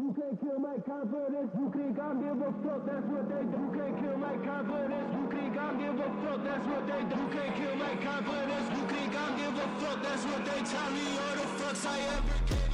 You can't kill my confidence, you can't give a fuck, that's what they do. You can't kill my confidence, you can't give a fuck, that's what they do. You can't kill my confidence, you can't give a fuck, that's what they tell me. All the fucks I ever gave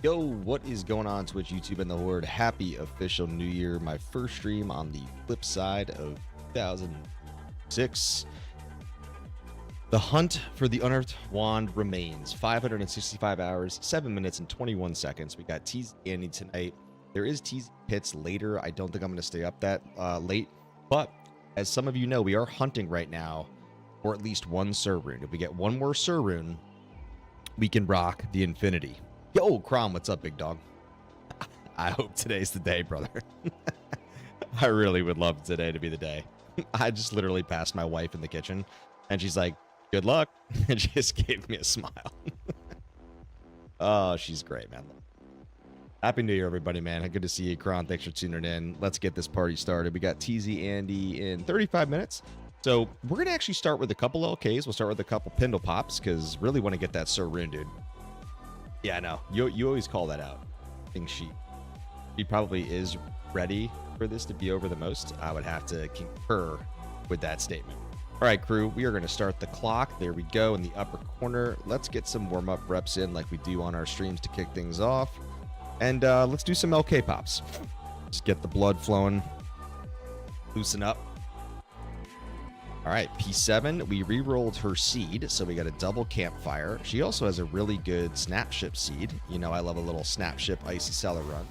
Yo, what is going on Twitch, YouTube, and the Horde? Happy official New Year. My first stream on the flip side of 2006. The hunt for the unearthed wand remains 565 hours, 7 minutes, and 21 seconds. We got TZ Andy tonight. There is TZ Pits later. I don't think I'm going to stay up that late. But as some of you know, we are hunting right now for at least one Sur Rune. If we get one more Sur Rune, we can rock the Infinity. Yo, Crom, what's up, big dog? I hope today's the day, brother. I really would love today to be the day. I just literally passed my wife in the kitchen, and she's like, good luck, and she just gave me a smile. Oh, she's great, man. Happy New Year, everybody, man. Good to see you, Crom. Thanks for tuning in. Let's get this party started. We got TZ Andy in 35 minutes. So we're going to actually start with a couple LKs. We'll start with a couple Pindle Pops, because really want to get that Sur Rune, dude. Yeah, I know. You always call that out. I think she probably is ready for this to be over the most. I would have to concur with that statement. All right, crew, we are going to start the clock. There we go in the upper corner. Let's get some warm-up reps in like we do on our streams to kick things off. And let's do some LK pops. Just get the blood flowing. Loosen up. All right, P7, we re-rolled her seed, so we got a double campfire. She also has a really good snapship seed. You know, I love a little snapship icy cellar run.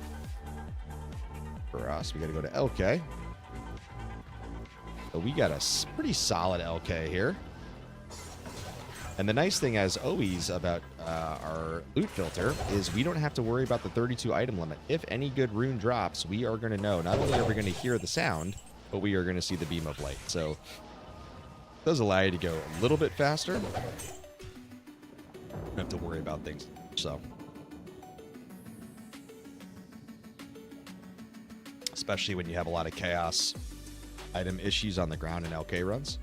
For us, we got to go to LK. So we got a pretty solid LK here. And the nice thing, as always, about our loot filter is we don't have to worry about the 32 item limit. If any good rune drops, we are going to know. Not only are we going to hear the sound, but we are going to see the beam of light. So it does allow you to go a little bit faster. You don't have to worry about things. So, especially when you have a lot of chaos item issues on the ground in LK runs.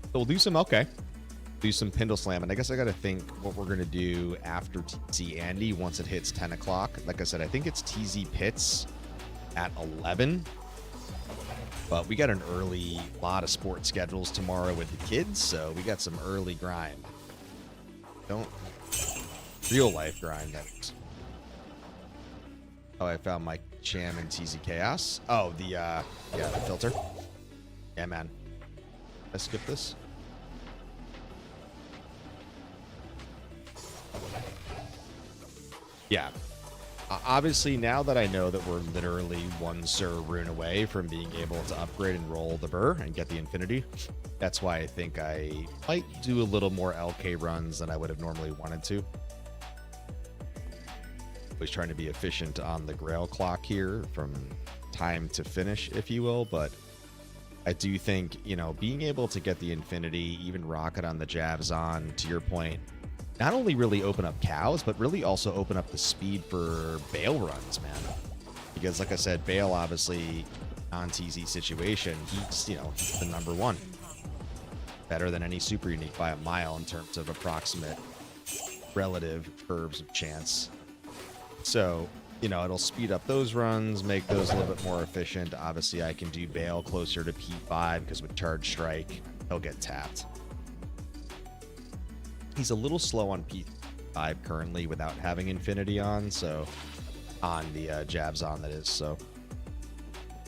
So we'll do some LK. Do some Pindle Slam, and I guess I gotta think what we're gonna do after TZ Andy once it hits 10 o'clock. Like I said, I think it's TZ Pits at 11, but we got an early lot of sport schedules tomorrow with the kids, so we got some early grind. Don't real life grind, that is. Oh, I found my Cham and TZ Chaos. Oh, the filter. Yeah, man. Let's skip this. Yeah. Obviously, now that I know that we're literally one Sir rune away from being able to upgrade and roll the burr and get the infinity, that's why I think I might do a little more LK runs than I would have normally wanted to. Was trying to be efficient on the Grail clock here from time to finish, if you will, but I do think, you know, being able to get the infinity, even rocket on the jabs on, to your point, not only really open up cows, but really also open up the speed for Bale runs, man. Because like I said, Bale, obviously, non-TZ situation, he's, you know, he's the number one. Better than any super unique by a mile in terms of approximate relative curves of chance. So, you know, it'll speed up those runs, make those a little bit more efficient. Obviously, I can do Bale closer to P5 because with Charge Strike, he'll get tapped. He's a little slow on P5 currently without having Infinity on, so on the jabs on, that is. So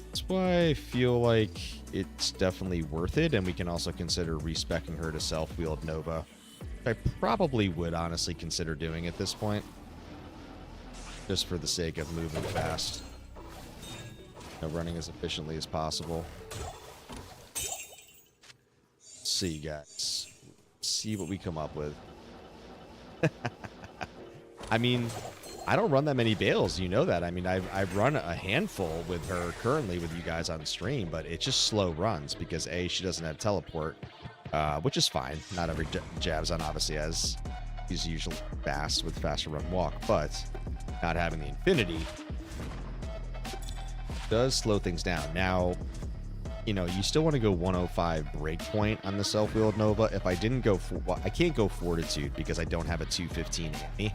that's why I feel like it's definitely worth it, and we can also consider respecking her to self-wield Nova. I probably would honestly consider doing at this point, just for the sake of moving fast and running as efficiently as possible. Let's see, guys. See what we come up with. I mean, I don't run that many Bales, you know that. I mean, I've run a handful with her currently with you guys on stream, but it's just slow runs because A, she doesn't have teleport, which is fine. Not every jabs on obviously has, he's usually fast with faster run walk, but not having the infinity does slow things down. Now, you know, you still want to go 105 breakpoint on the self-wield Nova. If I didn't go for, well, I can't go Fortitude because I don't have a 215 Annie.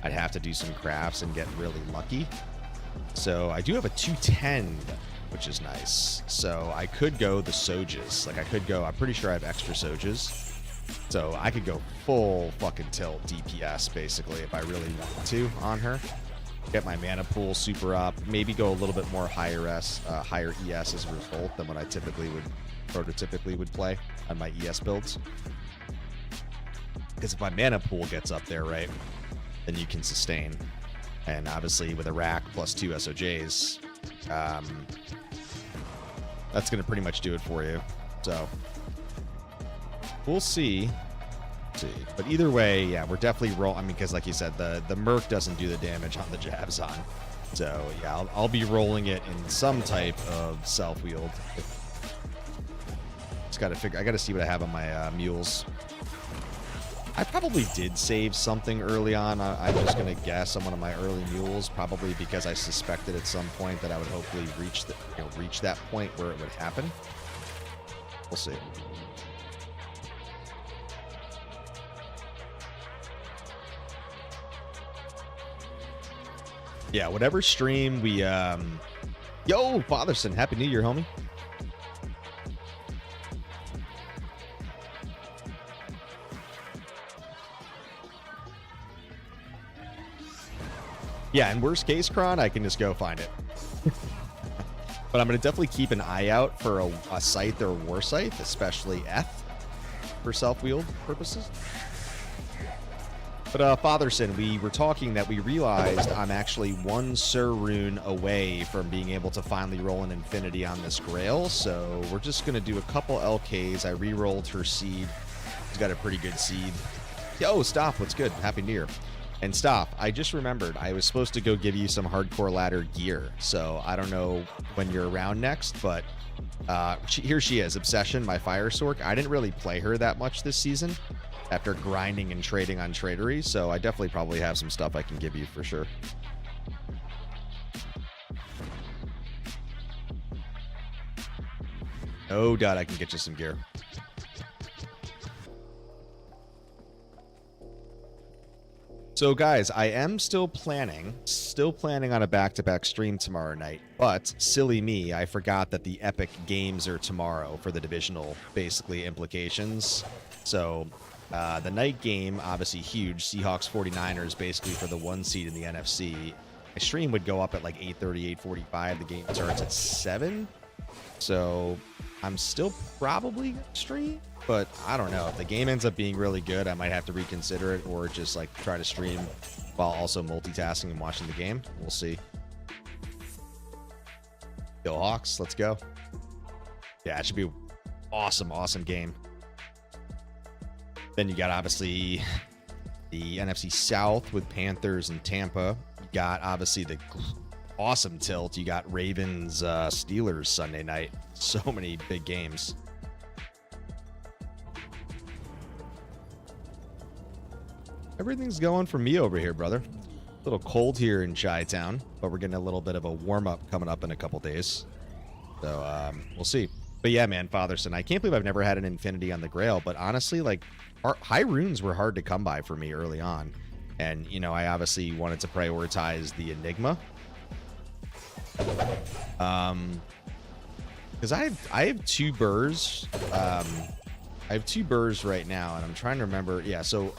I'd have to do some crafts and get really lucky. So I do have a 210, which is nice. So I could go the Sojas. Like I could go, I'm pretty sure I have extra Sojas. So I could go full fucking tilt DPS basically if I really wanted to on her. Get my mana pool super up, maybe go a little bit more higher ES as a result than what I prototypically would play on my ES builds. Because if my mana pool gets up there, right, then you can sustain. And obviously with a rack plus 2 SOJs, that's going to pretty much do it for you. So we'll see. But either way, yeah, we're definitely rolling. I mean, because like you said, the Merc doesn't do the damage on the jabs on. So yeah, I'll be rolling it in some type of self-wield. Just got to figure. I got to see what I have on my mules. I probably did save something early on. I'm just gonna guess on one of my early mules, probably because I suspected at some point that I would hopefully reach that point where it would happen. We'll see. Yeah, whatever stream we, yo, Fatherson, Happy New Year, homie. Yeah, in worst case, Kron, I can just go find it. But I'm going to definitely keep an eye out for a scythe or a war scythe, especially F, for self-wield purposes. But Fatherson, we were talking that we realized I'm actually one Sir rune away from being able to finally roll an infinity on this Grail. So we're just going to do a couple LKs. I re-rolled her seed. She's got a pretty good seed. Yo, Stop, what's good? Happy New Year. And Stop, I just remembered I was supposed to go give you some hardcore ladder gear. So I don't know when you're around next, but here she is, Obsession, my Fire Sork. I didn't really play her that much this season after grinding and trading on Tradery, so I definitely probably have some stuff I can give you for sure. No doubt I can get you some gear. So guys, I am still planning on a back-to-back stream tomorrow night, but silly me, I forgot that the Epic Games are tomorrow for the divisional, basically, implications. So the night game, obviously huge, Seahawks 49ers, basically for the 1 seed in the NFC. My stream would go up at like 8:30, 8:45. The game starts at 7. So I'm still probably going to stream, but I don't know. If the game ends up being really good, I might have to reconsider it or just like try to stream while also multitasking and watching the game. We'll see. Go Hawks, let's go. Yeah, it should be an awesome, awesome game. Then you got obviously the NFC South with Panthers and Tampa. You got obviously the awesome tilt. You got Ravens, Steelers Sunday night. So many big games. Everything's going for me over here, brother. A little cold here in Chi-Town, but we're getting a little bit of a warm-up coming up in a couple days. So we'll see. But yeah, man, Fatherson, I can't believe I've never had an infinity on the Grail, but honestly, like, high runes were hard to come by for me early on. And, you know, I obviously wanted to prioritize the Enigma. Because I have 2 burrs. I have 2 burrs right now, and I'm trying to remember. Yeah, so,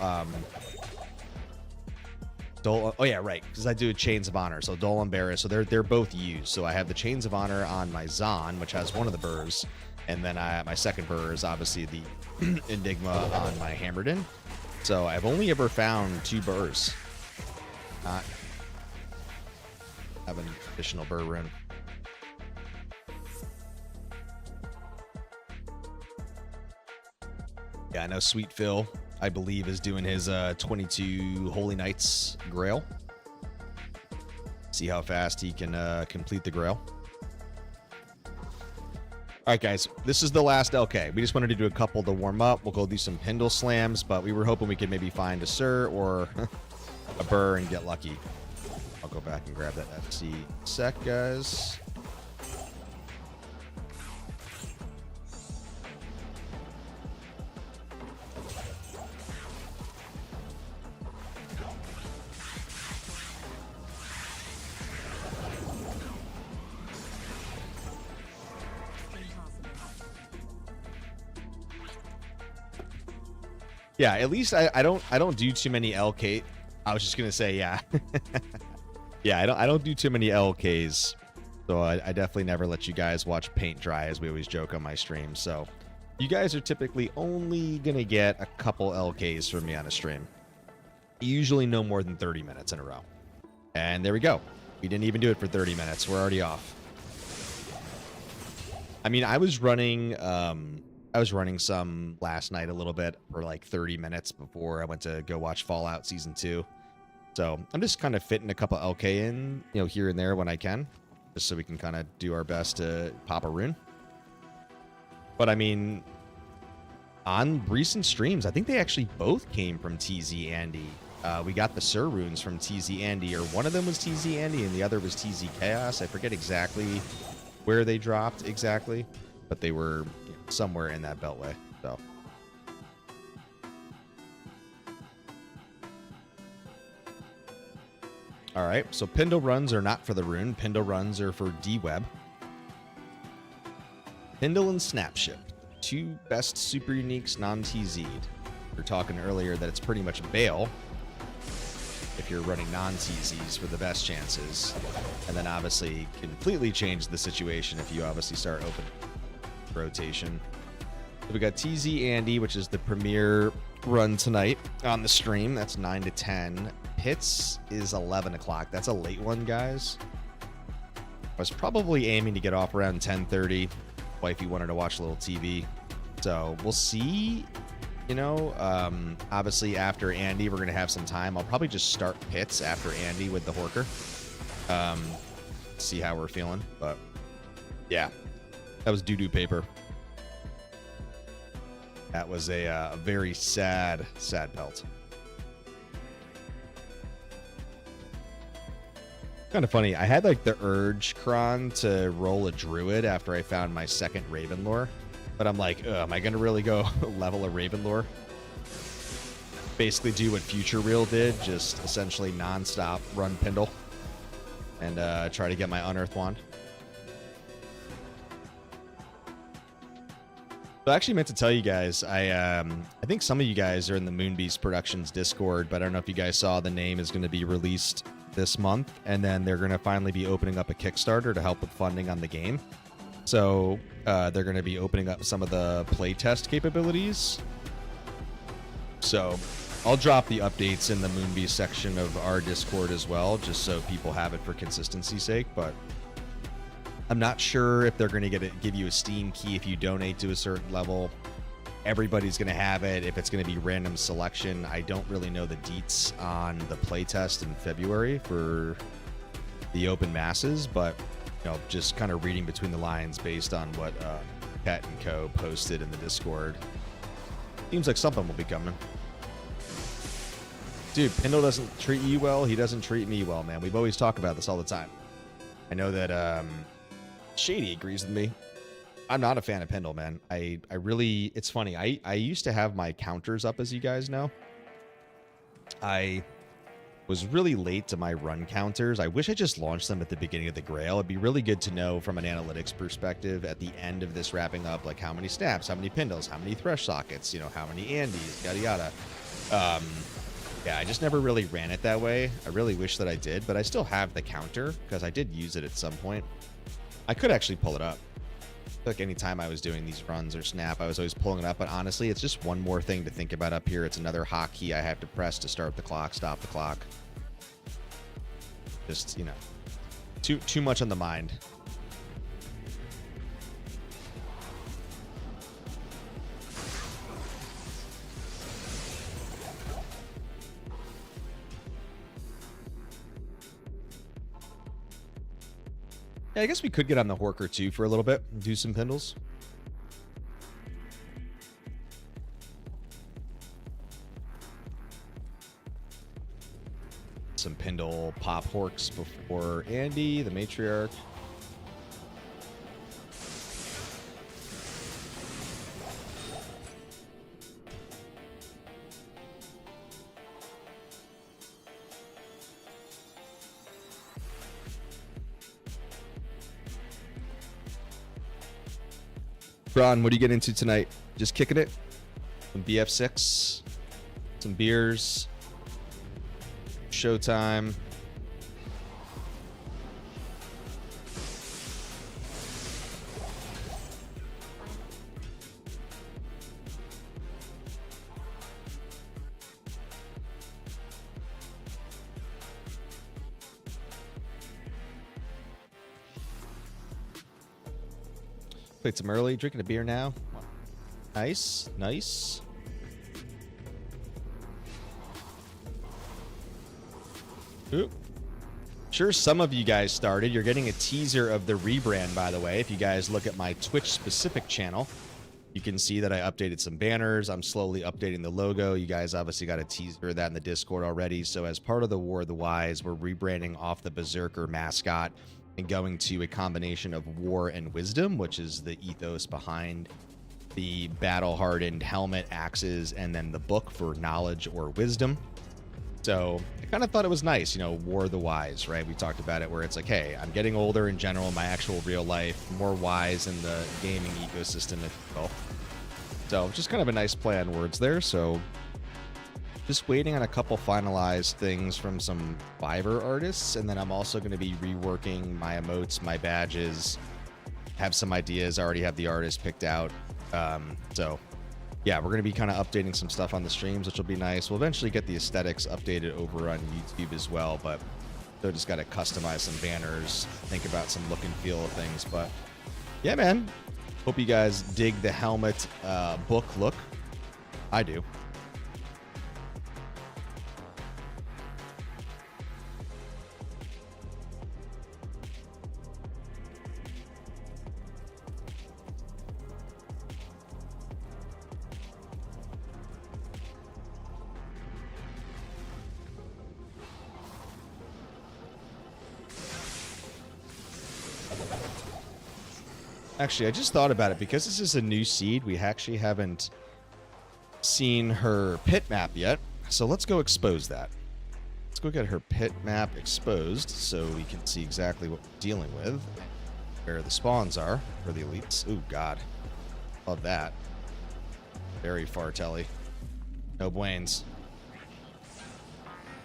oh yeah, right, because I do Chains of Honor, so Dol and Barris, so they're both used. So I have the Chains of Honor on my Zon, which has one of the burrs, and then my second burr is obviously the Enigma on my Hammerden. So I've only ever found 2 burrs. Not have an additional burr rune. Yeah, I know Sweet Phil, I believe, is doing his 22 Holy Knights Grail. See how fast he can complete the Grail. All right, guys, this is the last LK. We just wanted to do a couple to warm up. We'll go do some Pindle slams, but we were hoping we could maybe find a Sir or a Burr and get lucky. I'll go back and grab that FC sec, guys. Yeah, at least I don't do too many LK. I was just gonna say, yeah. Yeah, I don't do too many LKs. So I definitely never let you guys watch paint dry, as we always joke on my stream. So you guys are typically only gonna get a couple LKs from me on a stream. Usually no more than 30 minutes in a row. And there we go. We didn't even do it for 30 minutes. We're already off. I mean, I was running some last night a little bit for like 30 minutes before I went to go watch Fallout Season 2. So I'm just kind of fitting a couple LK in, you know, here and there when I can, just so we can kind of do our best to pop a rune. But I mean, on recent streams, I think they actually both came from TZ Andy. We got the Sir runes from TZ Andy, or one of them was TZ Andy and the other was TZ Chaos. I forget exactly where they dropped exactly, but they were somewhere in that beltway. So all right, so Pindle runs are not for the rune. Pindle runs are for D-Web. Pindle and Snapship, 2 best super uniques non-TZ'd. We were talking earlier that it's pretty much Bale. if you're running non-TZs for the best chances. And then obviously completely change the situation if you obviously start open rotation. So we got TZ Andy, which is the premier run tonight on the stream. That's 9 to 10. Pits is 11 o'clock. That's a late one, guys. I was probably aiming to get off around 10:30. Wifey wanted to watch a little TV. So we'll see. You know, obviously after Andy, we're going to have some time. I'll probably just start pits after Andy with the Horker. See how we're feeling. But yeah, that was doo-doo paper. That was a very sad pelt. Kind of funny. I had like the urge, Kron, to roll a druid after I found my second Ravenlore. But I'm like, am I going to really go level a Ravenlore? Basically do what Future Real did, just essentially non-stop run Pindle. And try to get my Unearth Wand. So I actually meant to tell you guys, I think some of you guys are in the Moonbeast Productions Discord, but I don't know if you guys saw the name is going to be released this month. And then they're going to finally be opening up a Kickstarter to help with funding on the game. So they're going to be opening up some of the playtest capabilities. So I'll drop the updates in the Moonbeast section of our Discord as well, just so people have it for consistency's sake. But I'm not sure if they're going to give you a Steam key if you donate to a certain level. Everybody's going to have it. If it's going to be random selection, I don't really know the deets on the playtest in February for the open masses, but you know, just kind of reading between the lines based on what Pet and Co. posted in the Discord. Seems like something will be coming. Dude, Pindle doesn't treat you well. He doesn't treat me well, man. We've always talked about this all the time. I know that Shady agrees with me. I'm not a fan of Pindle, man. I really... It's funny. I used to have my counters up, as you guys know. I was really late to my run counters. I wish I just launched them at the beginning of the Grail. It'd be really good to know from an analytics perspective at the end of this wrapping up, like how many snaps, how many Pindles, how many Thresh sockets, you know, how many Andys, yada yada. Yeah, I just never really ran it that way. I really wish that I did, but I still have the counter because I did use it at some point. I could actually pull it up. Like anytime I was doing these runs or snap, I was always pulling it up, but honestly, it's just one more thing to think about up here. It's another hotkey I have to press to start the clock, stop the clock. Just, you know, too much on the mind. Yeah, I guess we could get on the Horker too for a little bit and do some Pindles. Some Pindle pop Horks before Andy, the Matriarch. Ron, what do you get into tonight? Just kicking it? Some BF6, some beers, showtime. Played some early, drinking a beer now. Nice, nice. Ooh. Sure, some of you guys started. You're getting a teaser of the rebrand, by the way. If you guys look at my Twitch-specific channel, you can see that I updated some banners. I'm slowly updating the logo. You guys obviously got a teaser of that in the Discord already. So as part of the War of the Wise, we're rebranding off the Berserker mascot and going to a combination of war and wisdom, which is the ethos behind the battle-hardened helmet, axes, and then the book for knowledge or wisdom. So I kind of thought it was nice, you know, War of the Wise, right? We talked about it where it's like, hey, I'm getting older in general, my actual real life, more wise in the gaming ecosystem, if you will. So just kind of a nice play on words there. So Just waiting on a couple finalized things from some Fiverr artists, and then I'm also going to be reworking my emotes, my badges, have some ideas. I already have the artist picked out. So yeah, we're going to be kind of updating some stuff on the streams, which will be nice. We'll eventually get the aesthetics updated over on YouTube as well, but so just got to customize some banners, think about some look and feel of things. But yeah, man, hope you guys dig the helmet book look. I do. Actually, I just thought about it. Because this is a new seed, we actually haven't seen her pit map yet. So let's go expose that. Let's go get her pit map exposed so we can see exactly what we're dealing with. Where the spawns are for the elites. Ooh, God. Love that. Very fartelly. No buenos.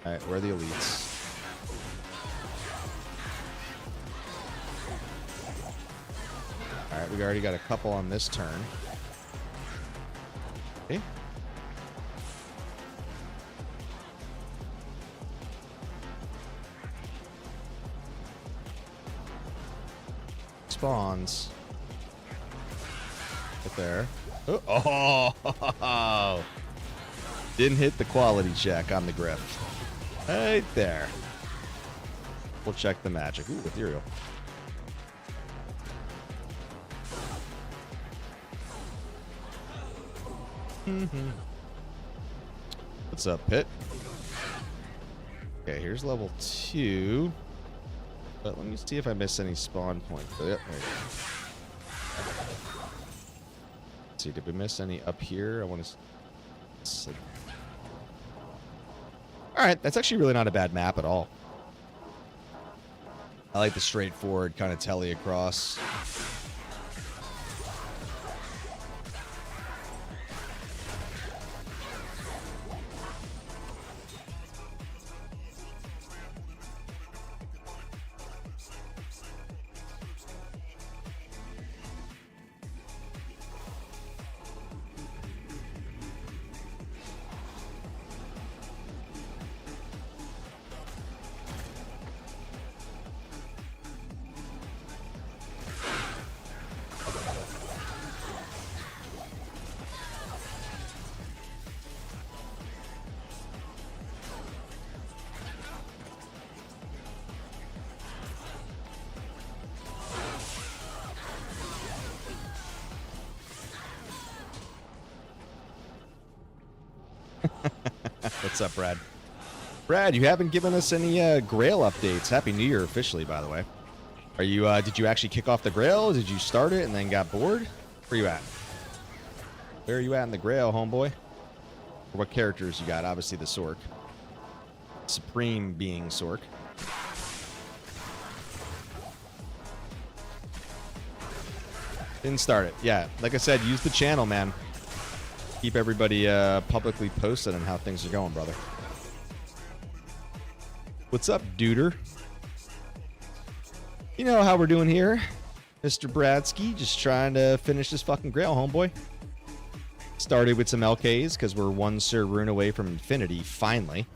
Alright, where are the elites? Alright, we already got a couple on this turn. Okay. Spawns. Right there. Oh! Didn't hit the quality check on the griff. Right there. We'll check the magic. Ooh, ethereal. What's up, Pit? Okay, here's level 2. But let me see if I miss any spawn points. Oh, yep, there you go. Let's see, did we miss any up here? I want to see. Alright, that's actually really not a bad map at all. I like the straightforward kind of telly across. What's up, Brad? Brad, you haven't given us any Grail updates. Happy New Year officially, by the way. Are you? Did you actually kick off the Grail? Did you start it and then got bored? Where you at? Where are you at in the Grail, homeboy? Or what characters you got? Obviously the Sork. Supreme being Sork. Didn't start it. Yeah, like I said, use the channel, man. Keep everybody publicly posted on how things are going, brother. What's up, duder? You know how we're doing here, Mr. Bradsky. Just trying to finish this fucking Grail, homeboy. Started with some LKs because we're one Sir Rune away from infinity, finally.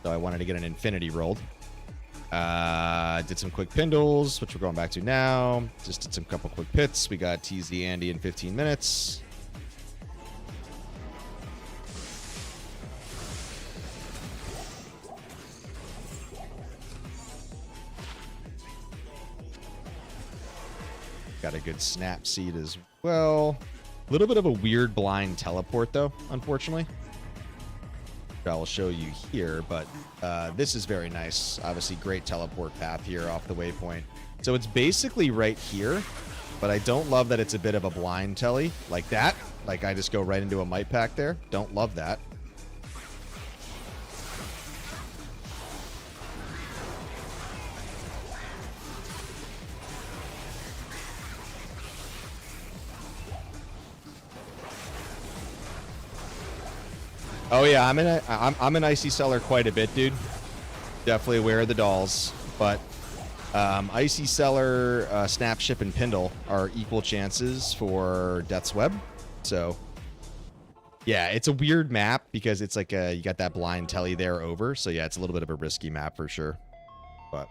So I wanted to get an infinity rolled. Did some quick pindles, which we're going back to now. Just did some couple quick pits. We got TZ Andy in 15 minutes. Got a good snap seed as well. A little bit of a weird blind teleport, though, unfortunately. I will show you here, but this is very nice. Obviously, great teleport path here off the waypoint. So it's basically right here, but I don't love that it's a bit of a blind telly like that. Like I just go right into a might pack there. Don't love that. Oh yeah, I'm an Icy Cellar quite a bit, dude. Definitely aware of the dolls, but Icy Cellar, Snap, Ship, and Pindle are equal chances for Death's Web. So yeah, it's a weird map because it's like you got that blind telly there over. So yeah, it's a little bit of a risky map for sure, but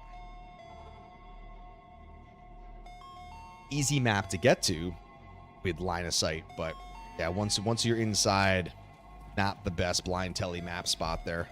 easy map to get to with line of sight. But yeah, once you're inside, not the best blind telly map spot there.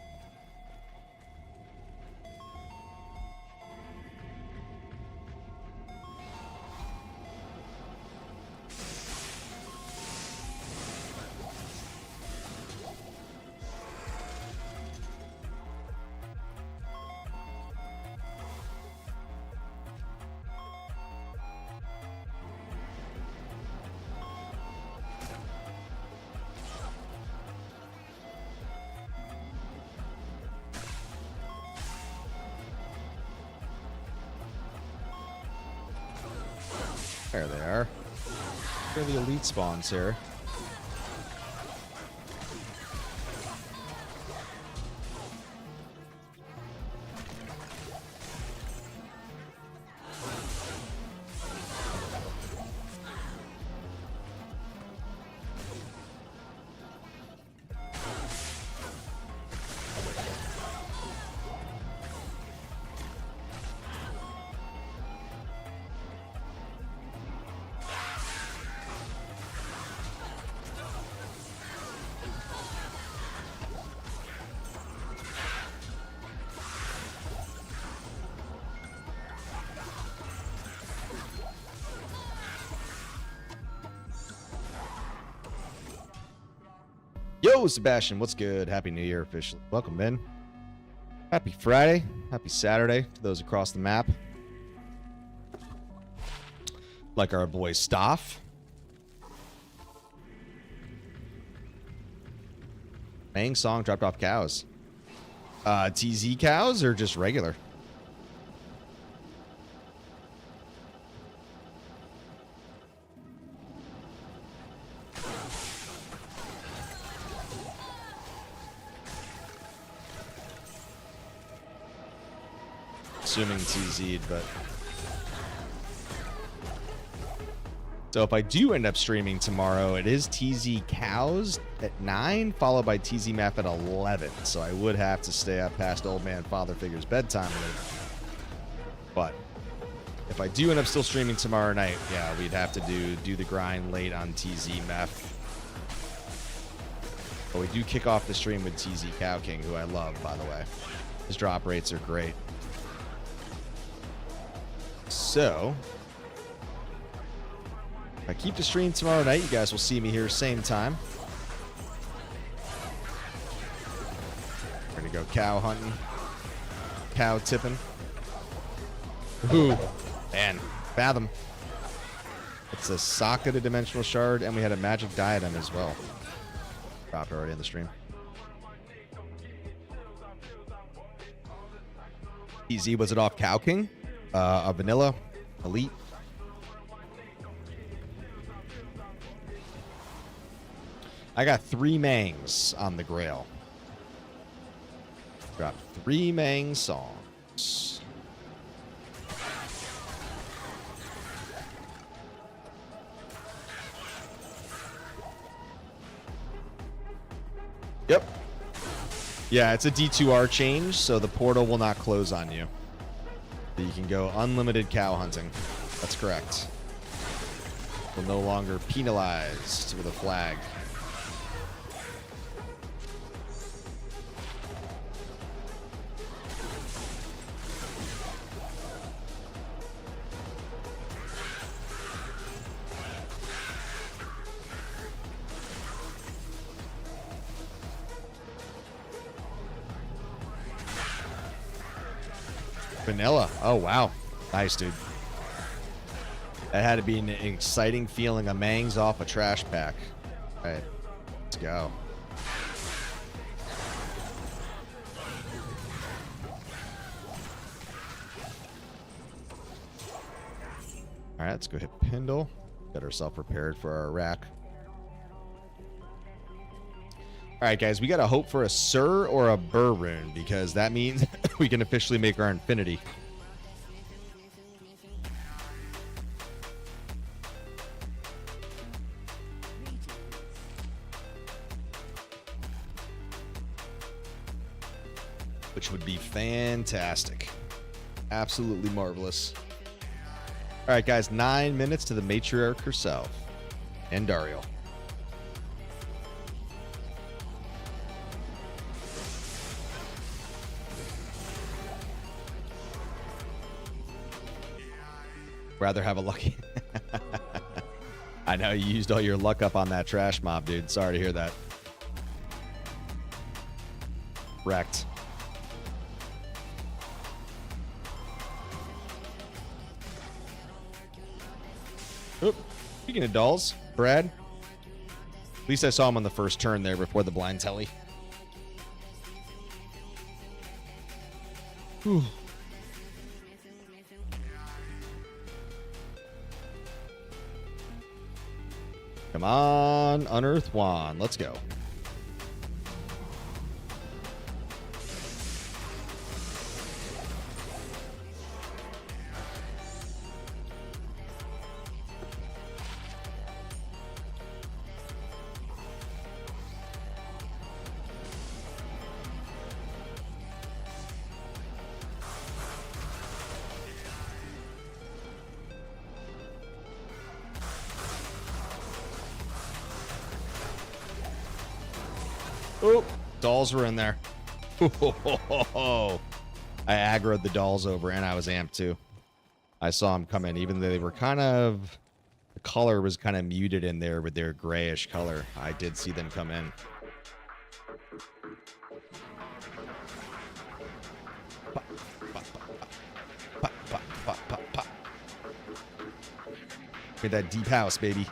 There they are. Where are the elite spawns here? Yo, Sebastian, what's good? Happy New Year officially. Welcome in. Happy Friday. Happy Saturday to those across the map. Like our boy Stoff. Mang Song dropped off cows. TZ cows or just regular? Assuming TZ'd, but so if I do end up streaming tomorrow, it is TZ cows at 9, followed by TZ map at 11. So I would have to stay up past old man father figure's bedtime. But if I do end up still streaming tomorrow night, yeah, we'd have to do the grind late on TZ map. But we do kick off the stream with TZ Cow King, who I love, by the way. His drop rates are great. So, if I keep the stream tomorrow night, you guys will see me here same time. We're going to go cow hunting, cow tipping. Ooh, man, Fathom. It's a socket, a dimensional shard, and we had a magic diadem as well. Dropped already in the stream. Easy, was it off Cow King? A vanilla, elite. I got 3 Mangs on the Grail. Got 3 Mang songs. Yep. Yeah, it's a D2R change, so the portal will not close on you. You can go unlimited cow hunting. That's correct. Will no longer penalized with a flag. Vanilla. Oh, wow. Nice, dude. That had to be an exciting feeling of Mangs off a trash pack. All right. Let's go. All right, let's go hit Pindle. Get ourselves prepared for our rack. All right, guys, we got to hope for a Sir or a Burr rune because that means we can officially make our infinity. Which would be fantastic. Absolutely marvelous. All right, guys, 9 minutes to the matriarch herself, Andariel. Rather have a lucky. I know you used all your luck up on that trash mob, dude. Sorry to hear that. Wrecked. Oop. Speaking of dolls, Brad. At least I saw him on the first turn there before the blind telly. Whew. Come on, Unearth Wand. Let's go. Oh, dolls were in there. I aggroed the dolls over, and I was amped too. I saw them come in, even though they were kind of... The color was kind of muted in there with their grayish color. I did see them come in. Pop, pop, pop, pop, pop, pop, pop. Get that deep house, baby.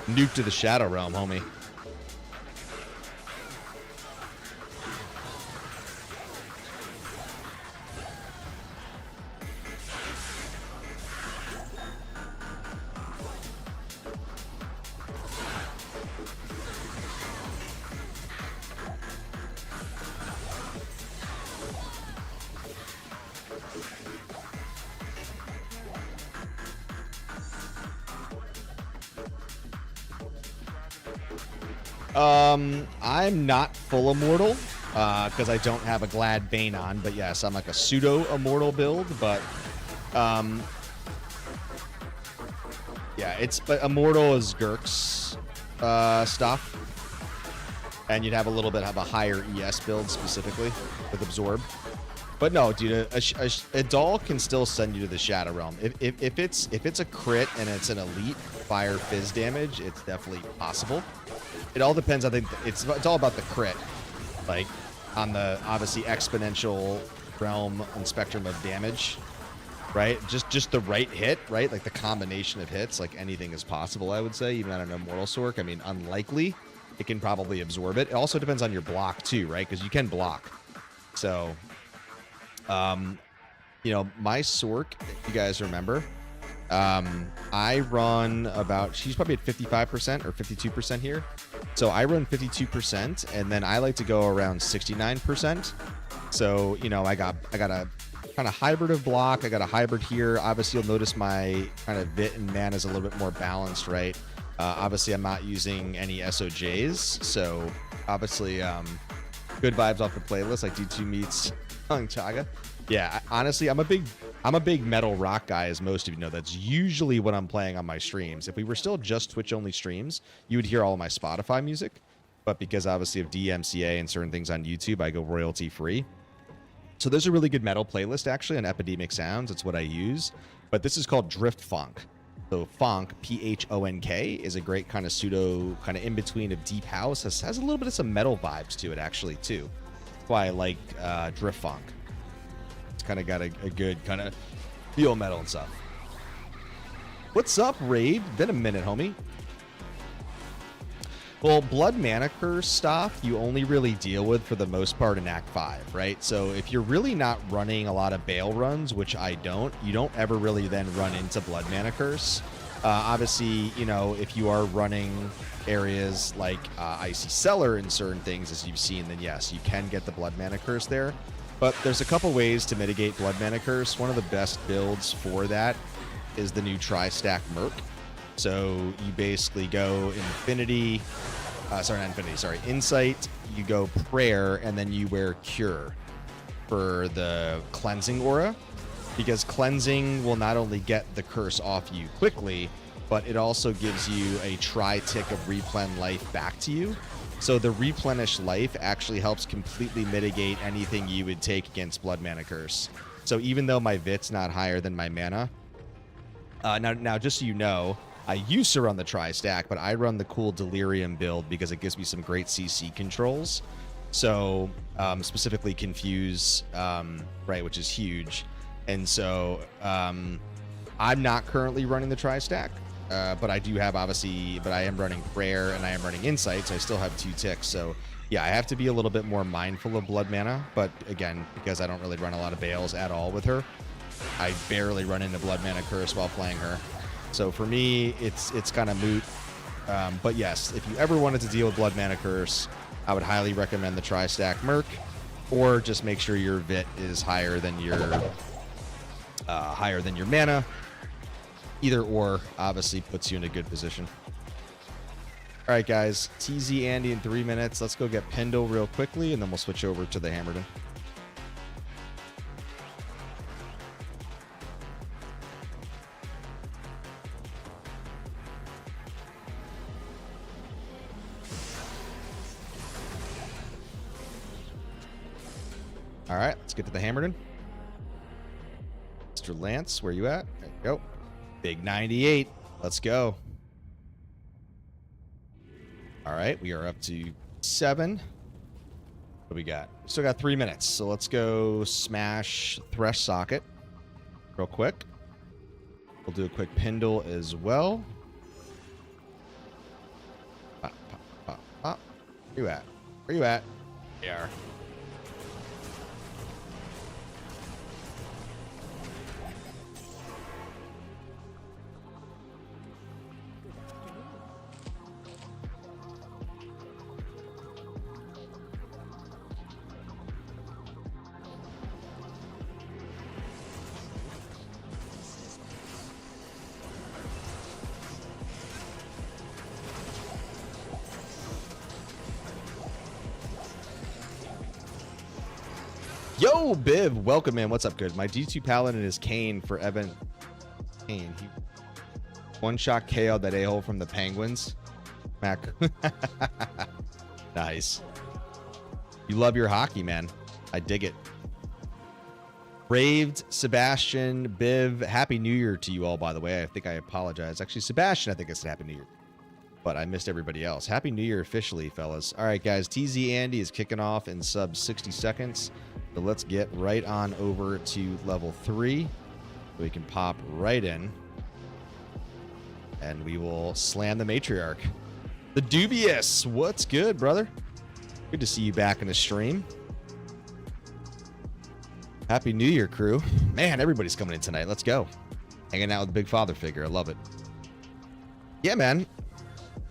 Nuke to the Shadow Realm, homie. I'm not full immortal because I don't have a Glad Bane on, but yes, I'm like a pseudo immortal build, but yeah, but immortal is Gurk's stuff, and you'd have a little bit of a higher ES build specifically with absorb. But no, dude, a doll can still send you to the Shadow Realm. If it's a crit and it's an elite fire fizz damage, it's definitely possible. It all depends. I think it's all about the crit, like on the obviously exponential realm and spectrum of damage, right? Just the right hit, right? Like the combination of hits, like anything is possible. I would say, even on an immortal Sork. I mean, unlikely. It can probably absorb it. It also depends on your block too, right? Because you can block. So, you know, my Sork, if you guys remember, I run about, she's probably at 55% or 52% here. So I run 52%, and then I like to go around 69%. So, you know, I got a kind of hybrid of block. I got a hybrid here. Obviously, you'll notice my kind of Vit and mana is a little bit more balanced, right? Obviously, I'm not using any SOJs. So, obviously, good vibes off the playlist, like D2 meets Hung Chaga. Yeah, honestly, I'm a big metal rock guy, as most of you know. That's usually what I'm playing on my streams. If we were still just Twitch-only streams, you would hear all of my Spotify music. But because, obviously, of DMCA and certain things on YouTube, I go royalty-free. So there's a really good metal playlist, actually, on Epidemic Sounds. It's what I use. But this is called Drift Funk. So Funk, P-H-O-N-K, is a great kind of pseudo, kind of in-between of deep house. Has a little bit of some metal vibes to it, actually, too. That's why I like Drift Funk. It's kind of got a good kind of feel metal and stuff. What's up, Raid? Been a minute, homie. Well, Blood Mana Curse stuff you only really deal with for the most part in Act 5, right? So if you're really not running a lot of Bale runs, which I don't, you don't ever really then run into Blood Mana Curse. Obviously, you know, if you are running areas like Icy Cellar and certain things, as you've seen, then yes, you can get the Blood Mana Curse there. But there's a couple ways to mitigate Blood Mana Curse. One of the best builds for that is the new Tri-Stack Merc. So you basically go Infinity, Insight, you go Prayer, and then you wear Cure for the Cleansing Aura. Because Cleansing will not only get the curse off you quickly, but it also gives you a tri-tick of Replen life back to you. So the Replenish life actually helps completely mitigate anything you would take against Blood Mana Curse. So even though my Vit's not higher than my mana, now just so you know, I used to run the Tri-Stack, but I run the cool Delirium build because it gives me some great CC controls. So specifically Confuse, right, which is huge. And so I'm not currently running the Tri-Stack, but I do have but I am running Prayer and I am running Insight, so I still have 2 ticks. So yeah, I have to be a little bit more mindful of Blood Mana, but again, because I don't really run a lot of Bales at all with her, I barely run into Blood Mana Curse while playing her. So for me, it's kind of moot. But yes, if you ever wanted to deal with Blood Mana Curse, I would highly recommend the Tri-Stack Merc, or just make sure your Vit is higher than your mana. Either or obviously puts you in a good position. All right, guys, TZ Andy in 3 minutes. Let's go get Pendle real quickly, and then we'll switch over to the Hammerden. All right, let's get to the Hammerden. Mr. Lance, where you at? There you go. Big 98. Let's go. All right, we are up to 7. What do we got? We still got 3 minutes, so let's go smash Thresh Socket real quick. We'll do a quick Pendle as well. Pop, pop, pop, pop. Where you at? Where you at? There. Yo, Biv, welcome in. What's up, good? My D2 Paladin is Kane for Evan. Kane. He one-shot KO'd that a-hole from the Penguins. Mac. Nice. You love your hockey, man. I dig it. Braved, Sebastian, Biv. Happy New Year to you all, by the way. I think I apologize. Actually, Sebastian, I think I said Happy New Year. But I missed everybody else. Happy New Year officially, fellas. All right, guys. TZ Andy is kicking off in sub 60 seconds. So let's get right on over to level 3. So we can pop right in. And we will slam the Matriarch. The Dubious. What's good, brother? Good to see you back in the stream. Happy New Year, crew. Man, everybody's coming in tonight. Let's go. Hanging out with the Big Father figure. I love it. Yeah, man.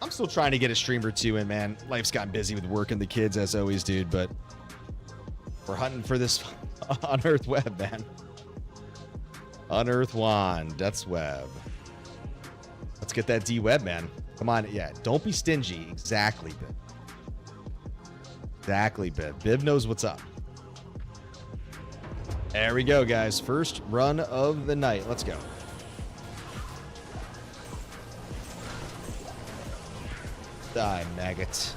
I'm still trying to get a stream or 2 in, man. Life's gotten busy with work and the kids, as always, dude, but we're hunting for this Unearthed Web, man. Unearthed Wand. That's Web. Let's get that D-Web, man. Come on. Yeah, don't be stingy. Exactly, Bib. Exactly, Bib. Bib knows what's up. There we go, guys. First run of the night. Let's go. Die, maggots.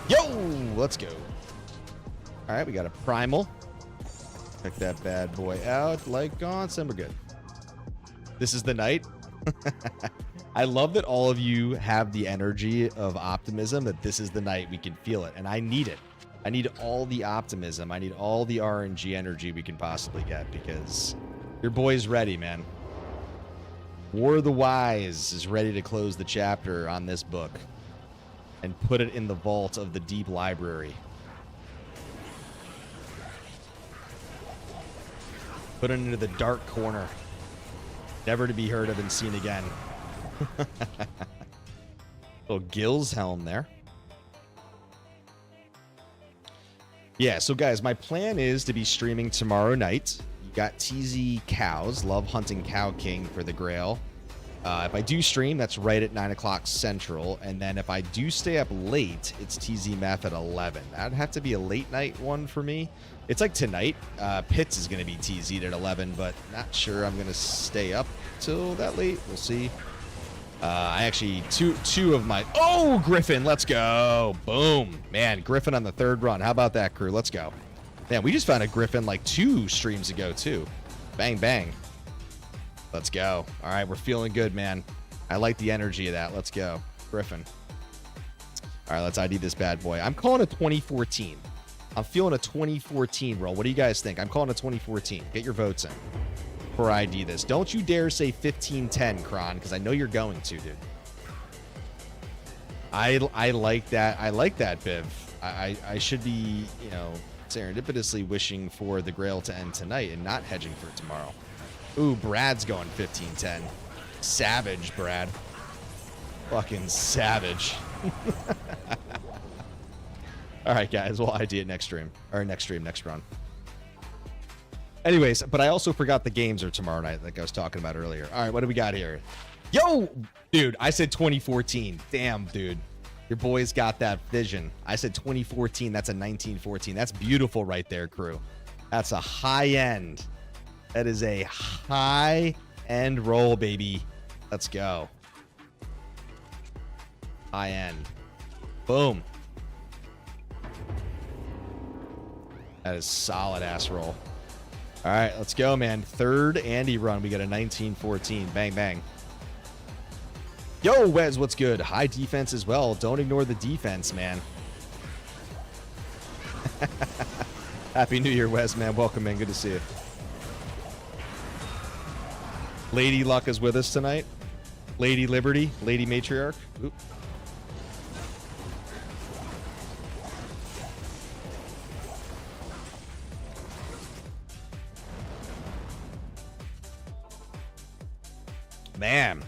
Yo! Let's go. All right, we got a primal. Check that bad boy out. Like Gonson, we're good. This is the night. I love that all of you have the energy of optimism, that this is the night, we can feel it. And I need it. I need all the optimism. I need all the RNG energy we can possibly get, because your boy's ready, man. War the Wise is ready to close the chapter on this book. and put it in the vault of the deep library. Put it into the dark corner. Never to be heard of and seen again. Little Gil's helm there. Yeah, so guys, my plan is to be streaming tomorrow night. You got TZ Cows. Love hunting Cow King for the Grail. If I do stream, that's right at 9 o'clock Central. And then if I do stay up late, it's TZ Meth at 11. That'd have to be a late night one for me. It's like tonight. Pitts is going to be TZ'd at 11, but not sure I'm going to stay up till that late. We'll see. I actually, two of my... Oh, Griffin, let's go. Boom. Man, Griffin on the third run. How about that, crew? Let's go. Man, we just found a Griffin like 2 streams ago, too. Bang, bang. Let's go. All right, we're feeling good, man. I like the energy of that. Let's go. Griffin. All right, let's ID this bad boy. I'm calling it 2014. I'm feeling a 2014 roll. What do you guys think? I'm calling it 2014. Get your votes in before I ID this. Don't you dare say 1510, Kron, because I know you're going to, dude. I like that. I like that, Biv. I should be, you know, serendipitously wishing for the Grail to end tonight and not hedging for it tomorrow. Ooh, Brad's going 1510. Savage, Brad. Fucking savage. All right, guys. We'll ID it next stream. Or next run. Anyways, but I also forgot the games are tomorrow night, like I was talking about earlier. All right, what do we got here? Yo! Dude, I said 2014. Damn, dude. Your boy's got that vision. I said 2014. That's a 1914. That's beautiful right there, crew. That's a high end. That is a high-end roll, baby. Let's go. High-end. Boom. That is solid-ass roll. All right, let's go, man. Third Andy run. We got a 1914. Bang, bang. Yo, Wes, what's good? High defense as well. Don't ignore the defense, man. Happy New Year, Wes, man. Welcome, man. Good to see you. Lady Luck is with us tonight. Lady Liberty, Lady Matriarch. Oop. Man,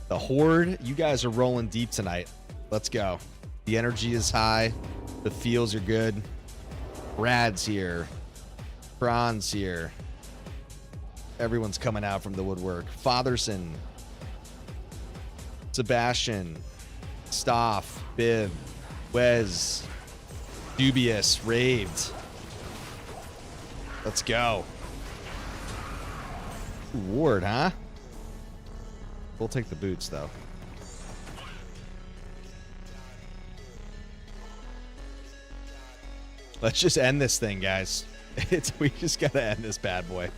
the Horde, you guys are rolling deep tonight. Let's go. The energy is high. The feels are good. Brad's here. Fran's here. Everyone's coming out from the woodwork. Fatherson, Sebastian, Stoff, Biv, Wes, Dubious, Raved. Let's go. Ward, huh? We'll take the boots, though. Let's just end this thing, guys. We just gotta end this bad boy.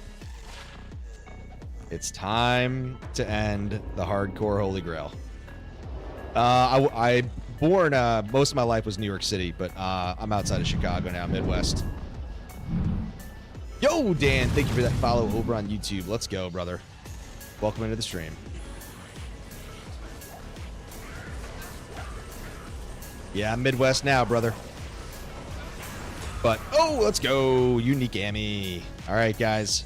It's time to end the Hardcore Holy Grail. I born most of my life was New York City, but I'm outside of Chicago now, Midwest. Yo, Dan, thank you for that follow over on YouTube. Let's go, brother. Welcome into the stream. Yeah, I'm Midwest now, brother. But, oh, let's go. Unique Ammy. All right, guys.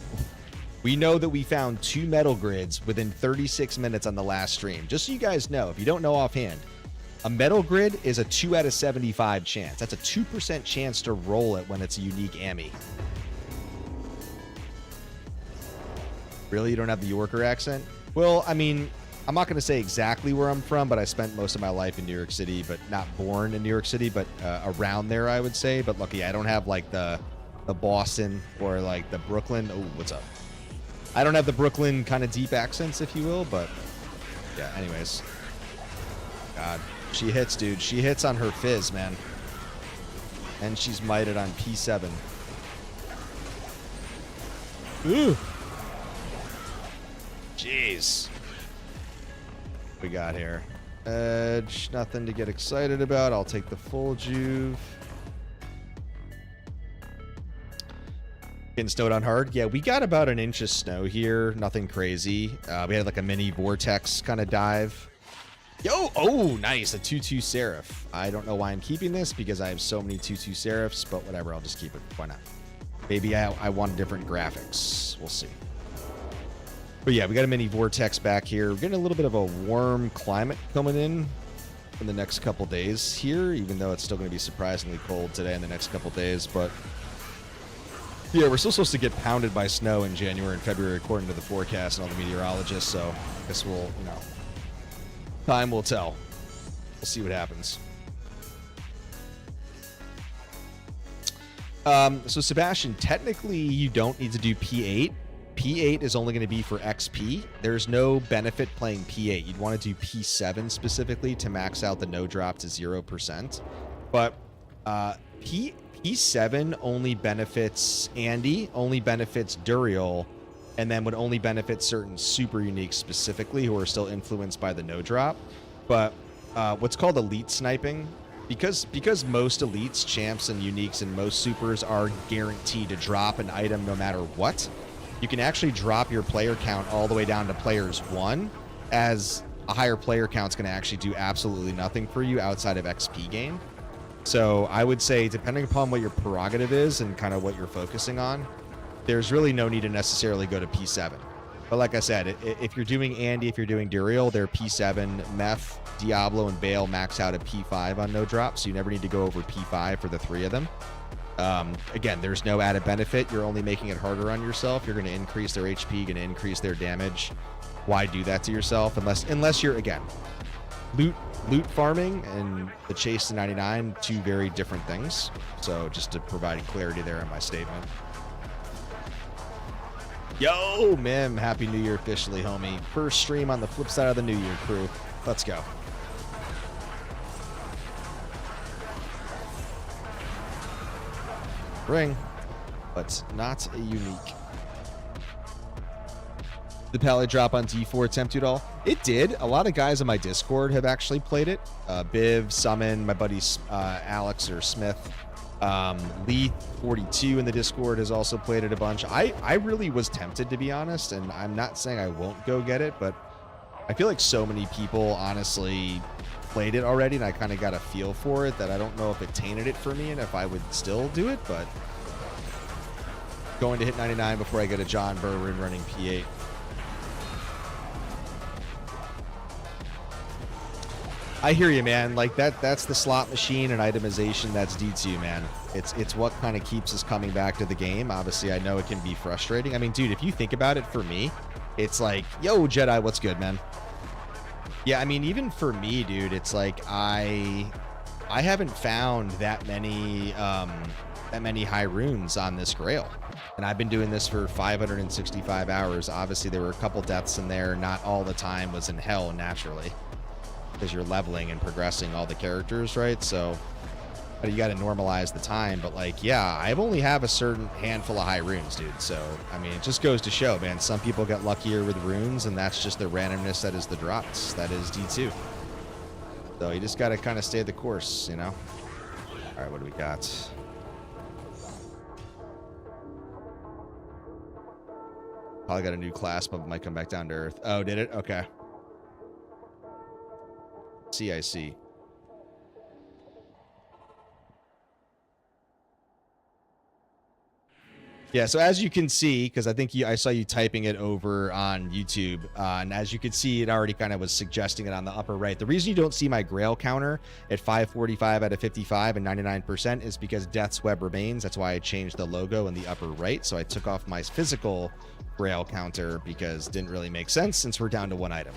We know that we found 2 metal grids within 36 minutes on the last stream. Just so you guys know, if you don't know offhand, a metal grid is a 2 out of 75 chance. That's a 2% chance to roll it when it's a unique Ammy. Really? You don't have the Yorker accent? Well, I mean, I'm not going to say exactly where I'm from, but I spent most of my life in New York City, but not born in New York City, but around there, I would say. But lucky, I don't have like the Boston or like the Brooklyn. Oh, what's up? I don't have the Brooklyn kind of deep accents, if you will, but yeah, anyways. God, she hits, dude. She hits on her fizz, man. And she's mited on P7. Ooh. Jeez. We got here. Edge, nothing to get excited about. I'll take the full juve. Getting snowed on hard. Yeah, we got about an inch of snow here. Nothing crazy. We had like a mini vortex kind of dive. Yo, oh, nice. A 2/2 Seraph. I don't know why I'm keeping this because I have so many 2/2 Seraphs, but whatever. I'll just keep it. Why not? Maybe I want different graphics. We'll see. But yeah, we got a mini vortex back here. We're getting a little bit of a warm climate coming in the next couple days here, even though it's still going to be surprisingly cold today in the next couple days. But yeah, we're still supposed to get pounded by snow in January and February according to the forecast and all the meteorologists. So I guess we'll, you know, time will tell. We'll see what happens. So Sebastian, technically you don't need to do P8. P8 is only going to be for XP. There's no benefit playing P8. You'd want to do P7 specifically to max out the no drop to 0%. But P7 only benefits Andy, only benefits Duriel, and then would only benefit certain super uniques specifically who are still influenced by the no drop. But what's called elite sniping, because most elites, champs, and uniques and most supers are guaranteed to drop an item no matter what, you can actually drop your player count all the way down to players 1, as a higher player count's going to actually do absolutely nothing for you outside of XP gain. So I would say, depending upon what your prerogative is and kind of what you're focusing on, there's really no need to necessarily go to P7. But like I said, if you're doing Andy, if you're doing Duriel, they're P7. Meth, Diablo, and Bale max out at P5 on no drop, so you never need to go over P5 for the 3 of them. Again, there's no added benefit. You're only making it harder on yourself. You're going to increase their HP, going to increase their damage. Why do that to yourself? Unless you're, again, loot farming and the chase to 99, 2 very different things. So just to provide clarity there in my statement. Yo, Mim, Happy New Year officially, homie. First stream on the flip side of the New Year crew. Let's go. Ring, but not a unique. The pallet drop on D4 attempt to all. It did. A lot of guys on my Discord have actually played it. Biv, Summon, my buddy Alex or Smith. Lee 42 in the Discord has also played it a bunch. I really was tempted, to be honest, and I'm not saying I won't go get it, but I feel like so many people honestly played it already, and I kind of got a feel for it that I don't know if it tainted it for me and if I would still do it, but going to hit 99 before I get a John Burwin running P8. I hear you, man. Like that's the slot machine and itemization. That's D2, man. It's what kind of keeps us coming back to the game. Obviously, I know it can be frustrating. I mean, dude, if you think about it, for me, it's like, yo, Jedi, what's good, man? Yeah, I mean, even for me, dude, it's like I haven't found that many high runes on this Grail, and I've been doing this for 565 hours. Obviously, there were a couple deaths in there. Not all the time was in hell, naturally, because you're leveling and progressing all the characters, right? So you got to normalize the time. But like, yeah, I've only have a certain handful of high runes, dude. So I mean, it just goes to show, man, some people get luckier with runes, and that's just the randomness that is the drops. That is D2. So you just got to kind of stay the course, you know? All right, what do we got? Probably got a new class, but it might come back down to earth. Oh, did it? Okay. I see. Yeah, so as you can see, because I think I saw you typing it over on YouTube, and as you can see, it already kind of was suggesting it on the upper right. The reason you don't see my Grail counter at 545 out of 55 and 99% is because Death's Web remains. That's why I changed the logo in the upper right. So I took off my physical Grail counter because it didn't really make sense since we're down to 1 item.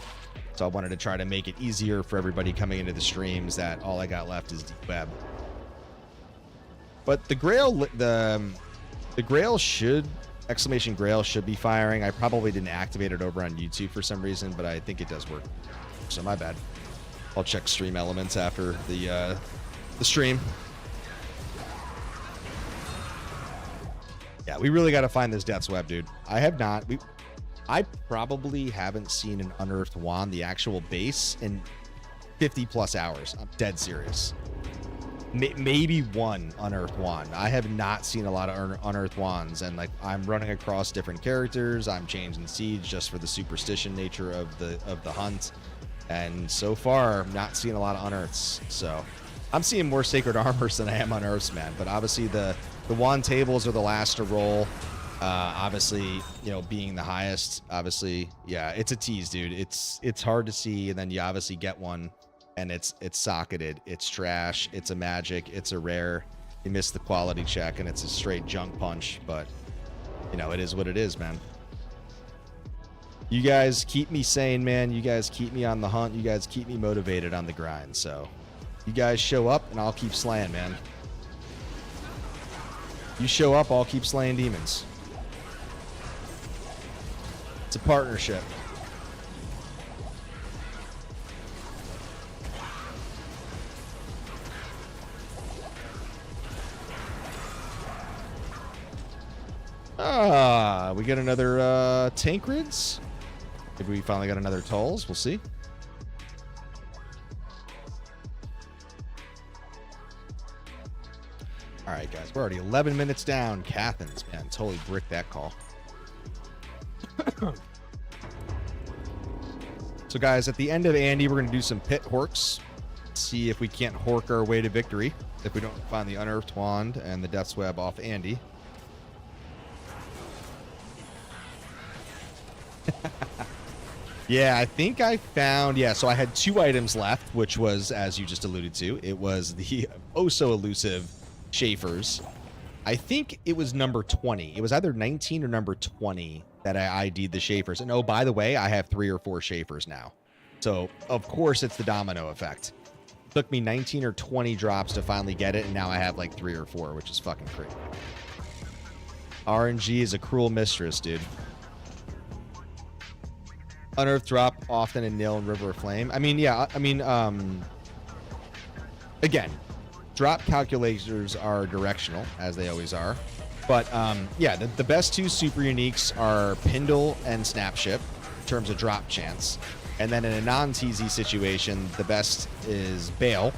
So I wanted to try to make it easier for everybody coming into the streams that all I got left is Deep Web. But the Grail, the Grail should, exclamation Grail should be firing. I probably didn't activate it over on YouTube for some reason, but I think it does work. So my bad. I'll check stream elements after the stream. Yeah, we really got to find this Death's Web, dude. I have not. I probably haven't seen an unearthed wand, the actual base, in 50 plus hours. I'm dead serious. Maybe one unearthed wand. I have not seen a lot of unearthed wands, and like I'm running across different characters. I'm changing seeds just for the superstition nature of the hunt. And so far, I'm not seeing a lot of unearths. So I'm seeing more sacred armors than I am unearths, man. But obviously the wand tables are the last to roll. Obviously, you know, being the highest, obviously, yeah, it's a tease, dude. It's hard to see, and then you obviously get one, and it's socketed. It's trash. It's a magic. It's a rare. You miss the quality check, and it's a straight junk punch. But you know, it is what it is, man. You guys keep me sane, man. You guys keep me on the hunt. You guys keep me motivated on the grind. So you guys show up, and I'll keep slaying, man. You show up, I'll keep slaying demons. It's a partnership. We got another Tankreds. Maybe we finally got another Tolls. We'll see. All right, guys. We're already 11 minutes down. Cathans, man. Totally bricked that call. So, guys, at the end of Andy, we're going to do some pit horks. See if we can't hork our way to victory. If we don't find the Unearthed Wand and the Death's Web off Andy. Yeah, I think I found... Yeah, so I had 2 items left, which was, as you just alluded to, it was the oh-so-elusive Schaefer's. I think it was number 20. It was either 19 or number 20 that I ID'd the Schaefer's. And oh, by the way, I have 3 or 4 Schaefer's now. So, of course, it's the domino effect. It took me 19 or 20 drops to finally get it, and now I have like 3 or 4, which is fucking crazy. RNG is a cruel mistress, dude. Unearthed drop often in Nil and River of Flame. I mean, yeah, I mean, again, drop calculators are directional, as they always are. But, yeah, the best 2 super uniques are Pindle and Snapship in terms of drop chance. And then in a non-TZ situation, the best is Bale.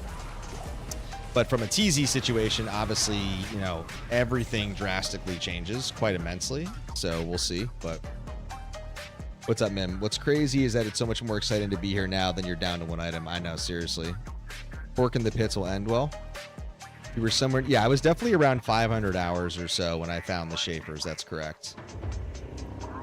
But from a TZ situation, obviously, you know, everything drastically changes quite immensely. So we'll see, but... What's up, Mim? What's crazy is that it's so much more exciting to be here now than you're down to 1 item. I know, seriously. Fork in the pits will end well. You were somewhere... Yeah, I was definitely around 500 hours or so when I found the Schaefer's. That's correct.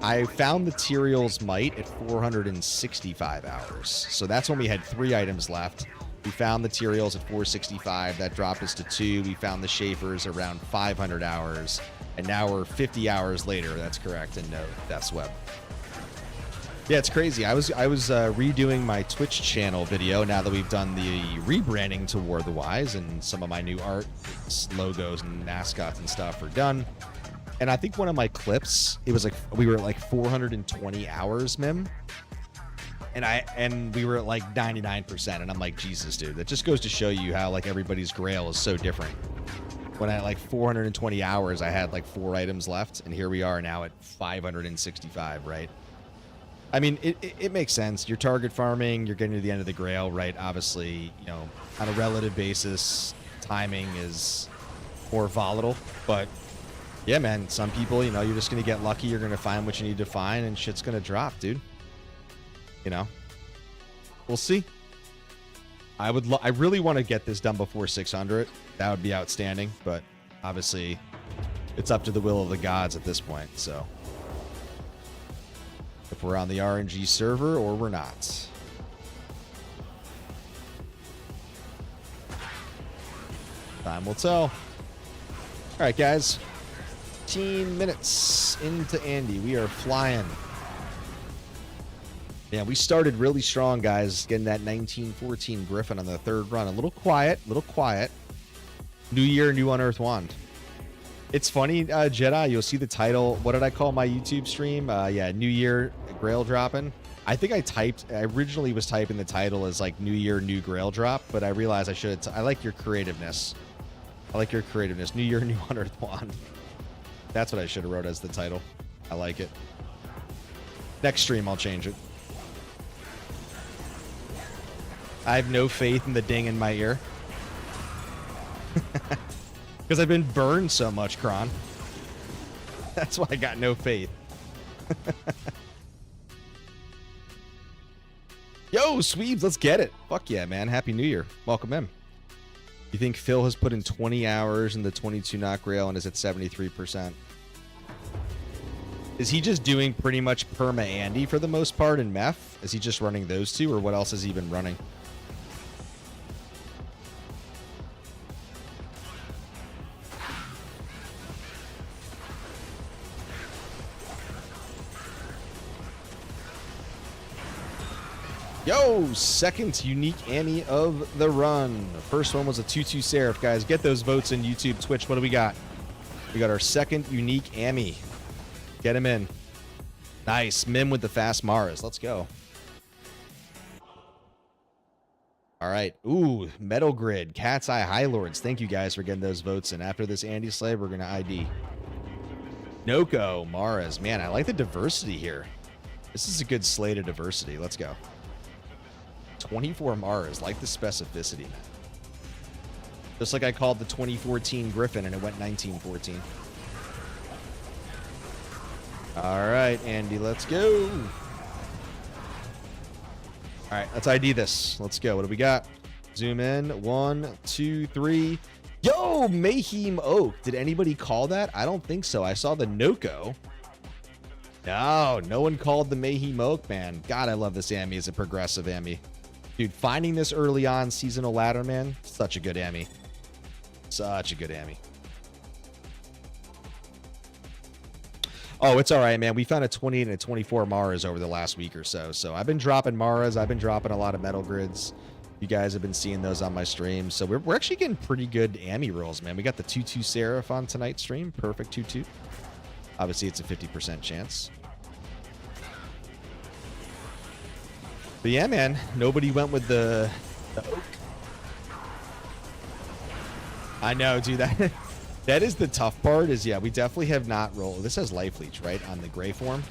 I found the Tyrael's Might at 465 hours. So that's when we had 3 items left. We found the Tyrael's at 465. That dropped us to 2. We found the Schaefer's around 500 hours. And now we're 50 hours later. That's correct. And no Death's Web. Yeah, it's crazy. I was redoing my Twitch channel video now that we've done the rebranding to warthewise, and some of my new art, logos, and mascots and stuff are done. And I think one of my clips, it was like we were at like 420 hours, Mim, and we were at like 99%, and I'm like, Jesus, dude, that just goes to show you how like everybody's grail is so different. When I had like 420 hours, I had like 4 items left, and here we are now at 565, right? I mean, it makes sense. You're target farming. You're getting to the end of the grail, right? Obviously, you know, on a relative basis, timing is more volatile. But, yeah, man, some people, you know, you're just going to get lucky. You're going to find what you need to find, and shit's going to drop, dude. You know? We'll see. I really want to get this done before 600. That would be outstanding. But, obviously, it's up to the will of the gods at this point, so... If we're on the RNG server or we're not. Time will tell. All right, guys. 15 minutes into Andy. We are flying. Yeah, we started really strong, guys. Getting that 1914 Griffin on the 3rd run. A little quiet. New year, new Unearthed Wand. It's funny, Jedi, you'll see the title. What did I call my YouTube stream? Yeah, New Year Grail dropping. I think I originally was typing the title as like New Year, New Grail drop, but I realized I should I like your creativeness. New Year, New Unearthed Wand. That's what I should have wrote as the title. I like it. Next stream, I'll change it. I have no faith in the ding in my ear. Because I've been burned so much, Kron. That's why I got no faith. Yo, Sweebs, let's get it. Fuck yeah, man. Happy New Year. Welcome in. You think Phil has put in 20 hours in the 22 knock rail and is at 73%? Is he just doing pretty much perma Andy for the most part in Meth? Is he just running those two, or what else has he been running? Yo, second unique Annie of the run. The first one was a 2-2 Seraph, guys. Get those votes in YouTube, Twitch. What do we got? We got our second unique Ami. Get him in. Nice. Mim with the fast Maras. Let's go. All right. Ooh, Metal Grid. Cat's Eye High Lords. Thank you guys for getting those votes in. After this Andy Slave, we're going to ID. Noko, Maras. Man, I like the diversity here. This is a good slate of diversity. Let's go. 24 Maras. Like the specificity. Just like I called the 2014 Griffin and it went 1914. All right, Andy, let's go. All right, let's ID this. Let's go. What do we got? Zoom in. 1, 2, 3. Yo, Mayhem Oak. Did anybody call that? I don't think so. I saw the Noko. No one called the Mayhem Oak, man. God, I love this Ami as a progressive Ami. Dude, finding this early on seasonal ladder, man, such a good Ami. Such a good Ami. Oh, it's all right, man. We found a 20 and a 24 Maras over the last week or so. So I've been dropping Maras. I've been dropping a lot of Metal Grids. You guys have been seeing those on my stream. So we're actually getting pretty good Ami rolls, man. We got the 2-2 Seraph on tonight's stream. Perfect 2-2. Obviously, it's a 50% chance. But yeah, man. Nobody went with the oak. I know, dude. That is the tough part is, yeah, we definitely have not rolled. This has Life Leech, right, on the gray form.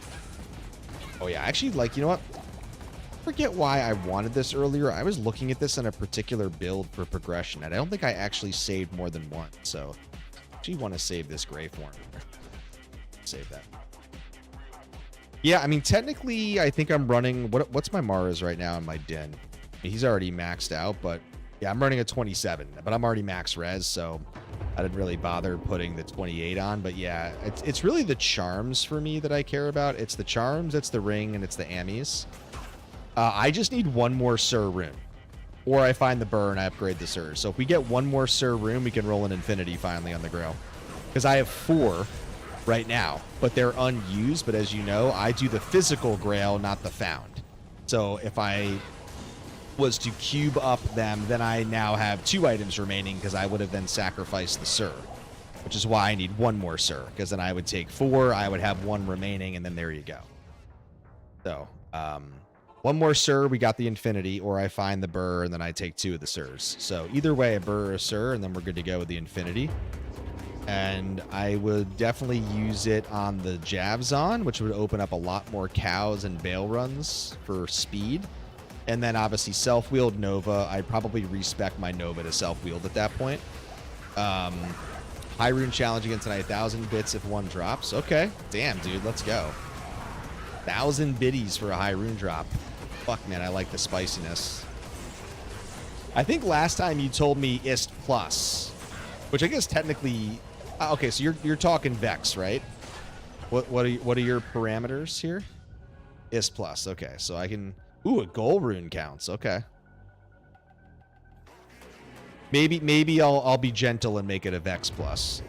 Oh, yeah. Actually, like, you know what? I forget why I wanted this earlier. I was looking at this in a particular build for progression, and I don't think I actually saved more than one. So I actually want to save this gray form. Save that. Yeah, I mean, technically, I think I'm running... What's my Maras right now in my den? He's already maxed out, but... Yeah, I'm running a 27, but I'm already max res, so I didn't really bother putting the 28 on. But yeah, it's really the charms for me that I care about. It's the charms, it's the ring, and it's the Amis. I just need one more Sir rune. Or I find the burr and I upgrade the Sir. So if we get one more Sir rune, we can roll an infinity finally on the Grail. Because I have 4 right now, but they're unused. But as you know, I do the physical Grail, not the found. So if I was to cube up them, then I now have 2 items remaining because I would have then sacrificed the Sir, which is why I need one more Sir, because then I would take 4, I would have 1 remaining, and then there you go. So, one more Sir, we got the infinity, or I find the burr, and then I take 2 of the Sirs. So either way, a burr or a Sir, and then we're good to go with the infinity. And I would definitely use it on the Javzon, which would open up a lot more cows and bail runs for speed. And then obviously self-wheeled Nova. I'd probably respec my Nova to self-wheeled at that point. High rune challenge again tonight. 1,000 bits if one drops. Okay. Damn, dude. Let's go. 1,000 biddies for a high rune drop. Fuck, man. I like the spiciness. I think last time you told me IST plus, which I guess technically... okay, so you're talking Vex, right? What are your parameters here? IST plus. Okay, so I can... Ooh, a gold rune counts. Okay. Maybe I'll be gentle and make it a Vex plus.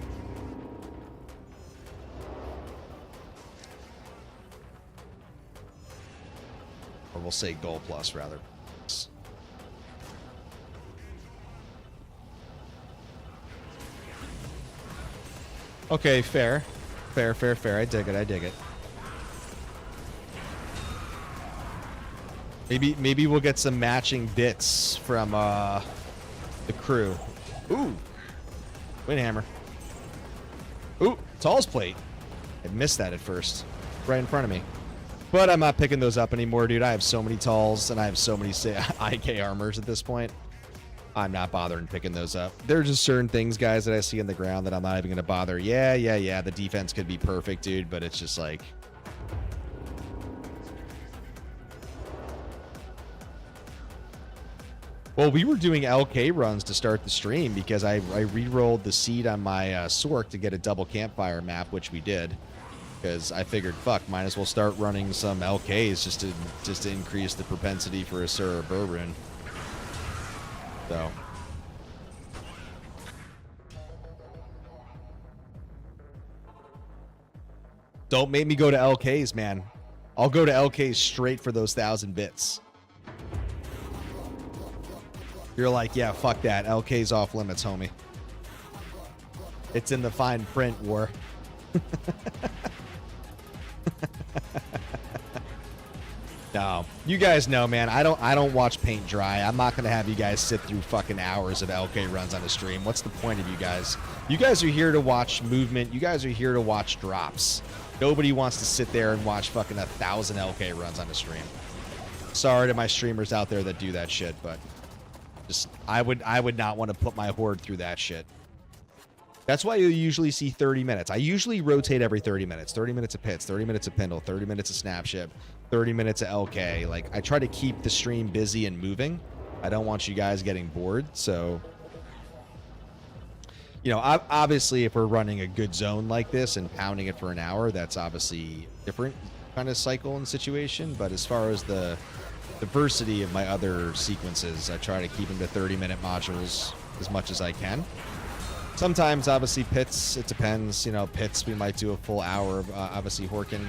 Or we'll say gold plus rather. Okay, fair. Fair. I dig it. Maybe we'll get some matching bits from the crew. Ooh. Windhammer. Ooh, Tall's plate. I missed that at first. Right in front of me. But I'm not picking those up anymore, dude. I have so many Talls and I have so many IK armors at this point. I'm not bothering picking those up. There's just certain things, guys, that I see on the ground that I'm not even going to bother. Yeah. The defense could be perfect, dude, but it's just like... Well, we were doing LK runs to start the stream because I re-rolled the seed on my Sork to get a double campfire map, which we did. Because I figured, fuck, might as well start running some LKs just to increase the propensity for a Sur or Burbrin. So. Don't make me go to LKs, man. I'll go to LKs straight for those 1,000 bits. You're like, yeah, fuck that. LK's off limits, homie. It's in the fine print, war. No, you guys know, man. I don't watch paint dry. I'm not gonna have you guys sit through fucking hours of LK runs on a stream. What's the point of you guys? You guys are here to watch movement. You guys are here to watch drops. Nobody wants to sit there and watch fucking 1,000 LK runs on a stream. Sorry to my streamers out there that do that shit, but just I would not want to put my horde through that shit. That's why you usually see 30 minutes. I usually rotate every 30 minutes. 30 minutes of pits, 30 minutes of Pindle, 30 minutes of Snapship, 30 minutes of LK. Like, I try to keep the stream busy and moving. I don't want you guys getting bored, so... You know, obviously, if we're running a good zone like this and pounding it for an hour, that's obviously different kind of cycle and situation. But as far as the diversity of my other sequences, I try to keep them to 30-minute modules as much as I can. Sometimes, obviously, pits, it depends. You know, pits, we might do a full hour of, obviously, Horkin.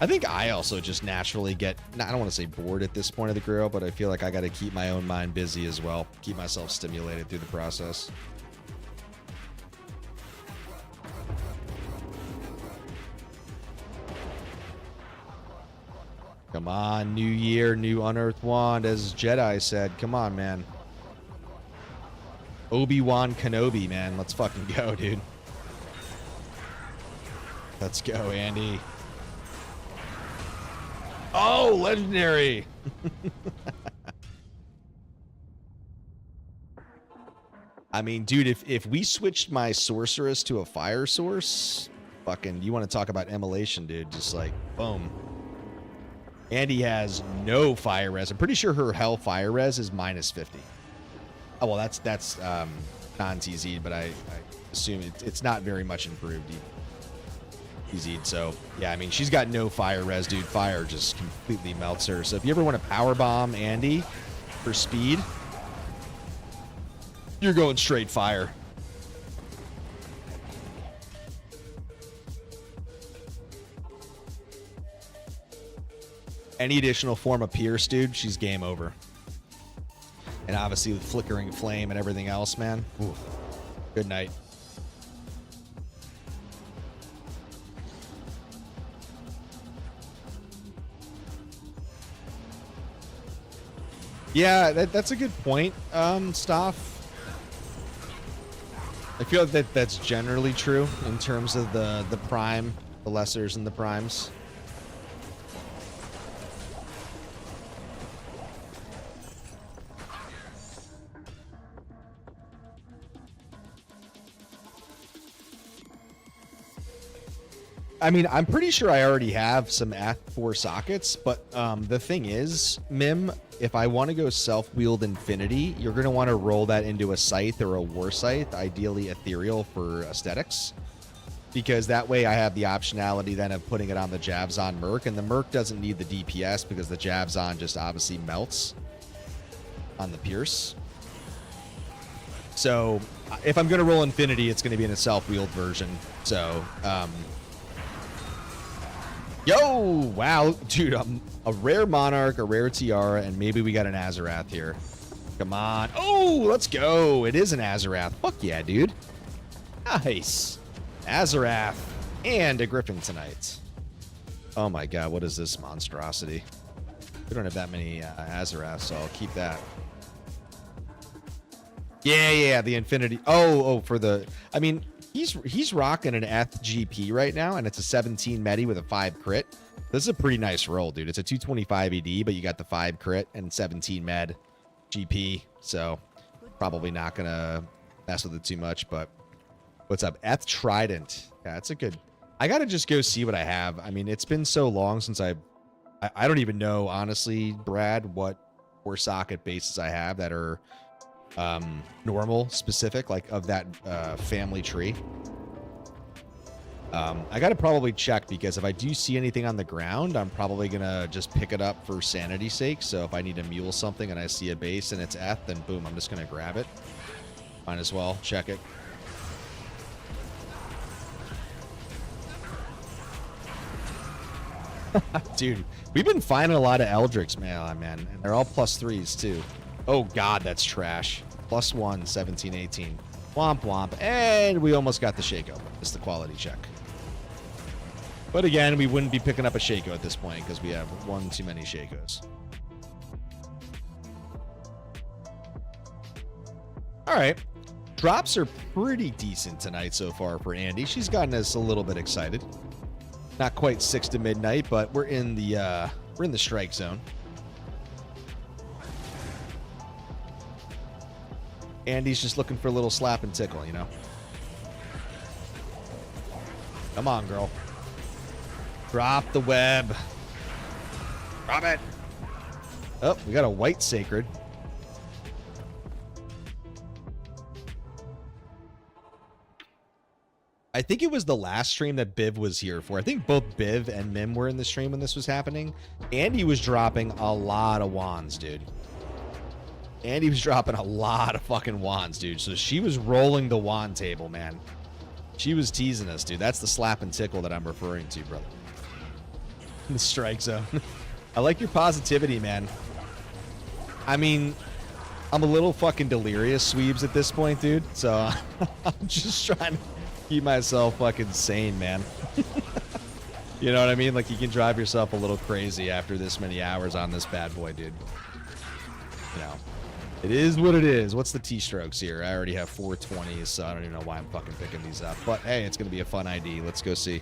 I think I also just naturally get, I don't want to say bored at this point of the grill, but I feel like I got to keep my own mind busy as well. Keep myself stimulated through the process. Come on, new year, new unearthed wand, as Jedi said. Come on, man. Obi-Wan Kenobi, man. Let's fucking go, dude. Let's go, Andy. Oh, legendary. I mean, dude, if we switched my sorceress to a fire source, fucking, you want to talk about immolation, dude. Just like, boom. Andy has no fire res. I'm pretty sure her hell fire res is minus 50. Oh, well, that's non-TZ'd, but I assume it's not very much improved TZ'd. So, yeah, I mean, she's got no fire res, dude. Fire just completely melts her. So if you ever want to power bomb Andy for speed, you're going straight fire. Any additional form of Pierce, dude, she's game over. And obviously with flickering flame and everything else, man. Ooh, good night. Yeah, that's a good point, Stoff. I feel like that's generally true in terms of the prime, the lessers and the primes. I mean, I'm pretty sure I already have some F4 sockets, but the thing is, Mim, if I want to go self-wield Infinity, you're going to want to roll that into a Scythe or a War Scythe, ideally Ethereal for aesthetics, because that way I have the optionality then of putting it on the Javzon Merc, and the Merc doesn't need the DPS because the Javzon just obviously melts on the Pierce. So if I'm going to roll Infinity, it's going to be in a self-wield version, so... Yo! Wow, dude, a rare Monarch, a rare Tiara, and maybe we got an Azarath here. Come on. Oh, let's go. It is an Azarath. Fuck yeah, dude. Nice. Azarath and a Griffin tonight. Oh my god, what is this monstrosity? We don't have that many Azaraths, so I'll keep that. Yeah, the Infinity. Oh, for the... I mean... He's rocking an FGP right now, and it's a 17 medi with a 5 crit. This is a pretty nice roll, dude. It's a 225 ED, but you got the 5 crit and 17 med GP, so probably not going to mess with it too much, but what's up? Eth Trident. Yeah, that's a good... I got to just go see what I have. I mean, it's been so long since I don't even know, honestly, Brad, what 4 socket bases I have that are normal specific, like of that family tree. I got to probably check, because if I do see anything on the ground, I'm probably going to just pick it up for sanity's sake. So if I need to mule something and I see a base and it's F, then boom, I'm just going to grab it. Might as well check it. Dude, we've been finding a lot of Eldricks, man, and they're all +3s too. Oh god, that's trash. +1, 17, 18. Womp womp, and we almost got the Shaco. It's the quality check. But again, we wouldn't be picking up a Shaco at this point because we have one too many Shacos. All right. Drops are pretty decent tonight so far for Andy. She's gotten us a little bit excited. Not quite 6 to midnight, but we're in the strike zone. Andy's just looking for a little slap and tickle, you know. Come on, girl. Drop the web. Drop it. Oh, we got a white sacred. I think it was the last stream that Biv was here for. I think both Biv and Mim were in the stream when this was happening. Andy was dropping a lot of wands, dude. Andy was dropping a lot of fucking wands, dude. So she was rolling the wand table, man. She was teasing us, dude. That's the slap and tickle that I'm referring to, brother. In the strike zone. I like your positivity, man. I mean, I'm a little fucking delirious, Sweebs, at this point, dude. So I'm just trying to keep myself fucking sane, man. You know what I mean? Like, you can drive yourself a little crazy after this many hours on this bad boy, dude. You know, it is what it is. What's the T-strokes here? I already have 420s, so I don't even know why I'm fucking picking these up. But, hey, it's going to be a fun ID. Let's go see.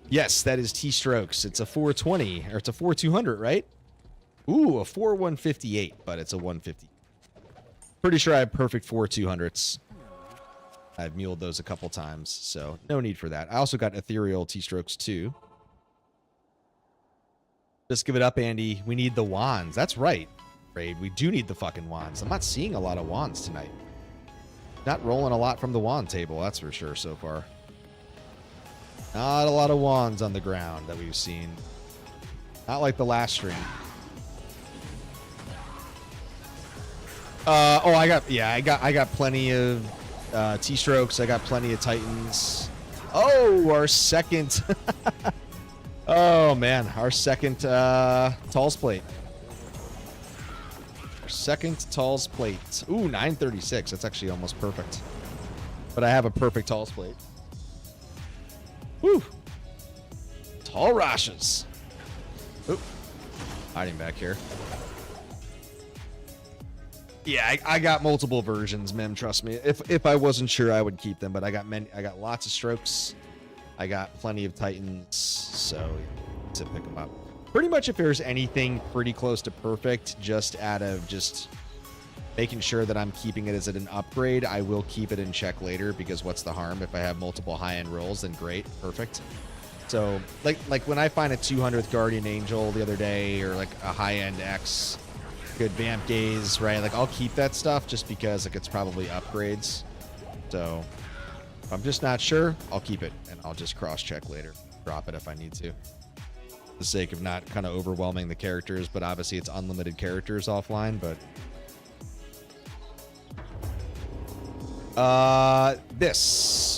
Yes, that is T-strokes. It's a 420, or it's a 4200, right? Ooh, a 4158, but it's a 150. Pretty sure I have perfect 4200s. I've muled those a couple times, so no need for that. I also got ethereal T-strokes too. Just give it up, Andy. We need the wands. That's right, Raid. We do need the fucking wands. I'm not seeing a lot of wands tonight. Not rolling a lot from the wand table, that's for sure so far. Not a lot of wands on the ground that we've seen. Not like the last stream. Oh, I got plenty of T-strokes. I got plenty of Titans. Oh, our second. Oh man, our second Tal's plate. Our second Tal's plate. Ooh, 936. That's actually almost perfect. But I have a perfect Tal's plate. Woo! Tall Rashes. Oop. Hiding back here. Yeah, I got multiple versions, Mim. Trust me. If I wasn't sure, I would keep them. But I got many. I got lots of strokes. I got plenty of Titans, so to pick them up. Pretty much, if there's anything pretty close to perfect, just out of just making sure that I'm keeping it as an upgrade, I will keep it in check later, because what's the harm? If I have multiple high-end rolls, then great, perfect. So, like when I find a 200th Guardian Angel the other day, or like a high-end X, good Vamp Gaze, right? Like, I'll keep that stuff just because like it's probably upgrades. So if I'm just not sure, I'll keep it, and I'll just cross-check later. Drop it if I need to. For the sake of not kind of overwhelming the characters, but obviously it's unlimited characters offline, but...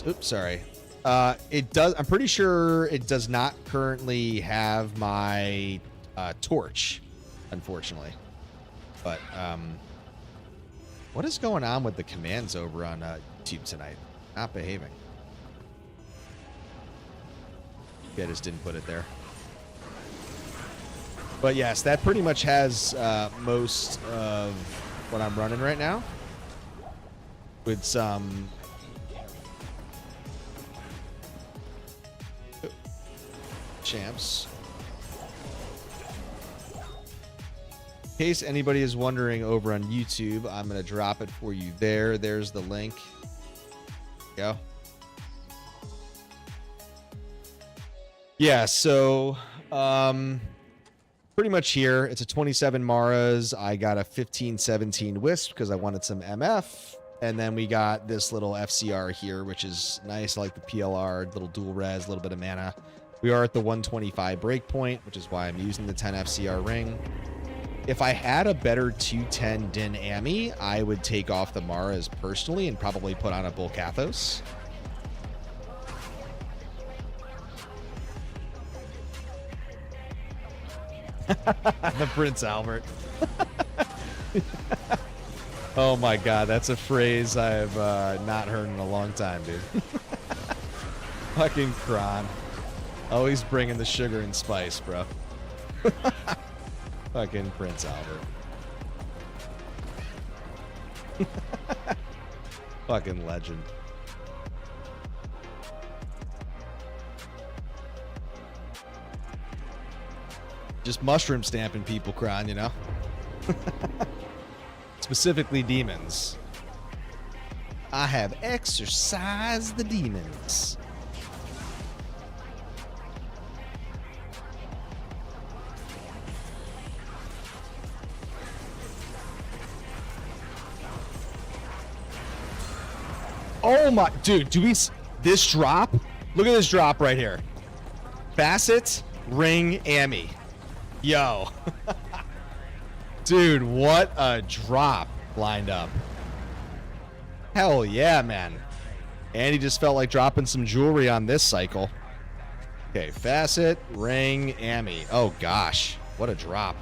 oops, sorry. It does, I'm pretty sure it does not currently have my torch, unfortunately. But what is going on with the commands over on YouTube tonight? Not behaving. Yeah, I just didn't put it there. But yes, that pretty much has most of what I'm running right now. With some champs. In case anybody is wondering over on YouTube, I'm going to drop it for you there. There's the link. Go. Yeah, so pretty much here. It's a 27 Maras. I got a 15-17 Wisp because I wanted some MF. And then we got this little FCR here, which is nice. I like the PLR, little dual res, a little bit of mana. We are at the 125 breakpoint, which is why I'm using the 10 FCR ring. If I had a better 210 Din Ami, I would take off the Maras personally and probably put on a Bull Kathos. The Prince Albert. Oh my god, that's a phrase I've not heard in a long time, dude. Fucking Kron. Always bringing the sugar and spice, bro. Fucking Prince Albert. Fucking legend. Just mushroom stamping people, Kron, you know? Specifically demons. I have exorcised the demons. Oh my, dude, do we, this drop? Look at this drop right here. Facet, ring, Ami. Yo. Dude, what a drop lined up. Hell yeah, man. And he just felt like dropping some jewelry on this cycle. Okay, Facet, ring, Ami. Oh gosh, what a drop.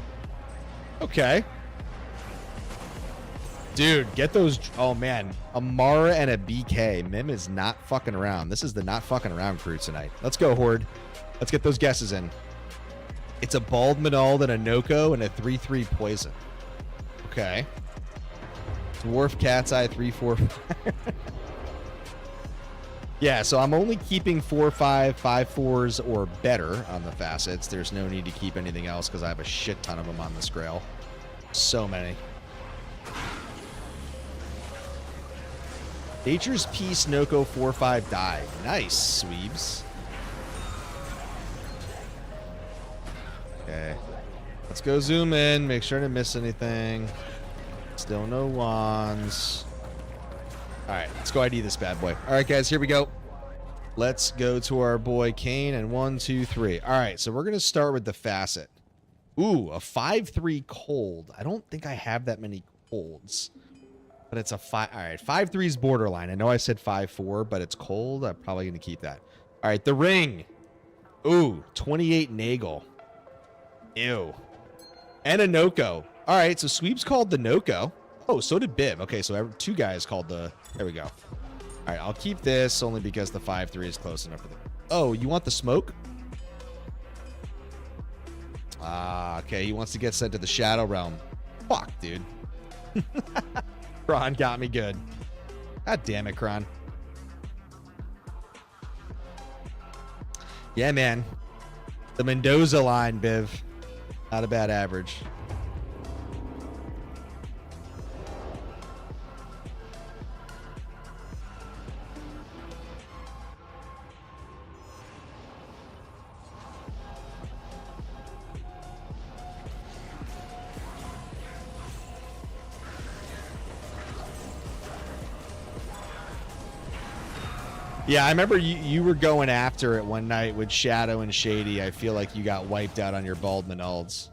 Okay. Dude, get those. Oh man, a Mara and a BK. Mim is not fucking around. This is the not fucking around crew tonight. Let's go, Horde. Let's get those guesses in. It's a Bald Manald and a Noko and a 3/3 poison. Okay. Dwarf Cat's Eye 3/4. Yeah, so I'm only keeping 4/5, 5/4s or better on the facets. There's no need to keep anything else because I have a shit ton of them on this grail. So many. Nature's Peace Noko 4/5 die. Nice, Sweebs. Okay. Let's go zoom in. Make sure I didn't miss anything. Still no wands. Alright, let's go ID this bad boy. Alright, guys, here we go. Let's go to our boy Kane and 1, 2, 3. Alright, so we're going to start with the facet. Ooh, a 5/3 cold. I don't think I have that many colds. But it's a 5. Alright, 5/3 is borderline. I know I said 5/4, but it's cold. I'm probably going to keep that. Alright, the ring. Ooh, 28 Nagel. Ew. And a Noko. Alright, so Sweeps called the Noko. Oh, so did Bib. Okay, so two guys called the... There we go. Alright, I'll keep this only because the 5/3 is close enough for the... Oh, you want the smoke? Ah, okay. He wants to get sent to the Shadow Realm. Fuck, dude. Kron got me good. God damn it, Kron. Yeah, man. The Mendoza line, Biv. Not a bad average. Yeah, I remember you were going after it one night with Shadow and Shady. I feel like you got wiped out on your Bald Manalds.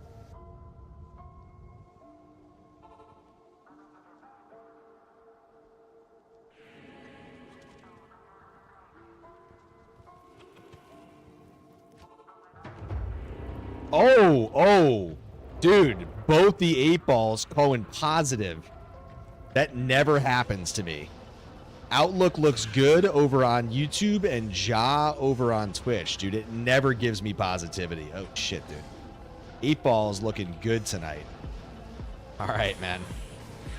Oh, dude, both the 8 balls going positive. That never happens to me. Outlook looks good over on YouTube and Ja over on Twitch, dude. It never gives me positivity. Oh, shit, dude. 8 ball is looking good tonight. All right, man.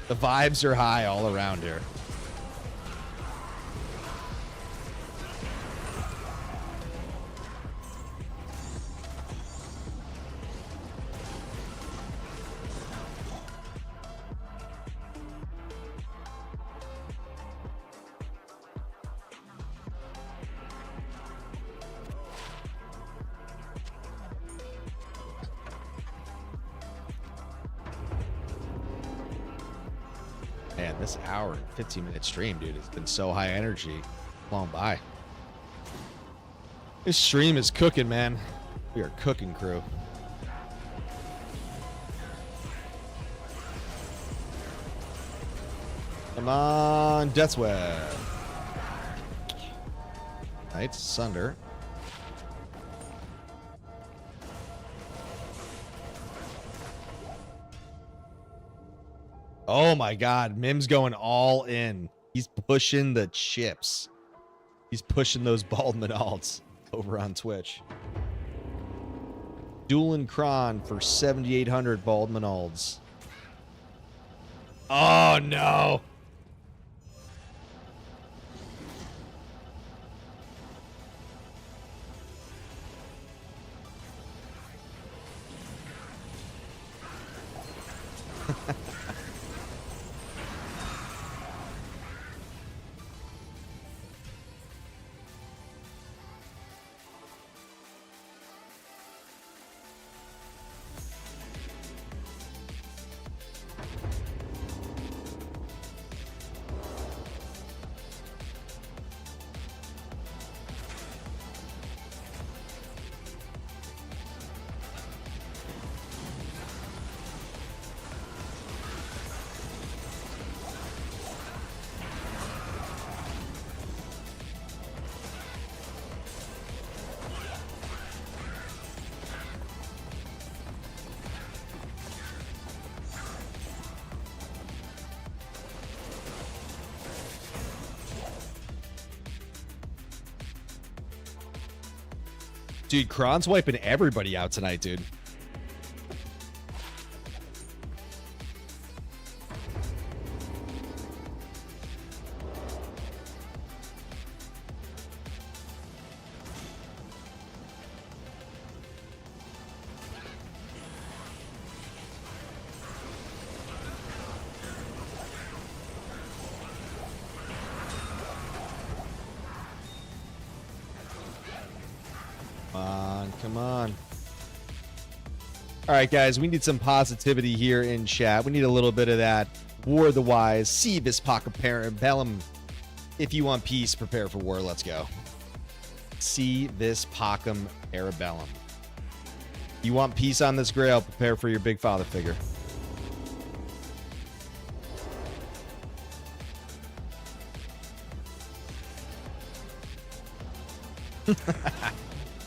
The vibes are high all around here. This hour and 15-minute stream, dude, it's been so high energy. Flown by. This stream is cooking, man. We are cooking, crew. Come on, Death's Web. Knights Sunder. Oh my God, Mim's going all in. He's pushing the chips. He's pushing those Baldman alts over on Twitch. Dueling Kron for 7,800 Baldman alts. Oh no. Dude, Kron's wiping everybody out tonight, dude. Come on. All right, guys, we need some positivity here in chat. We need a little bit of that. War the Wise, see this pocket parabellum. If you want peace, prepare for war. Let's go. See this Pockum Arabellum. You want peace on this grail, prepare for your big father figure.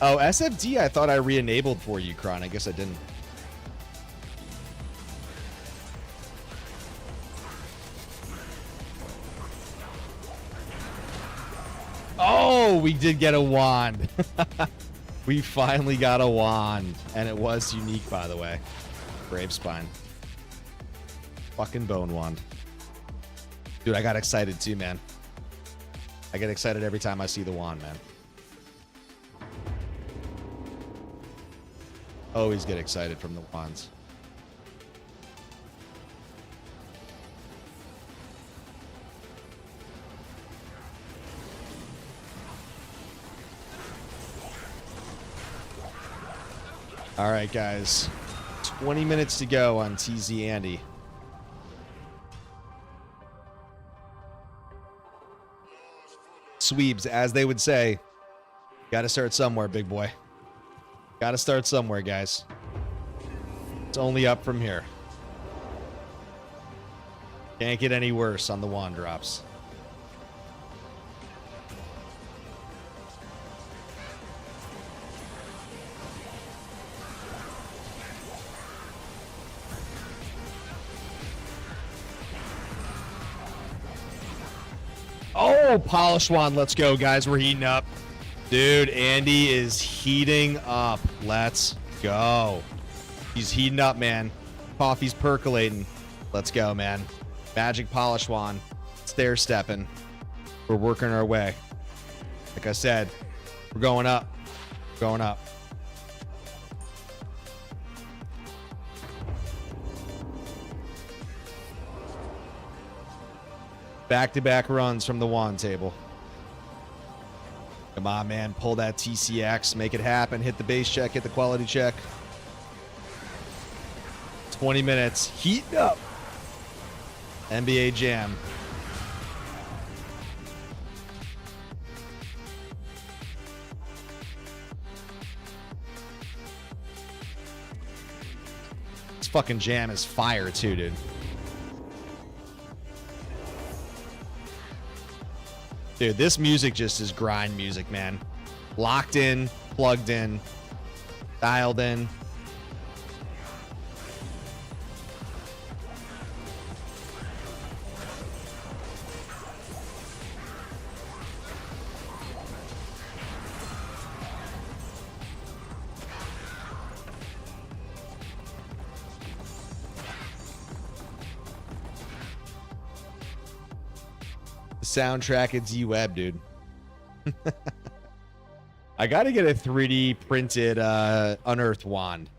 Oh, SFD, I thought I re-enabled for you, Kron. I guess I didn't. Oh, we did get a wand. We finally got a wand. And it was unique, by the way. Brave Spine. Fucking bone wand. Dude, I got excited too, man. I get excited every time I see the wand, man. Always get excited from the wands. All right, guys. 20 minutes to go on TZ Andy. Sweebs, as they would say, gotta start somewhere, big boy. Gotta start somewhere, guys. It's only up from here. Can't get any worse on the wand drops. Oh, polish wand. Let's go, guys. We're heating up. Dude, Andy is heating up. Let's go. He's heating up, man. Coffee's percolating. Let's go, man. Magic polish wand. Stair stepping. We're working our way. Like I said, we're going up. Going up. Back-to-back runs from the wand table. Come on, man. Pull that TCX. Make it happen. Hit the base check. Hit the quality check. 20 minutes. Heating up. NBA Jam. This fucking jam is fire too, dude. Dude, this music just is grind music, man. Locked in, plugged in, dialed in. Soundtrack at Z-Web, dude. I gotta get a 3D printed unearthed wand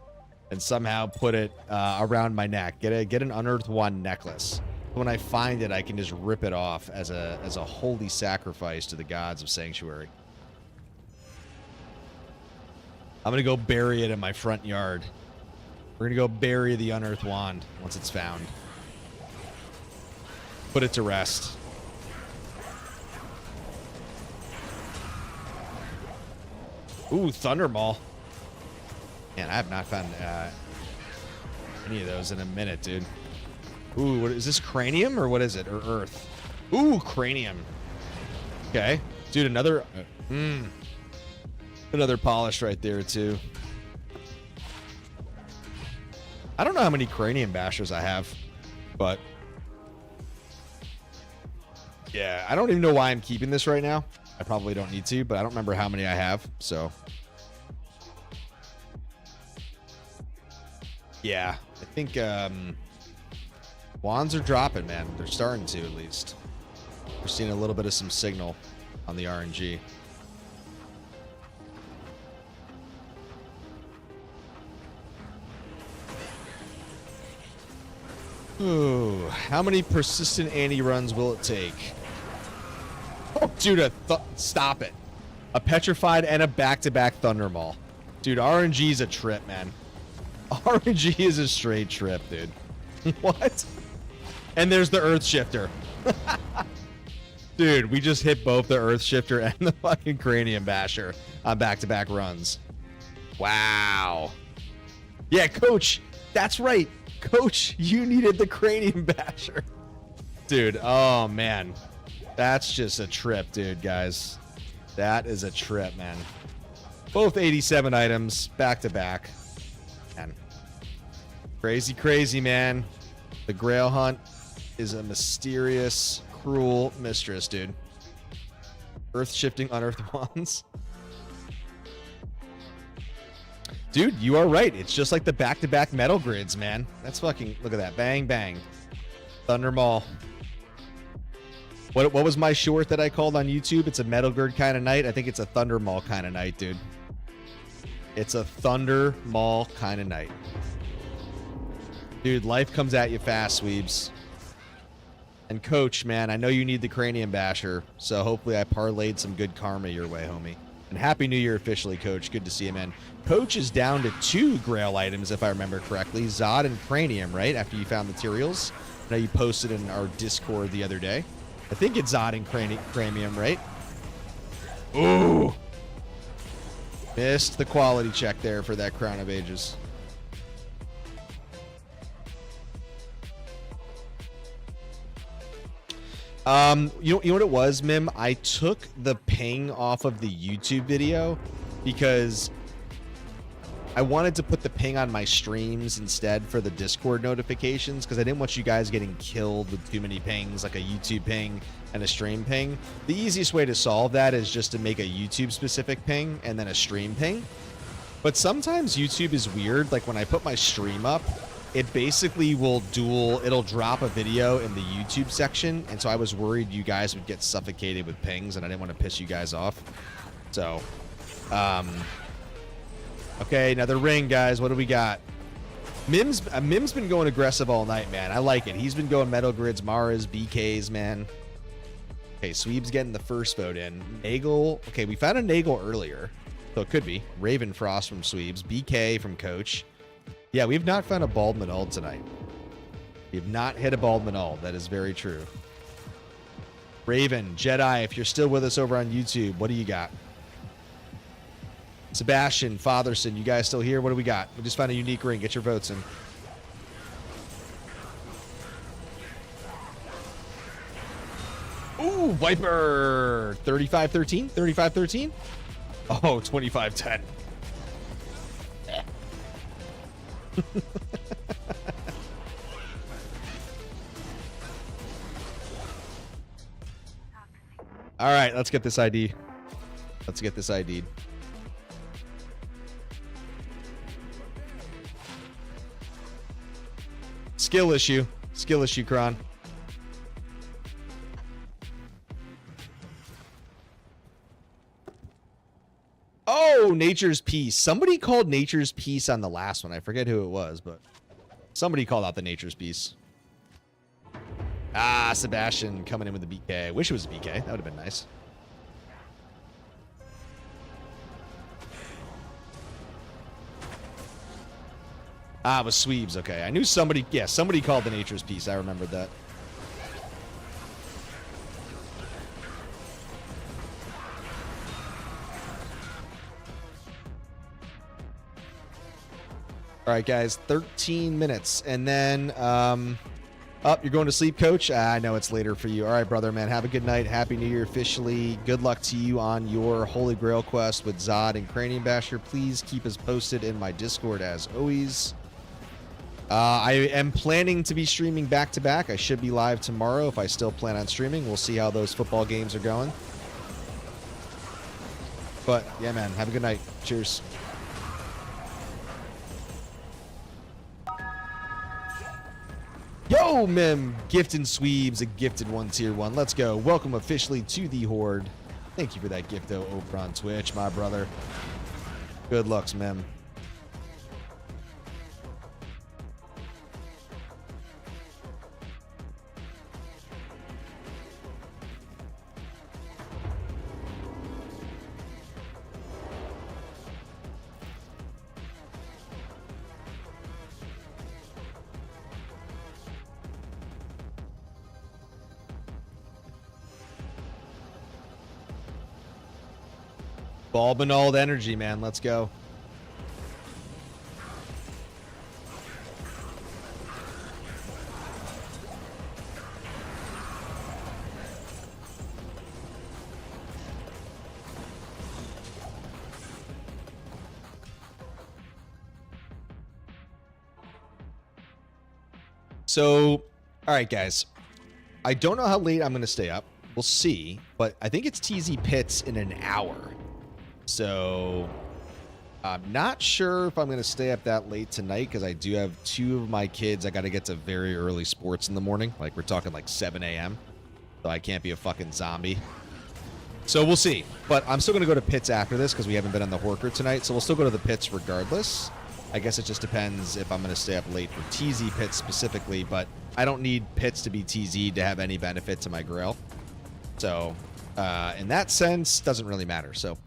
and somehow put it around my neck. Get an unearthed wand necklace. When I find it, I can just rip it off as a holy sacrifice to the gods of Sanctuary. I'm gonna go bury it in my front yard. We're gonna go bury the unearthed wand once it's found. Put it to rest. Ooh, Thundermaul. Man, I have not found any of those in a minute, dude. Ooh, what is this, cranium or what is it? Or earth? Ooh, cranium. Okay. Dude, another another polish right there too. I don't know how many cranium bashers I have, but yeah, I don't even know why I'm keeping this right now. I probably don't need to, but I don't remember how many I have, so. Yeah, I think wands are dropping, man. They're starting to, at least. We're seeing a little bit of some signal on the RNG. Ooh, how many persistent anti-runs will it take? Oh, dude, stop it. A petrified and a back-to-back Thundermaul. Dude, RNG is a trip, man. RNG is a straight trip, dude. What? And there's the Earth Shifter. Dude, we just hit both the Earth Shifter and the fucking Cranium Basher on back-to-back runs. Wow. Yeah, Coach. That's right. Coach, you needed the Cranium Basher. Dude, oh, man. That's just a trip, dude, guys. That is a trip, man. Both 87 items, back-to-back. Man. Crazy, crazy, man. The Grail Hunt is a mysterious, cruel mistress, dude. Earth-shifting unearthed wands. Dude, you are right. It's just like the back-to-back metal grids, man. That's fucking... Look at that. Bang, bang. Thundermaul. What was my short that I called on YouTube? It's a Metal Grid kind of night. I think it's a Thundermaul kind of night, dude. It's a Thundermaul kind of night. Dude, life comes at you fast, Sweebs. And Coach, man, I know you need the Cranium Basher, so hopefully I parlayed some good karma your way, homie. And Happy New Year officially, Coach. Good to see you, man. Coach is down to 2 Grail items, if I remember correctly. Zod and Cranium, right? After you found materials. I know you posted in our Discord the other day. I think it's Zod and Cranium, right? Ooh! Missed the quality check there for that Crown of Ages. You know what it was, Mim? I took the ping off of the YouTube video because I wanted to put the ping on my streams instead for the Discord notifications because I didn't want you guys getting killed with too many pings, like a YouTube ping and a stream ping. The easiest way to solve that is just to make a YouTube specific ping and then a stream ping. But sometimes YouTube is weird. Like when I put my stream up, it basically will it'll drop a video in the YouTube section. And so I was worried you guys would get suffocated with pings and I didn't want to piss you guys off. So, okay, another ring, guys. What do we got? Mim's been going aggressive all night, man. I like it. He's been going Metal Grids, Maras, BKs, man. Okay, Sweeb's getting the first vote in. Nagel. Okay, we found a Nagel earlier. So it could be. Ravenfrost from Sweebs. BK from Coach. Yeah, we've not found a Bald Manald tonight. We have not hit a Baldmanol. That is very true. Raven, Jedi, if you're still with us over on YouTube, what do you got? Sebastian, Fatherson, you guys still here? What do we got? We just found a unique ring. Get your votes in. Ooh, Viper. 35-13? 35-13? Oh, 25-10. All right, let's get this ID. Let's get this ID'd. Skill issue. Skill issue, Kron. Oh, Nature's Peace. Somebody called Nature's Peace on the last one. I forget who it was, but somebody called out the Nature's Peace. Ah, Sebastian coming in with the BK. I wish it was a BK. That would have been nice. Ah, it was Sweebs. Okay. I knew somebody... Yeah, somebody called the Nature's Peace. I remembered that. All right, guys. 13 minutes. And then... you're going to sleep, Coach? I know it's later for you. All right, brother, man. Have a good night. Happy New Year officially. Good luck to you on your Holy Grail quest with Zod and Cranium Basher. Please keep us posted in my Discord as always. I am planning to be streaming back-to-back. I should be live tomorrow if I still plan on streaming. We'll see how those football games are going. But, yeah, man. Have a good night. Cheers. Yo, Mem, gifted Sweebs, a gifted one, tier 1. Let's go. Welcome officially to the Horde. Thank you for that gifto over on Twitch, my brother. Good looks, Mem. Balbanold energy, man. Let's go. So, all right, guys. I don't know how late I'm going to stay up. We'll see. But I think it's TZ Pits in an hour. So, I'm not sure if I'm going to stay up that late tonight because I do have 2 of my kids. I got to get to very early sports in the morning. Like, we're talking like 7 a.m. So I can't be a fucking zombie. So we'll see. But I'm still going to go to Pits after this because we haven't been on the Horker tonight. So we'll still go to the Pits regardless. I guess it just depends if I'm going to stay up late for TZ Pits specifically. But I don't need Pits to be TZ'd to have any benefit to my Grail. So, in that sense, doesn't really matter. So,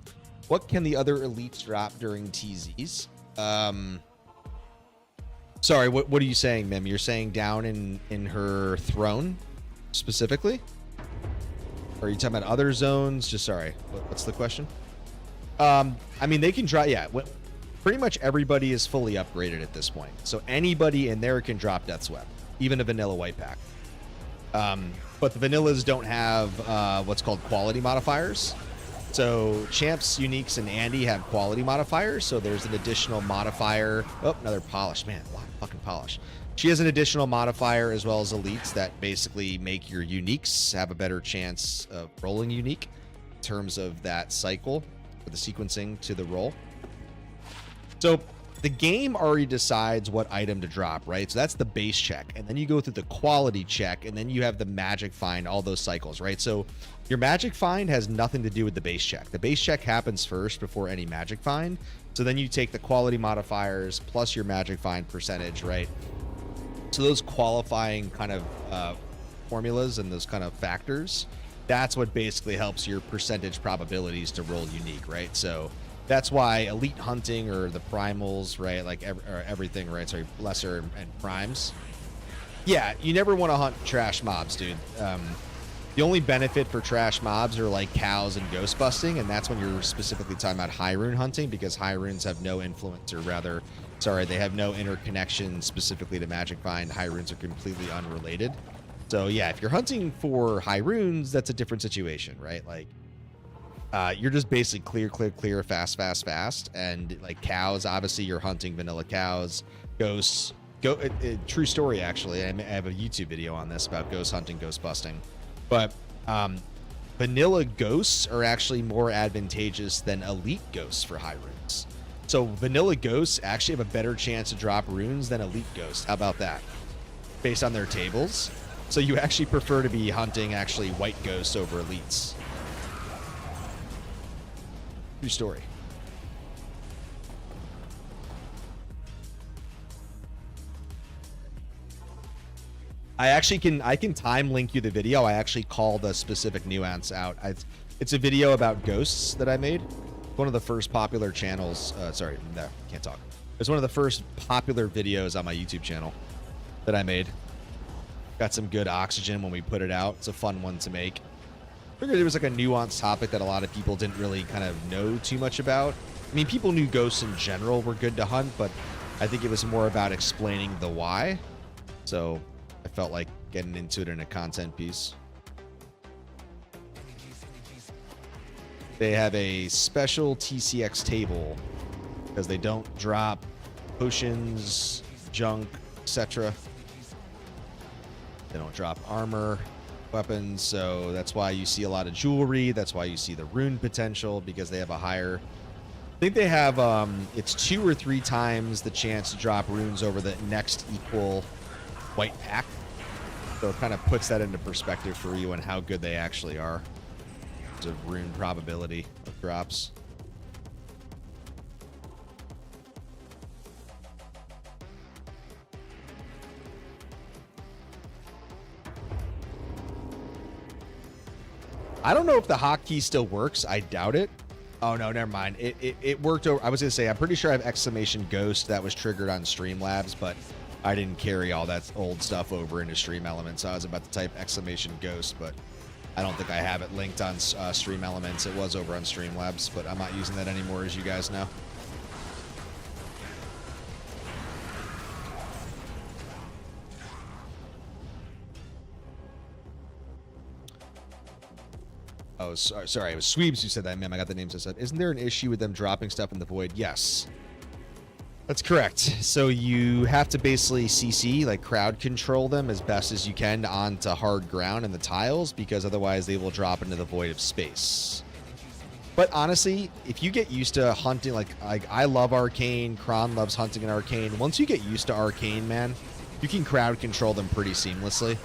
what can the other elites drop during TZs? Sorry, what are you saying, Mim? You're saying down in her throne specifically? Or are you talking about other zones? Just sorry. What's the question? I mean, they can drop. Yeah, pretty much everybody is fully upgraded at this point. So anybody in there can drop Death Swept, even a vanilla white pack. But the vanillas don't have what's called quality modifiers. So Champs, Uniques, and Andy have quality modifiers. So there's an additional modifier. Oh, another polish. Man, why fucking polish? She has an additional modifier as well as elites that basically make your uniques have a better chance of rolling unique in terms of that cycle for the sequencing to the roll. So the game already decides what item to drop, right? So that's the base check. And then you go through the quality check, and then you have the magic find, all those cycles, right? So your magic find has nothing to do with the base check. The base check happens first before any magic find. So then you take the quality modifiers plus your magic find percentage, right? So those qualifying kind of formulas and those kind of factors, that's what basically helps your percentage probabilities to roll unique, right? So that's why elite hunting or the primals, right? Like everything, right? Sorry, lesser and primes. Yeah, you never want to hunt trash mobs, dude. The only benefit for trash mobs are like cows and ghost busting, and that's when you're specifically talking about high rune hunting, because high runes have no influence, or rather, sorry, they have no interconnection specifically to magic find. High runes are completely unrelated. So yeah, if you're hunting for high runes, that's a different situation, right? Like, you're just basically clear, fast. And like cows, obviously you're hunting vanilla cows, ghosts. True story, actually. I have a YouTube video on this about ghost hunting, ghost busting. But vanilla ghosts are actually more advantageous than elite ghosts for high runes. So vanilla ghosts actually have a better chance to drop runes than elite ghosts. How about that? Based on their tables. So you actually prefer to be hunting actually white ghosts over elites. True story. I can time link you the video. I actually call the specific nuance out. It's a video about ghosts that I made. One of the first popular channels. Sorry, no, can't talk. It's one of the first popular videos on my YouTube channel that I made. Got some good oxygen when we put it out. It's a fun one to make. Figured it was like a nuanced topic that a lot of people didn't really kind of know too much about. I mean, people knew ghosts in general were good to hunt, but I think it was more about explaining the why. So I felt like getting into it in a content piece. They have a special TCX table because they don't drop potions, junk, etc. They don't drop armor, weapons, so that's why you see a lot of jewelry. That's why you see the rune potential, because they have a higher... I think they have, it's 2 or 3 times the chance to drop runes over the next equal white pack. So it kind of puts that into perspective for you and how good they actually are. There's a rune probability of drops. I don't know if the hotkey still works. I doubt it. Oh, no, never mind. It worked over. I was going to say, I'm pretty sure I have exclamation ghost that was triggered on Streamlabs, but I didn't carry all that old stuff over into Stream Elements. So I was about to type exclamation ghost, but I don't think I have it linked on Stream Elements. It was over on Streamlabs, but I'm not using that anymore, as you guys know. Oh, sorry. It was Sweebs who said that. Man, I got the names I said. Isn't there an issue with them dropping stuff in the void? Yes. That's correct. So you have to basically CC, like crowd control them as best as you can onto hard ground and the tiles, because otherwise they will drop into the void of space. But honestly, if you get used to hunting, like I love Arcane, Kron loves hunting in Arcane. Once you get used to Arcane, man, you can crowd control them pretty seamlessly.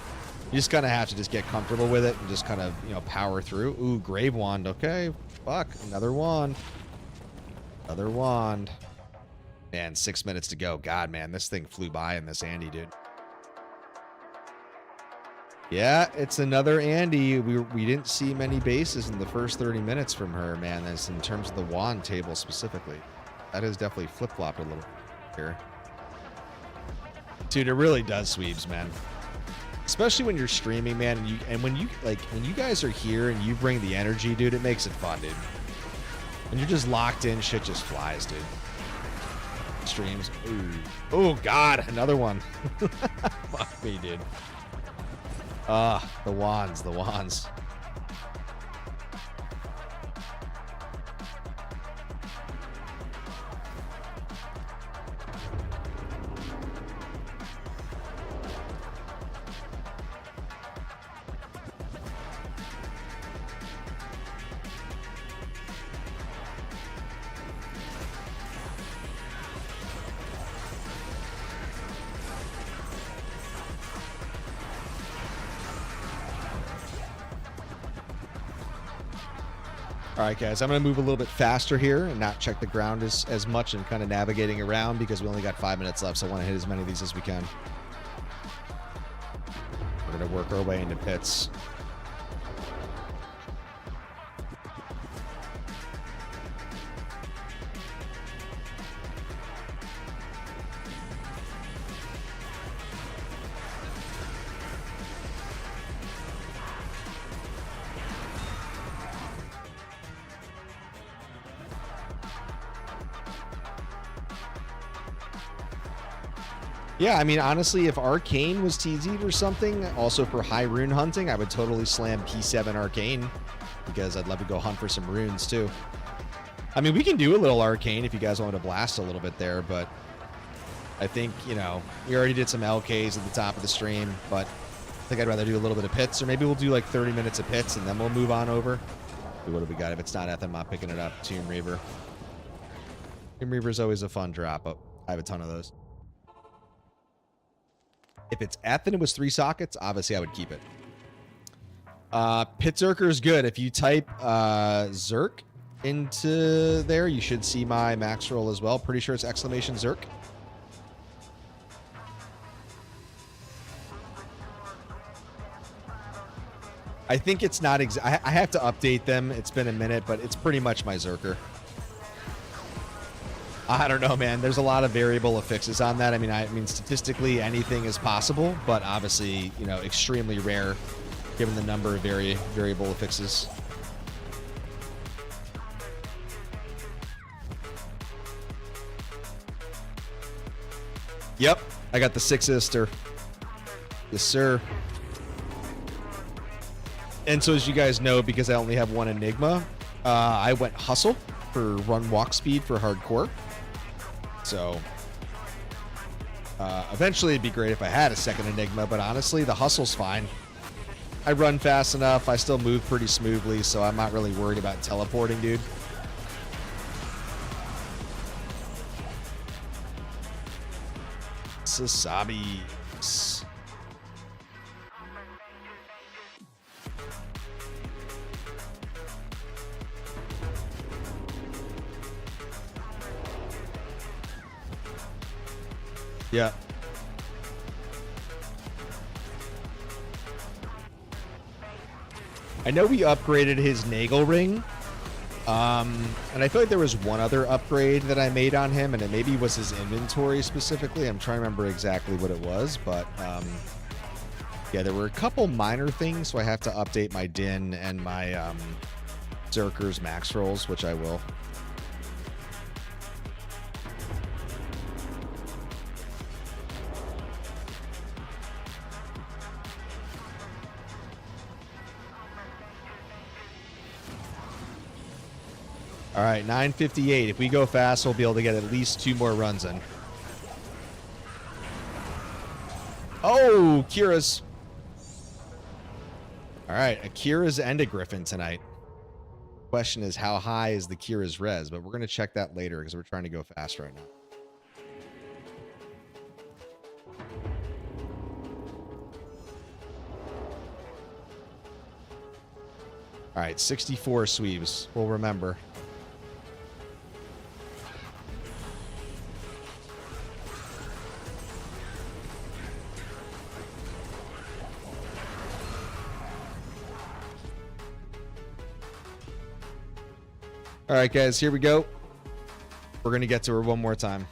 You just kind of have to just get comfortable with it and just kind of, you know, power through. Ooh, Grave Wand. Okay, fuck. Another wand. Another wand. Man, 6 minutes to go. God, man, this thing flew by in this Andy, dude. Yeah, it's another Andy. We didn't see many bases in the first 30 minutes from her, man. That's in terms of the wand table specifically. That has definitely flip-flopped a little here. Dude, it really does, Sweebs, man. Especially when you're streaming, man, and when you guys are here and you bring the energy, dude, it makes it fun, dude. When you're just locked in, shit just flies, dude. Streams. Ooh. Oh God, another one. Fuck me, dude. The wands, the wands. All right, guys, I'm going to move a little bit faster here and not check the ground as much and kind of navigating around because we only got 5 minutes left, so I want to hit as many of these as we can. We're going to work our way into pits. Yeah, I mean, honestly, if Arcane was TZ'd or something, also for high rune hunting, I would totally slam P7 Arcane because I'd love to go hunt for some runes too. I mean, we can do a little Arcane if you guys want to blast a little bit there, but I think, you know, we already did some LKs at the top of the stream, but I think I'd rather do a little bit of pits, or maybe we'll do like 30 minutes of pits and then we'll move on over. What have we got? If it's not Ethan, I'm not picking it up. Tomb Reaver. Tomb Reaver is always a fun drop up. I have a ton of those. If it's Ethan, it was 3 sockets, obviously I would keep it. Pit Zerker is good. If you type Zerk into there, you should see my max roll as well. Pretty sure it's exclamation Zerk. I think it's not I have to update them. It's been a minute, but it's pretty much my Zerker. I don't know, man. There's a lot of variable affixes on that. I mean, statistically, anything is possible, but obviously, you know, extremely rare given the number of variable affixes. Yep, I got the 6-ister. Yes, sir. And so as you guys know, because I only have one Enigma, I went Hustle for run walk speed for hardcore. So eventually it'd be great if I had a second Enigma, but honestly, the Hustle's fine. I run fast enough. I still move pretty smoothly, so I'm not really worried about teleporting, dude. Sasabi. Yeah. I know we upgraded his Nagel ring. And I feel like there was one other upgrade that I made on him, and it maybe was his inventory specifically. I'm trying to remember exactly what it was, but yeah, there were a couple minor things, so I have to update my Din and my Zerker's max rolls, which I will. All right, 9:58. If we go fast, we'll be able to get at least 2 more runs in. Oh, Kira's. All right, a Kira's and a Griffin tonight. Question is, how high is the Kira's res? But we're going to check that later because we're trying to go fast right now. All right, 64 sweeps. We'll remember. All right, guys, here we go. We're going to get to her one more time.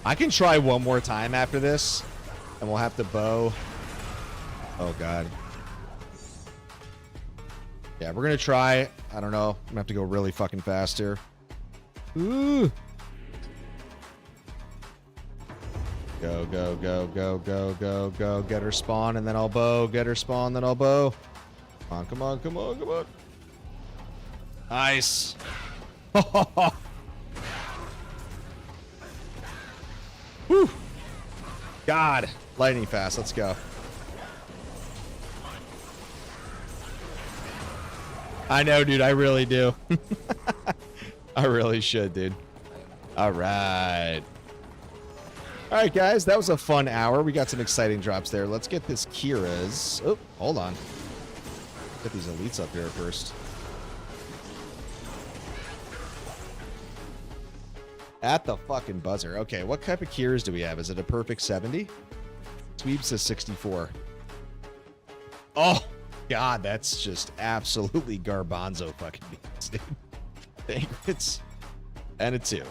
I can try one more time after this, and we'll have to bow. Oh, God. Yeah, we're going to try. I don't know. I'm going to have to go really fucking fast here. Ooh. Go, go, go, go, go, go, go. Get her spawn, and then I'll bow. Get her spawn, then I'll bow. Come on, come on, come on, come on. Nice. Whew. God. Lightning fast. Let's go. I know, dude. I really do. I really should, dude. All right. All right, guys. That was a fun hour. We got some exciting drops there. Let's get this Kira's. Oh, hold on. Get these elites up here first. At the fucking buzzer. Okay, what type of Kira's do we have? Is it a perfect 70? Sweep says 64. Oh, God, that's just absolutely garbanzo fucking beats, dude. Favorites and a 2.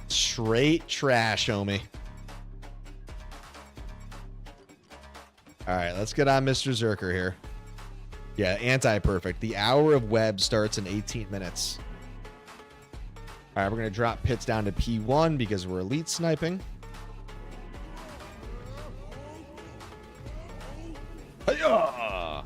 Straight trash, homie. All right, let's get on Mr. Zerker here. Yeah, anti-perfect. The hour of web starts in 18 minutes. All right, we're going to drop pits down to P1 because we're elite sniping. Hi-ya!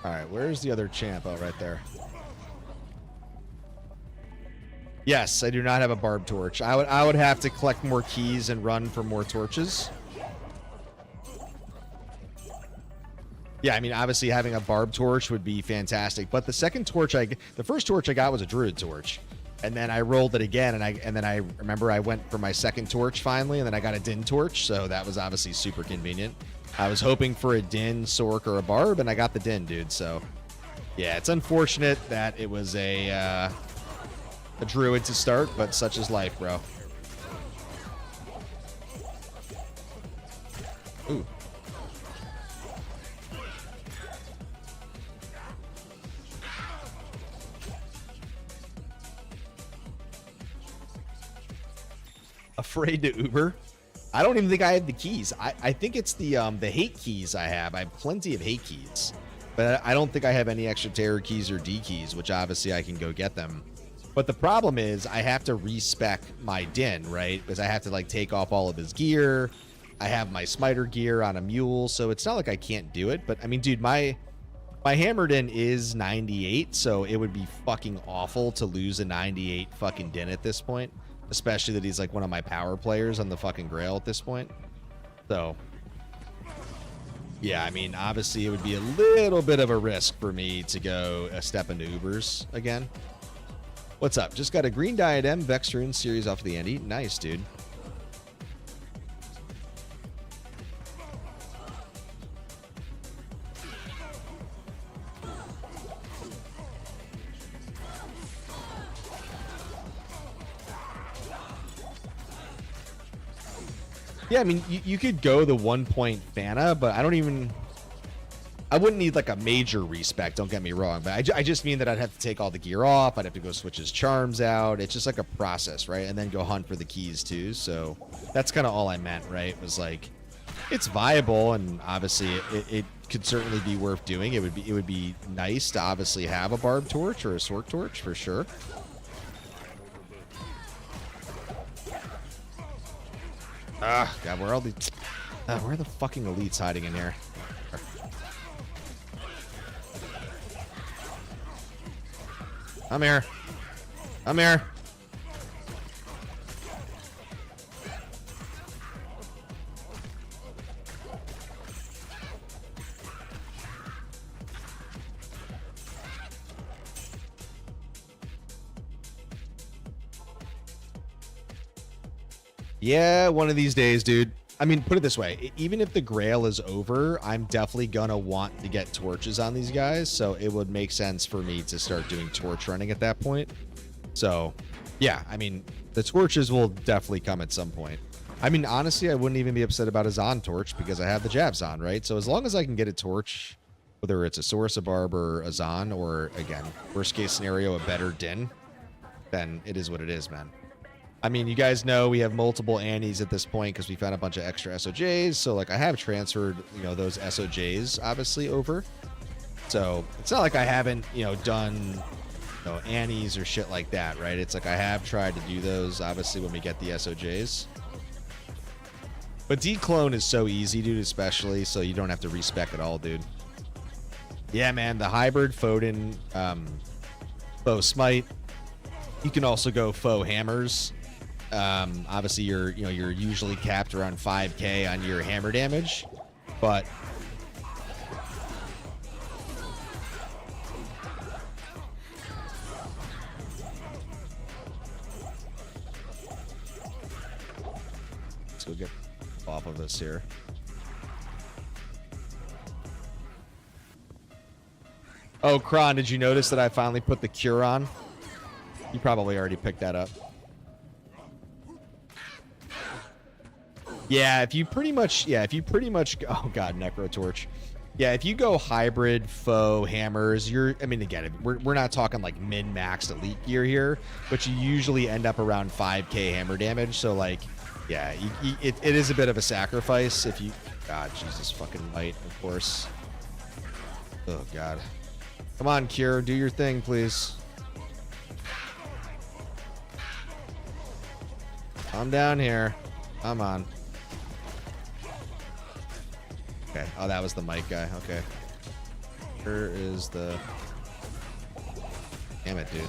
All right, where's the other champ? Oh, right there. Yes, I do not have a barb torch. I would have to collect more keys and run for more torches. Yeah, I mean, obviously having a barb torch would be fantastic, but the second torch the first torch I got was a druid torch, and then I rolled it again, and then I remember I went for my second torch finally, and then I got a din torch, so that was obviously super convenient. I was hoping for a din, sork, or a barb, and I got the din, dude. So, yeah, it's unfortunate that it was a druid to start, but such is life, bro. Ooh. Afraid to Uber? I don't even think I have the keys. I think it's the hate keys I have. I have plenty of hate keys, but I don't think I have any extra terror keys or D keys, which obviously I can go get them. But the problem is I have to respec my din, right? Because I have to like take off all of his gear. I have my smiter gear on a mule, so it's not like I can't do it. But I mean, dude, my hammer din is 98, so it would be fucking awful to lose a 98 fucking din at this point. Especially that he's like one of my power players on the fucking Grail at this point. So, yeah, I mean, obviously it would be a little bit of a risk for me to go a step into Ubers again. What's up? Just got a green diadem, Vex Rune series off the Andy. Nice, dude. Yeah, I mean, you could go the 1-point Fana, but I wouldn't need like a major respec, don't get me wrong, but I just mean that I'd have to take all the gear off, I'd have to go switch his charms out, it's just like a process, right? And then go hunt for the keys too, so that's kind of all I meant, right? Was like, it's viable, and obviously it could certainly be worth doing. It would be nice to obviously have a barb torch or a sork torch for sure. Ah, God, where are the fucking elites hiding in here? I'm here. I'm here. Yeah, one of these days, dude. I mean, put it this way. Even if the Grail is over, I'm definitely going to want to get torches on these guys. So it would make sense for me to start doing torch running at that point. So, yeah, I mean, the torches will definitely come at some point. I mean, honestly, I wouldn't even be upset about a Zon torch because I have the Jabs on, right? So as long as I can get a torch, whether it's a Source, a Barb, or a Zon, or, again, worst case scenario, a better Din, then it is what it is, man. I mean, you guys know we have multiple Annies at this point because we found a bunch of extra SOJs. So, like, I have transferred, you know, those SOJs, obviously, over. So, it's not like I haven't, you know, done, you know, Annies or shit like that, right? It's like I have tried to do those, obviously, when we get the SOJs. But declone is so easy, dude, especially, so you don't have to respec at all, dude. Yeah, man, the hybrid Foden, Bow Smite. You can also go faux hammers. Obviously, you're usually capped around 5k on your hammer damage, but let's go get off of this here. Oh, Kron, did you notice that I finally put the cure on? You probably already picked that up. Yeah, if you pretty much, oh god, Necro Torch. Yeah, if you go hybrid, faux, hammers, I mean, again, we're not talking like min-maxed elite gear here, but you usually end up around 5k hammer damage, so like, yeah, it is a bit of a sacrifice if you, god, Jesus fucking light, of course. Oh god. Come on, Cure, do your thing, please. Calm down here. Come on. Okay. Oh, that was the mic guy. Okay. Where is the... Damn it, dude.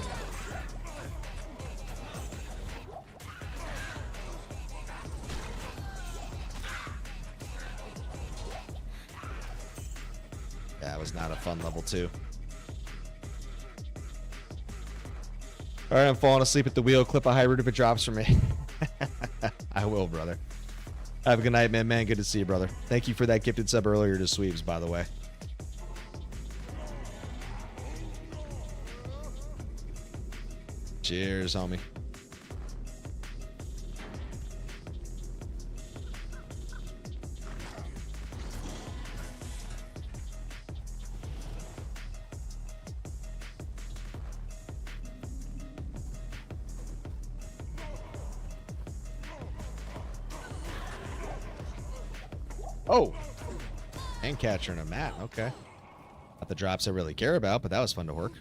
Yeah, that was not a fun level 2. All right, I'm falling asleep at the wheel. Clip a hybrid if it drops for me. I will, brother. Have a good night, man. Good to see you, brother. Thank you for that gifted sub earlier to Sweeps, by the way. Cheers, homie. Oh, and catcher and a mat. Okay. Not the drops I really care about, but that was fun to work.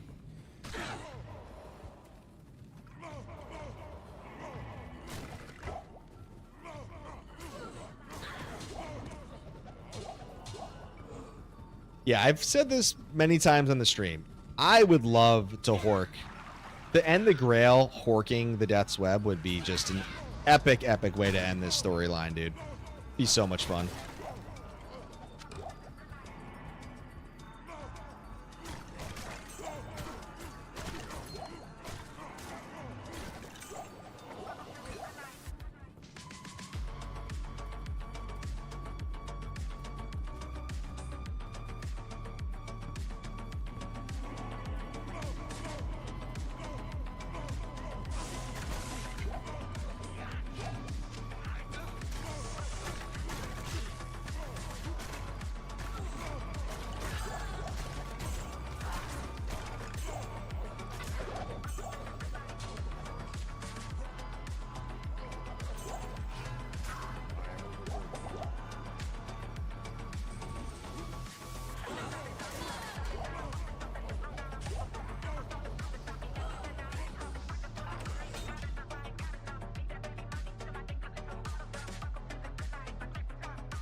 Yeah, I've said this many times on the stream. I would love to hork. To end the Grail, horking the Death's Web would be just an epic, epic way to end this storyline, dude. Be so much fun.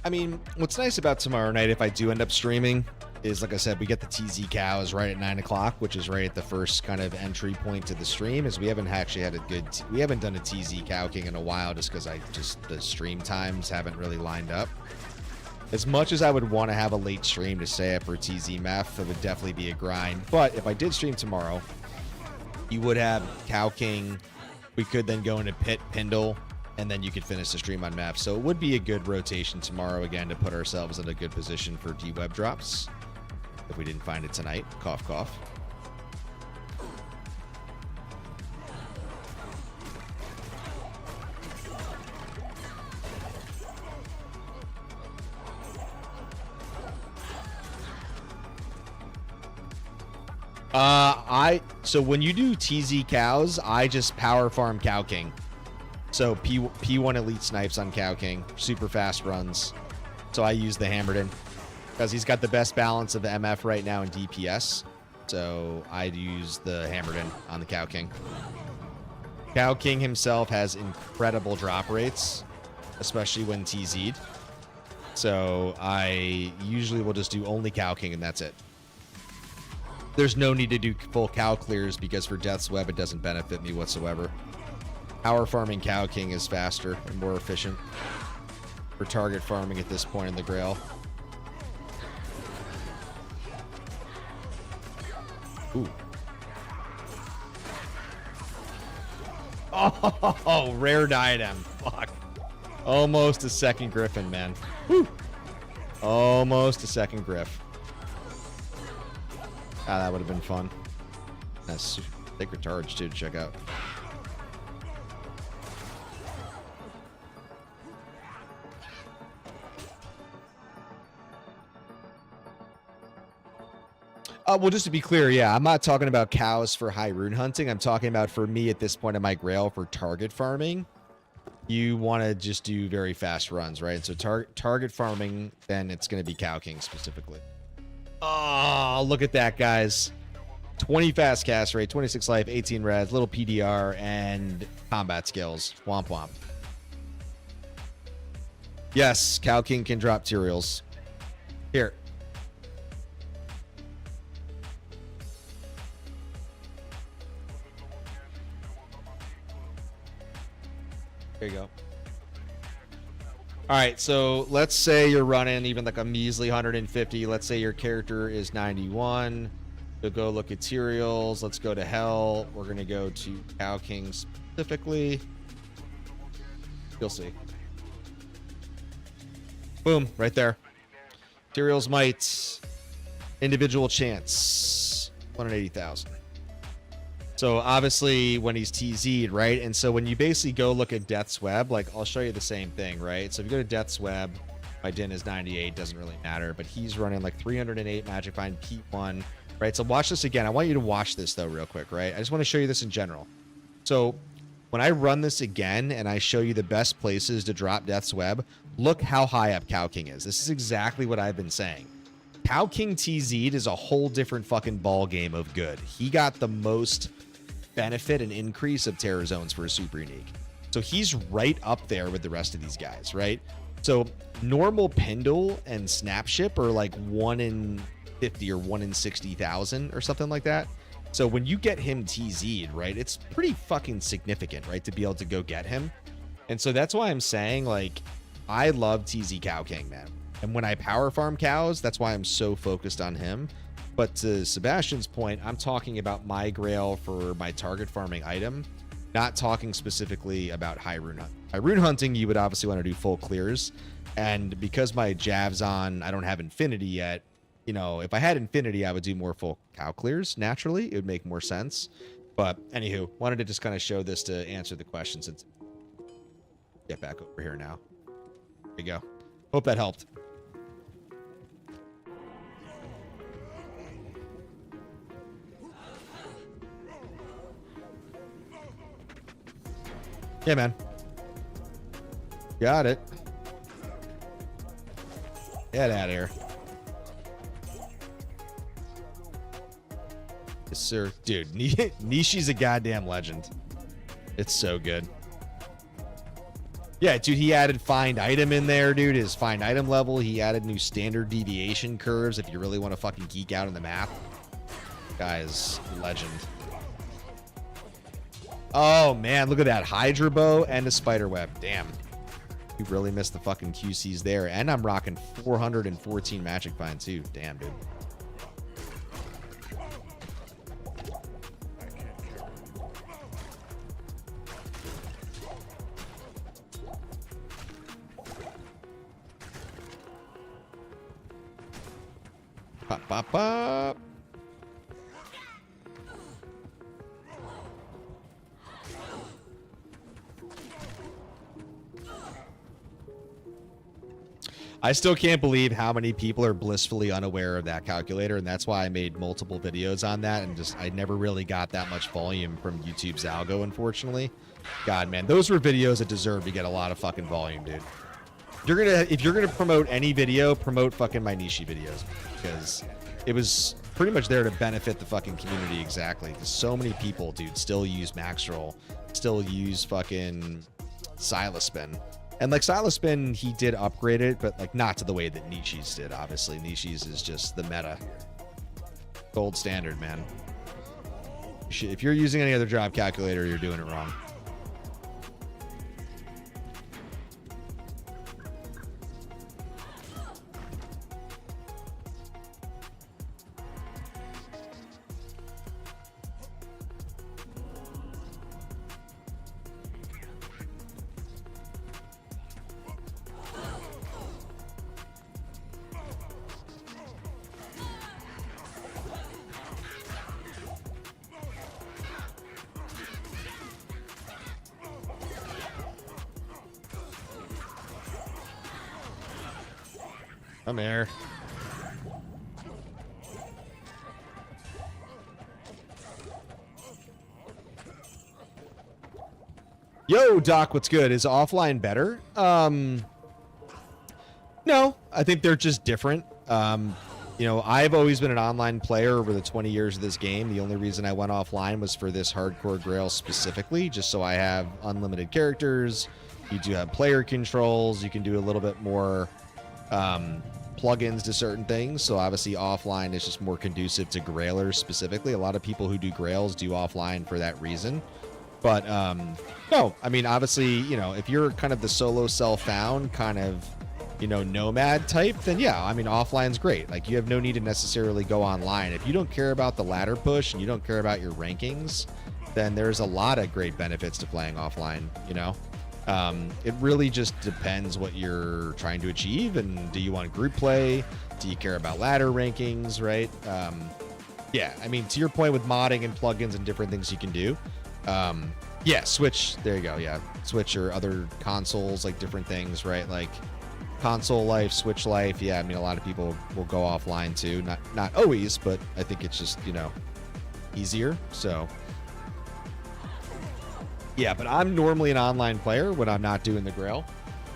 I mean, what's nice about tomorrow night, if I do end up streaming, is, like I said, we get the TZ cows right at 9 o'clock, which is right at the first kind of entry point to the stream, is we haven't actually had a good... we haven't done a TZ Cow King in a while just because the stream times haven't really lined up. As much as I would want to have a late stream to stay up for TZ Meth, it would definitely be a grind. But if I did stream tomorrow, you would have Cow King. We could then go into Pit Pindle, and then you could finish the stream on map. So it would be a good rotation tomorrow, again, to put ourselves in a good position for D-Web drops. If we didn't find it tonight. Cough, cough. So when you do TZ cows, I just power farm Cow King. So P1 elite snipes on Cow King, super fast runs. So I use the Hammerton because he's got the best balance of the MF right now in DPS. So I use the Hammerton on the Cow King. Cow King himself has incredible drop rates, especially when TZ'd. So I usually will just do only Cow King and that's it. there's no need to do full cow clears because for Death's Web, it doesn't benefit me whatsoever. Power farming Cow King is faster and more efficient for target farming at this point in the Grail. Ooh. Oh, rare diadem. Fuck. Almost a second Griffin, man. Woo. Almost a second Griff. Ah, that would have been fun. That's Sacred Charge, too, to check out. Well, just to be clear, yeah, I'm not talking about cows for high rune hunting. I'm talking about, for me at this point in my Grail, for target farming. You want to just do very fast runs, right? So target farming, then it's going to be Cow King specifically. Oh, look at that, guys. 20 fast cast rate, 26 life, 18 res, little PDR, and combat skills. Womp womp. Yes, Cow King can drop materials. Here. There you go. All right, so let's say you're running even like a measly 150. Let's say your character is 91. So go look at materials. Let's go to Hell. We're going to go to Cow King specifically. You'll see. Boom, right there. Materials might. Individual chance. 180,000. So obviously when he's TZ'd, right? And so when you basically go look at Death's Web, like I'll show you the same thing, right? So if you go to Death's Web, my din is 98, doesn't really matter, but he's running like 308 Magic Find P1, right? So watch this again. I want you to watch this though real quick, right? I just want to show you this in general. So when I run this again and I show you the best places to drop Death's Web, look how high up Cow King is. This is exactly what I've been saying. Cow King TZ'd is a whole different fucking ball game of good. He got the most benefit and increase of terror zones for a super unique. So he's right up there with the rest of these guys, right? So normal Pendle and Snapship are like 1 in 50 or 1 in 60,000 or something like that. So when you get him TZ'd, right, it's pretty fucking significant, right, to be able to go get him. And so that's why I'm saying, like, I love TZ Cow King, man. And when I power farm cows, that's why I'm so focused on him. But to Sebastian's point, I'm talking about my Grail for my target farming item, not talking specifically about high rune hunt. High rune hunting, you would obviously want to do full clears. And because my Jav's on, I don't have Infinity yet. You know, if I had Infinity, I would do more full cow clears. Naturally, it would make more sense. But anywho, wanted to just kind of show this to answer the questions. And get back over here now. There you go. Hope that helped. Yeah, man. Got it. Get out of here. Yes, sir. Dude, Nishi's a goddamn legend. It's so good. Yeah, dude, he added find item in there, dude. His find item level. He added new standard deviation curves if you really want to fucking geek out in the math. Guy's legend. Oh, man, look at that. Hydra bow and a spider web. Damn. You really missed the fucking QCs there. And I'm rocking 414 magic find, too. Damn, dude. Pop, pop, pop. I still can't believe how many people are blissfully unaware of that calculator, and that's why I made multiple videos on that, and just I never really got that much volume from YouTube's algo, unfortunately. God, man, those were videos that deserve to get a lot of fucking volume, dude. If you're gonna promote any video, promote fucking my Nishi videos, because it was pretty much there to benefit the fucking community. Exactly, because so many people, dude, still use Max Roll, still use fucking Silaspin. And like Silaspin, he did upgrade it, but like not to the way that Nishi's did, obviously. Nishi's is just the meta. Gold standard, man. If you're using any other job calculator, you're doing it wrong. Come here. Yo, Doc, what's good? Is offline better? No, I think they're just different. You know, I've always been an online player over the 20 years of this game. The only reason I went offline was for this hardcore grail specifically, just so I have unlimited characters. You do have player controls. You can do a little bit more plugins to certain things. So obviously offline is just more conducive to grailers specifically. A lot of people who do grails do offline for that reason. But no, I mean, obviously, you know, if you're kind of the solo self-found kind of, you know, nomad type, then yeah, I mean, offline's great. Like, you have no need to necessarily go online. If you don't care about the ladder push and you don't care about your rankings, then there's a lot of great benefits to playing offline, you know? It really just depends what you're trying to achieve, and do you want group play? Do you care about ladder rankings, right? Yeah, I mean, to your point with modding and plugins and different things you can do, yeah, Switch, there you go, yeah. Switch or other consoles, like different things, right? Like console life, Switch life, yeah, I mean, a lot of people will go offline too. Not always, but I think it's just, you know, easier, so... Yeah, but I'm normally an online player when I'm not doing the Grail.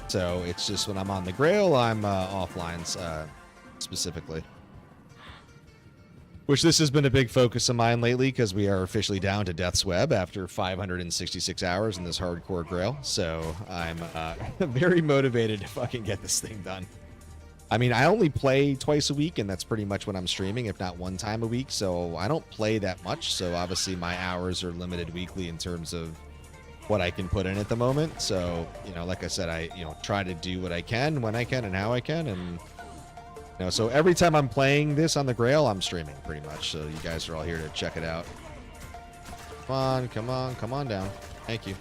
So it's just when I'm on the Grail, I'm offline specifically. Which this has been a big focus of mine lately because we are officially down to Death's Web after 566 hours in this hardcore Grail. So I'm very motivated to fucking get this thing done. I mean, I only play twice a week, and that's pretty much when I'm streaming, if not one time a week. So I don't play that much. So obviously my hours are limited weekly in terms of what I can put in at the moment. So, you know, like I said, I, you know, try to do what I can, when I can, and how I can. And, you know, so every time I'm playing this on the Grail, I'm streaming pretty much. So you guys are all here to check it out. Come on, come on, come on down. Thank you.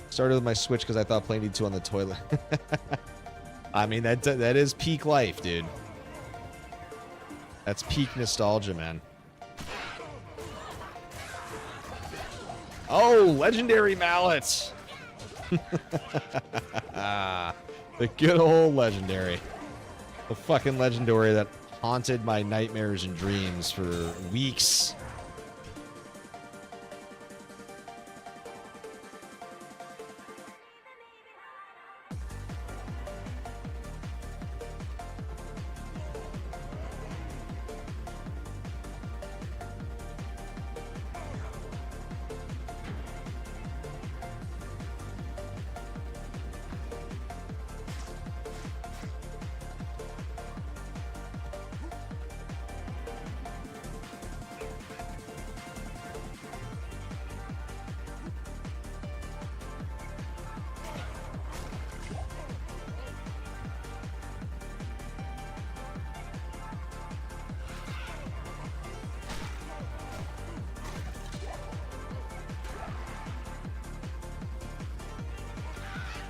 Started with my Switch because I thought playing D2 on the toilet. I mean, that is peak life, dude. That's peak nostalgia, man. Oh, legendary mallets. The good old legendary. The fucking legendary that haunted my nightmares and dreams for weeks.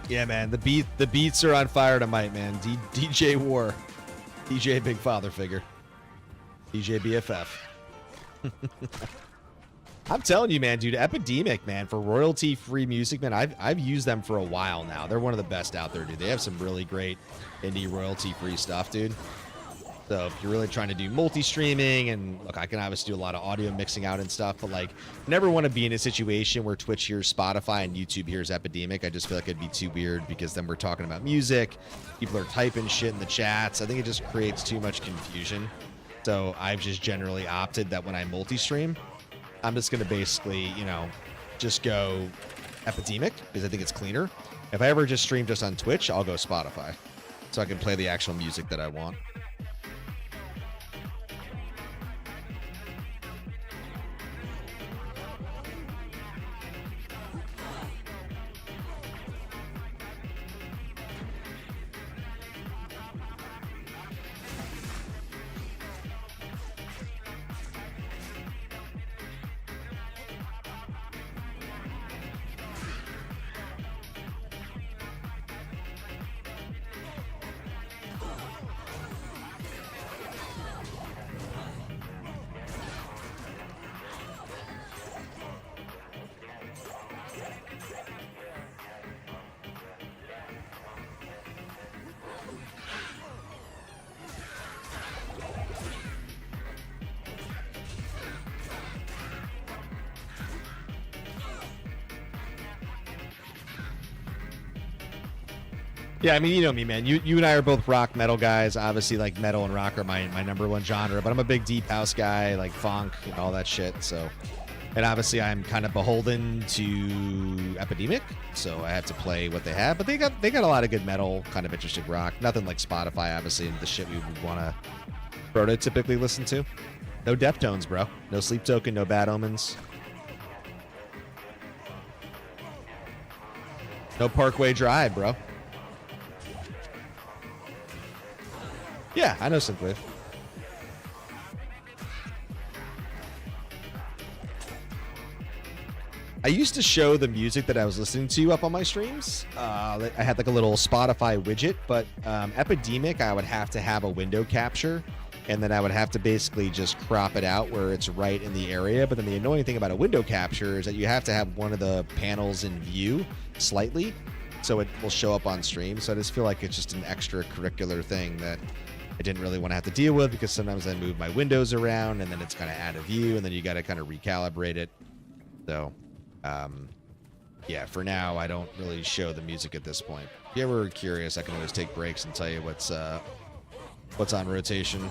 Yeah, man, the beats are on fire tonight, man. DJ War, DJ Big Father Figure, DJ BFF. I'm telling you, man, dude, Epidemic, man, for royalty-free music, man, I've used them for a while now. They're one of the best out there, dude. They have some really great indie royalty-free stuff, dude. So if you're really trying to do multi-streaming, and look, I can obviously do a lot of audio mixing out and stuff, but like, never want to be in a situation where Twitch hears Spotify and YouTube hears Epidemic. I just feel like it'd be too weird because then we're talking about music. People are typing shit in the chats. I think it just creates too much confusion. So I've just generally opted that when I multi-stream, I'm just going to basically, you know, just go Epidemic because I think it's cleaner. If I ever just stream just on Twitch, I'll go Spotify so I can play the actual music that I want. Yeah, I mean, you know me, man. You and I are both rock metal guys. Obviously, like metal and rock are my number one genre. But I'm a big deep house guy, like funk and all that shit. So, and obviously, I'm kind of beholden to Epidemic, so I have to play what they have. But they got a lot of good metal, kind of interesting rock. Nothing like Spotify, obviously, and the shit we would want to prototypically listen to. No Deftones, bro. No Sleep Token. No Bad Omens. No Parkway Drive, bro. Yeah, I know Synthwave. I used to show the music that I was listening to up on my streams. I had like a little Spotify widget, but Epidemic, I would have to have a window capture, and then I would have to basically just crop it out where it's right in the area. But then the annoying thing about a window capture is that you have to have one of the panels in view slightly, so it will show up on stream. So I just feel like it's just an extracurricular thing that I didn't really want to have to deal with, because sometimes I move my windows around and then it's kind of out of view, and then you got to kind of recalibrate it. So, yeah, for now, I don't really show the music at this point. If you're ever curious, I can always take breaks and tell you what's on rotation.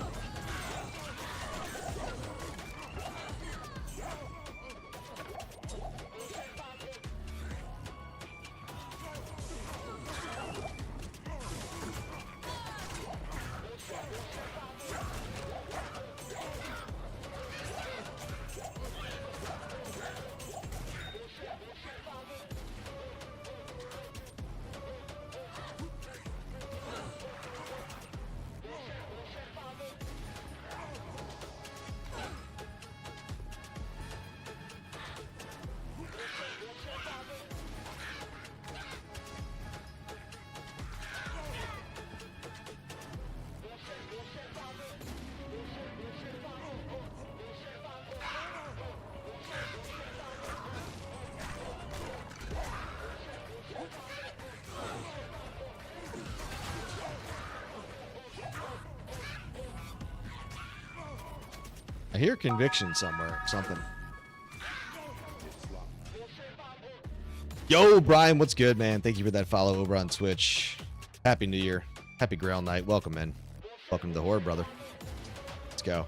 I hear conviction somewhere. Something. Yo, Brian, what's good, man? Thank you for that follow over on Twitch. Happy New Year. Happy Grail Night. Welcome, man. Welcome to the Horde, brother. Let's go.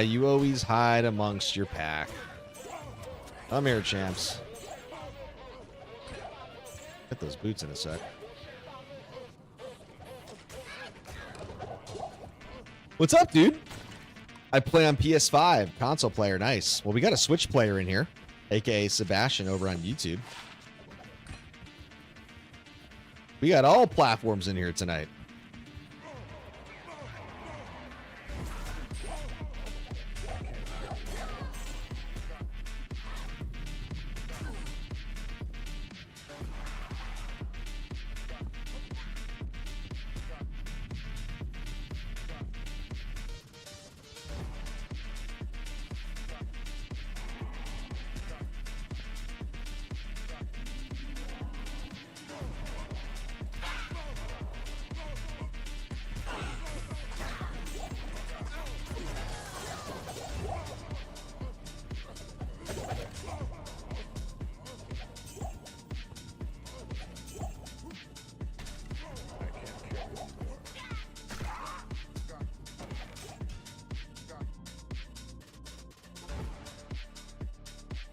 You always hide amongst your pack. Come here, champs. Get those boots in a sec. What's up, dude? I play on PS5. Console player, nice. Well, we got a Switch player in here, aka Sebastian over on YouTube. We got all platforms in here tonight.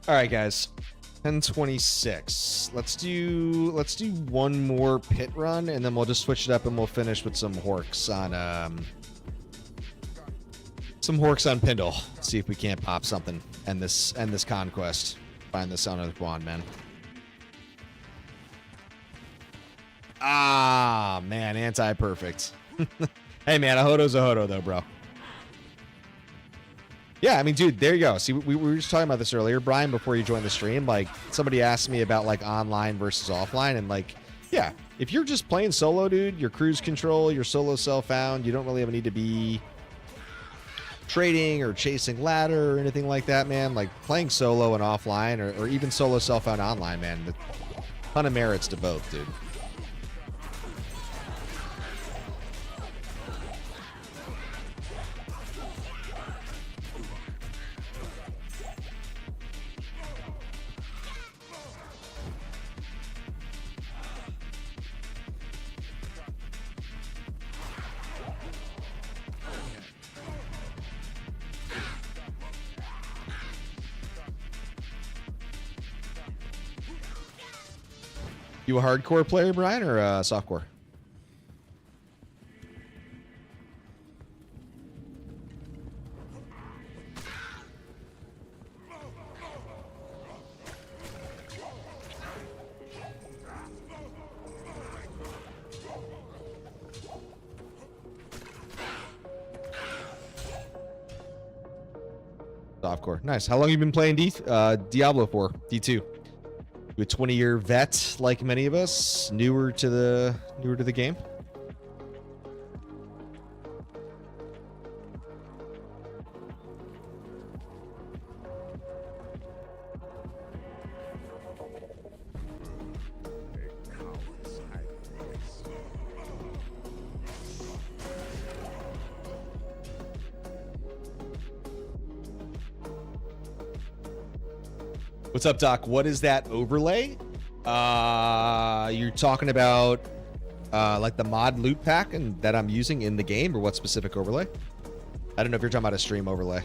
All right, guys. 10:26. Let's do one more pit run, and then we'll just switch it up, and we'll finish with some Horks on Pindle. See if we can't pop something and this conquest. Find the Son of Quan, man. Ah, man, anti-perfect. Hey, man, a Hodo's a Hodo, though, bro. Yeah, I mean, dude, there you go. See, we were just talking about this earlier, Brian, before you joined the stream. Like, somebody asked me about, like, online versus offline. And, like, yeah, if you're just playing solo, dude, your cruise control, your solo self-found, you don't really ever need to be trading or chasing ladder or anything like that, man. Like, playing solo and offline or even solo self-found online, man, a ton of merits to both, dude. You a hardcore player, Brian, or softcore? Softcore. Nice. How long have you been playing Diablo for? D2. You a 20-year vet like many of us, newer to the game? What's up, Doc? What is that overlay? You're talking about like the mod loot pack and that I'm using in the game, or what specific overlay? I don't know if you're talking about a stream overlay.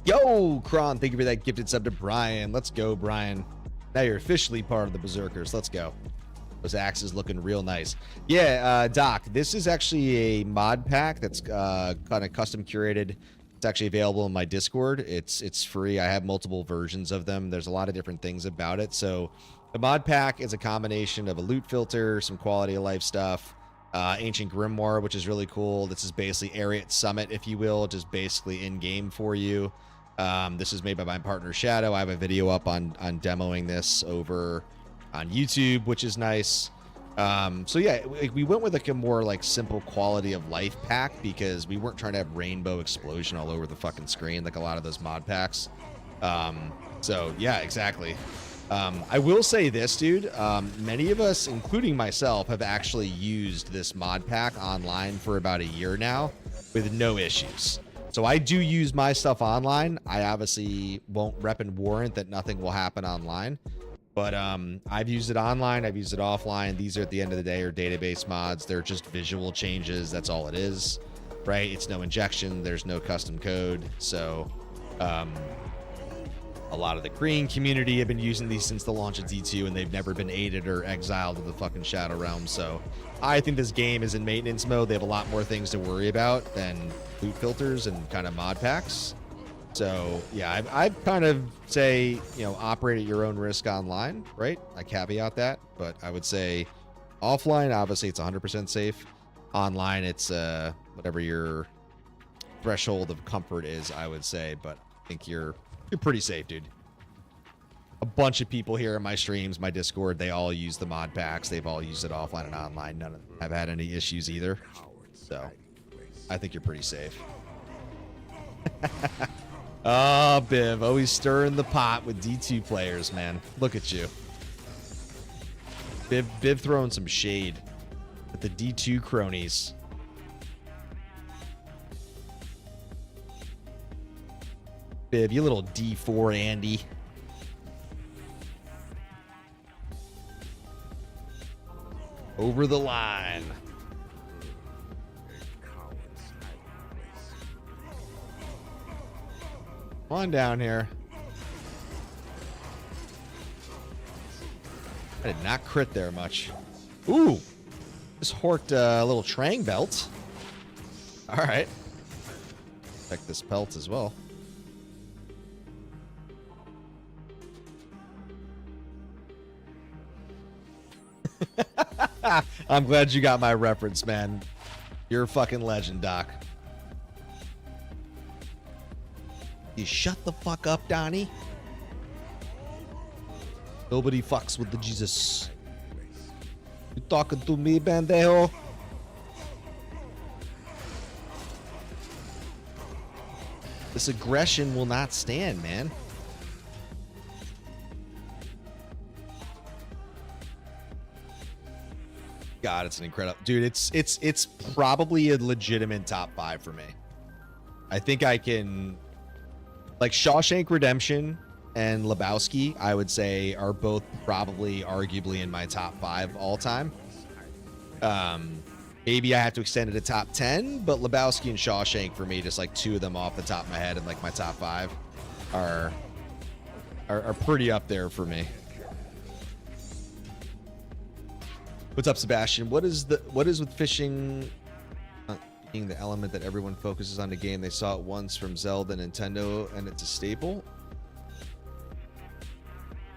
Yo, Kron, thank you for that gifted sub to Brian. Let's go, Brian. Now you're officially part of the Berserkers. Let's go. Those axes looking real nice. Yeah, Doc, this is actually a mod pack that's kind of custom curated. It's actually available in my Discord. It's free. I have multiple versions of them. There's a lot of different things about it. So the mod pack is a combination of a loot filter, some quality of life stuff, Ancient Grimoire, which is really cool. This is basically Ariat Summit, if you will, just basically in-game for you. This is made by my partner Shadow. I have a video up on demoing this over on YouTube, which is nice. So yeah, we went with like a more like simple quality of life pack because we weren't trying to have rainbow explosion all over the fucking screen like a lot of those mod packs. So yeah, exactly. I will say this, dude. Many of us, including myself, have actually used this mod pack online for about a year now with no issues. So I do use my stuff online. I obviously won't rep and warrant that nothing will happen online. But I've used it online. I've used it offline. These are, at the end of the day, are database mods. They're just visual changes. That's all it is, right? It's no injection. There's no custom code. So a lot of the green community have been using these since the launch of D2, and they've never been aided or exiled to the fucking Shadow Realm. So I think this game is in maintenance mode. They have a lot more things to worry about than loot filters and kind of mod packs. So yeah, I'd kind of say, you know, operate at your own risk online, right? I caveat that, but I would say offline, obviously it's 100% safe. Online, it's whatever your threshold of comfort is, I would say, but I think you're pretty safe, dude. A bunch of people here in my streams, my Discord, they all use the mod packs. They've all used it offline and online. None of them have had any issues either. So I think you're pretty safe. Oh, Biv, always stirring the pot with D2 players, man. Look at you. Biv throwing some shade at the D2 cronies. Biv, you little D4 Andy. Over the line. Come on down here. I did not crit there much. Ooh. This Hort little Trang belt. All right. Check this pelt as well. I'm glad you got my reference, man. You're a fucking legend, Doc. You shut the fuck up, Donnie. Nobody fucks with the Jesus. You talking to me, bandejo? This aggression will not stand, man. God, it's an incredible dude. It's probably a legitimate top 5 for me. I think I can, like, Shawshank Redemption and Lebowski, I would say, are both probably arguably in my top 5 all time. Maybe I have to extend it to top 10, but Lebowski and Shawshank for me, just like 2 of them off the top of my head, and like my top 5 are pretty up there for me. What's up, Sebastian? What is with fishing being the element that everyone focuses on the game? They saw it once from Zelda, Nintendo, and it's a staple.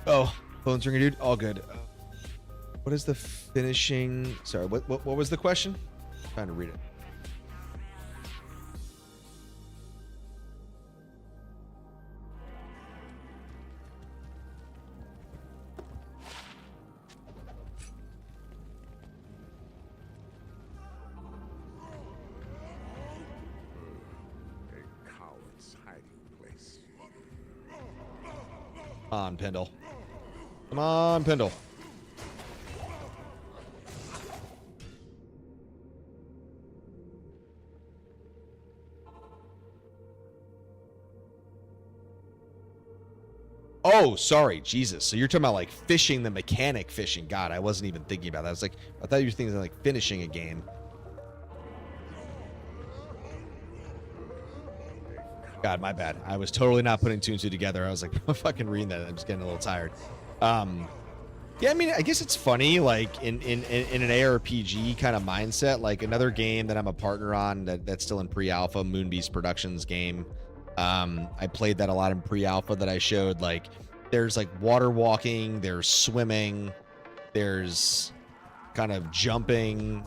Oh, phone's ringing, dude. All good. What is the finishing? Sorry, what was the question? I'm trying to read it. Come on, Pendle. Come on, Pendle. Oh, sorry, Jesus. So you're talking about like fishing, the mechanic fishing. God, I wasn't even thinking about that. I was like, I thought you were thinking of like finishing a game. God, my bad. I was totally not putting 2 and 2 together. I was like, I'm fucking reading that. I'm just getting a little tired. Yeah, I mean, I guess it's funny, like in an ARPG kind of mindset, like another game that I'm a partner on that's still in pre-alpha, Moonbeast Productions game. I played that a lot in pre-alpha that I showed. Like, there's like water walking, there's swimming, there's kind of jumping,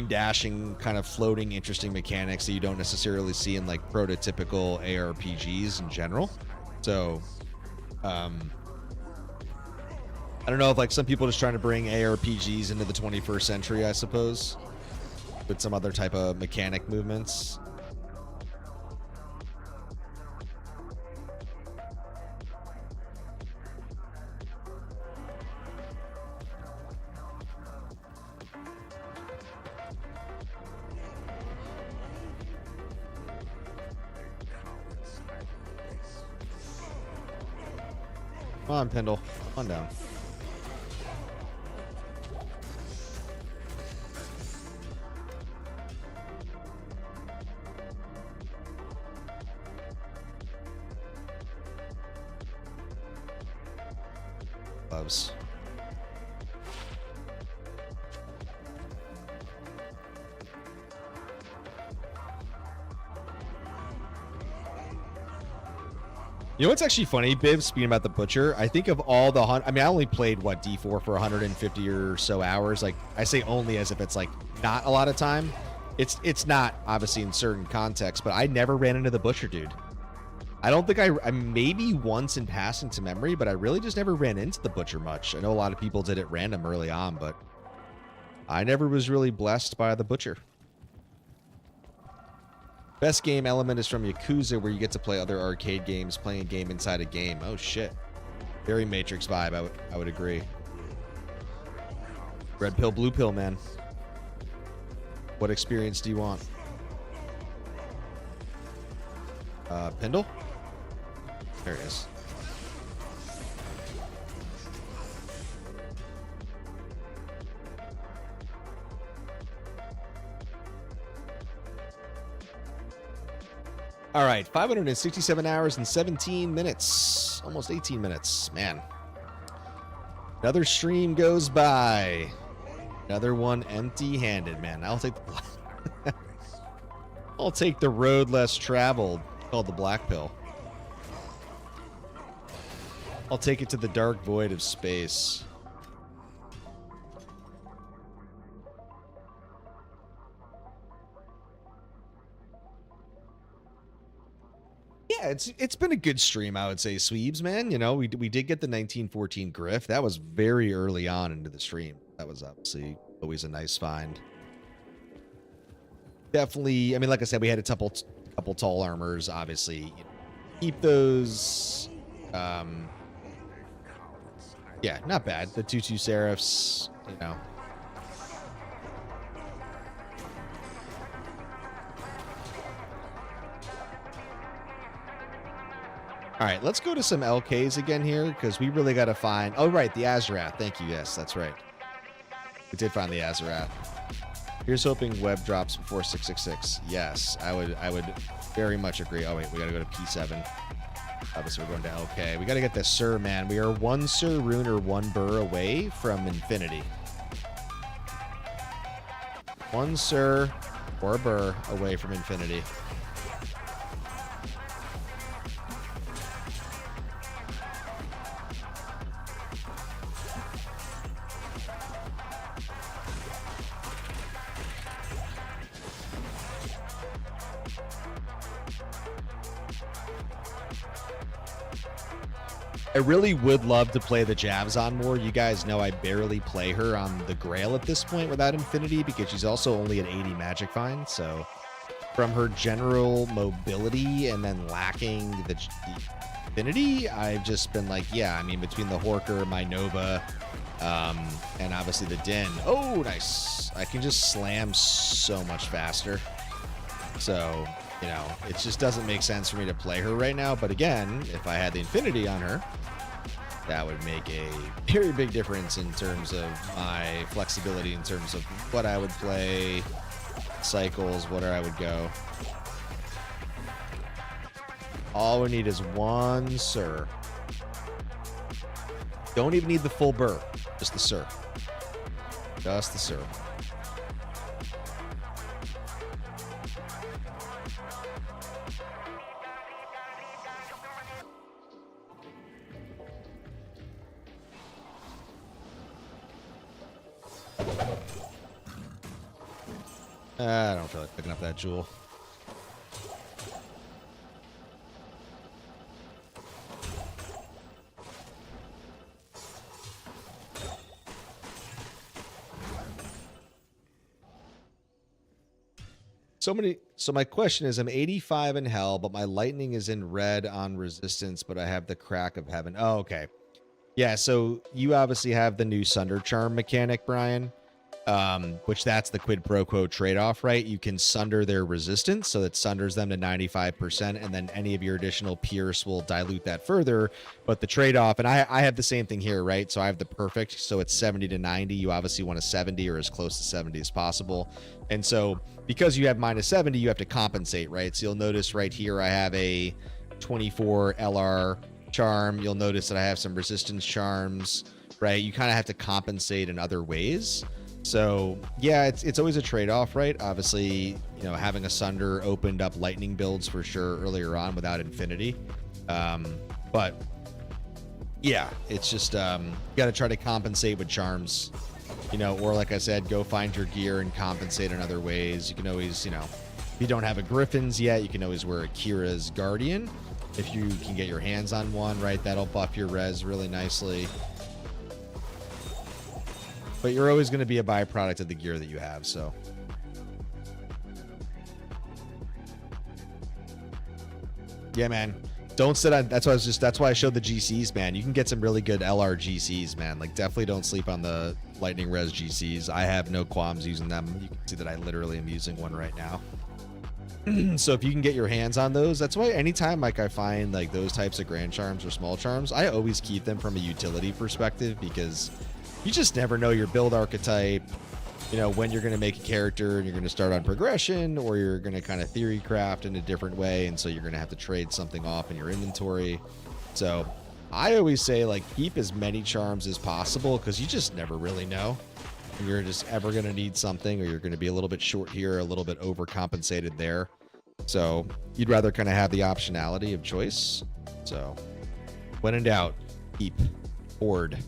dashing, kind of floating, interesting mechanics that you don't necessarily see in like prototypical ARPGs in general. So, I don't know if like some people are just trying to bring ARPGs into the 21st century, I suppose, with some other type of mechanic movements. Come on, Pendle. Come on down. Loves. You know what's actually funny, Biv, speaking about the Butcher, I think of all the I mean, I only played, what, D4 for 150 or so hours. Like, I say only as if it's, like, not a lot of time. It's not, obviously, in certain contexts, but I never ran into the Butcher, dude. I don't think I maybe once in passing to memory, but I really just never ran into the Butcher much. I know a lot of people did it random early on, but I never was really blessed by the Butcher. Best game element is from Yakuza, where you get to play other arcade games, playing a game inside a game. Oh, shit. Very Matrix vibe, I would agree. Red pill, blue pill, man. What experience do you want? Pendle? There it is. All right, 567 hours and 17 minutes. Almost 18 minutes. Man. Another stream goes by. Another one empty-handed, man. I'll take the I'll take the road less traveled, called the black pill. I'll take it to the dark void of space. Yeah, it's been a good stream, I would say, Sweebs, man. You know, we did get the 1914 Griff. That was very early on into the stream. That was obviously always a nice find. Definitely, I mean, like I said, we had a couple tall armors, obviously. You know, keep those. Yeah, not bad. The 2/2 Seraphs, you know. All right, let's go to some LKs again here, because we really got to find... Oh, right, the Azarath. Thank you. Yes, that's right. We did find the Azarath. Here's hoping web drops before 666. Yes, I would very much agree. Oh, wait, we got to go to P7. Obviously, we're going to LK. We got to get this Sir, man. We are one Sir Rune or one Burr away from infinity. One Sir or Burr away from infinity. I really would love to play the Javzon more. You guys know I barely play her on the Grail at this point without Infinity because she's also only at 80 Magic Find. So from her general mobility and then lacking the Infinity, I've just been like, yeah, I mean, between the Horker, my Nova, and obviously the Din. Oh, nice. I can just slam so much faster. So, you know, it just doesn't make sense for me to play her right now. But again, if I had the Infinity on her, that would make a very big difference in terms of my flexibility, in terms of what I would play, cycles, where I would go. All we need is one Sir. Don't even need the full Burr, just the Sir. Just the Sir. I don't feel like picking up that jewel. So my question is, I'm 85 in hell, but my lightning is in red on resistance, but I have the crack of heaven. Oh, okay. Yeah, so you obviously have the new Sunder Charm mechanic, Brian. Which that's the quid pro quo trade-off, right? You can sunder their resistance, so that sunders them to 95%, and then any of your additional pierce will dilute that further. But the trade-off, and I have the same thing here, right? So I have the perfect, so it's 70 to 90. You obviously want a 70 or as close to 70 as possible. And so because you have minus 70, you have to compensate, right? So you'll notice right here I have a 24 LR charm. You'll notice that I have some resistance charms, right? You kind of have to compensate in other ways. So yeah, it's always a trade-off, right? Obviously, you know, having a Sunder opened up lightning builds for sure earlier on without Infinity. But yeah, it's just you got to try to compensate with charms, you know, or like I said, go find your gear and compensate in other ways. You can always, you know, if you don't have a Griffin's yet, you can always wear a Kira's Guardian if you can get your hands on one, right? That'll buff your res really nicely. But you're always going to be a byproduct of the gear that you have, so. Yeah, man. Don't sit on... That's why I showed the GCs, man. You can get some really good LR GCs, man. Like, definitely don't sleep on the Lightning Res GCs. I have no qualms using them. You can see that I literally am using one right now. So if you can get your hands on those, that's why anytime like I find like those types of grand charms or small charms, I always keep them from a utility perspective, because you just never know your build archetype, you know, when you're going to make a character and you're going to start on progression, or you're going to kind of theory craft in a different way. And so you're going to have to trade something off in your inventory. So I always say, like, keep as many charms as possible, because you just never really know. and you're just ever going to need something, or you're going to be a little bit short here, a little bit overcompensated there. So you'd rather kind of have the optionality of choice. So when in doubt, keep Horde.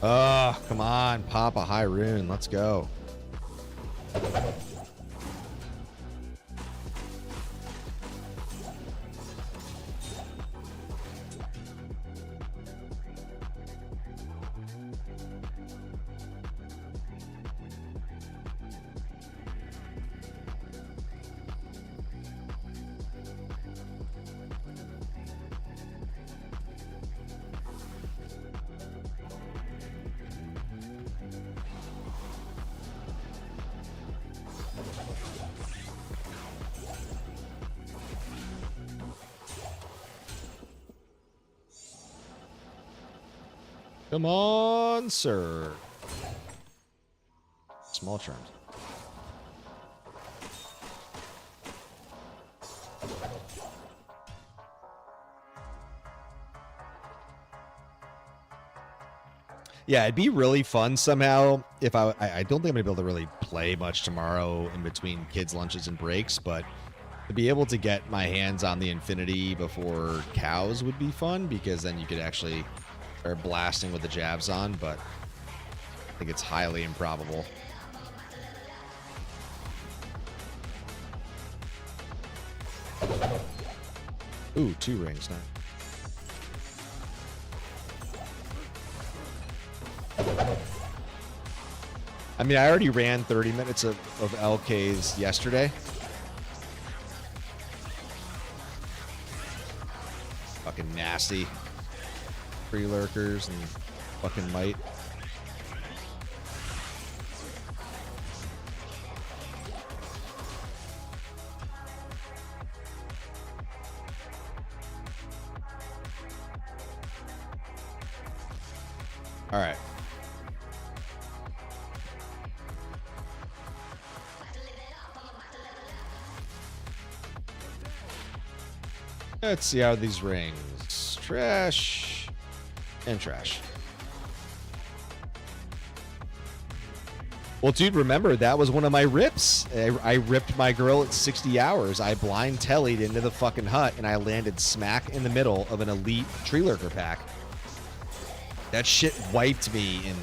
Oh, come on, pop a high rune. Let's go. Come on, sir. Small charms. Yeah, it'd be really fun somehow if I don't think I'm gonna be able to really play much tomorrow in between kids' lunches and breaks, but to be able to get my hands on the Infinity before cows would be fun, because then you could actually start blasting with the jabs on, but I think it's highly improbable. Ooh, 2 rings now. I mean, I already ran 30 minutes of LKs yesterday. Fucking nasty. Free lurkers and fucking might. All right. Let's see how these rings. Trash and trash. Well, dude, remember, that was one of my rips. I ripped my girl at 60 hours. I blind tellied into the fucking hut, and I landed smack in the middle of an elite tree lurker pack. That shit wiped me in,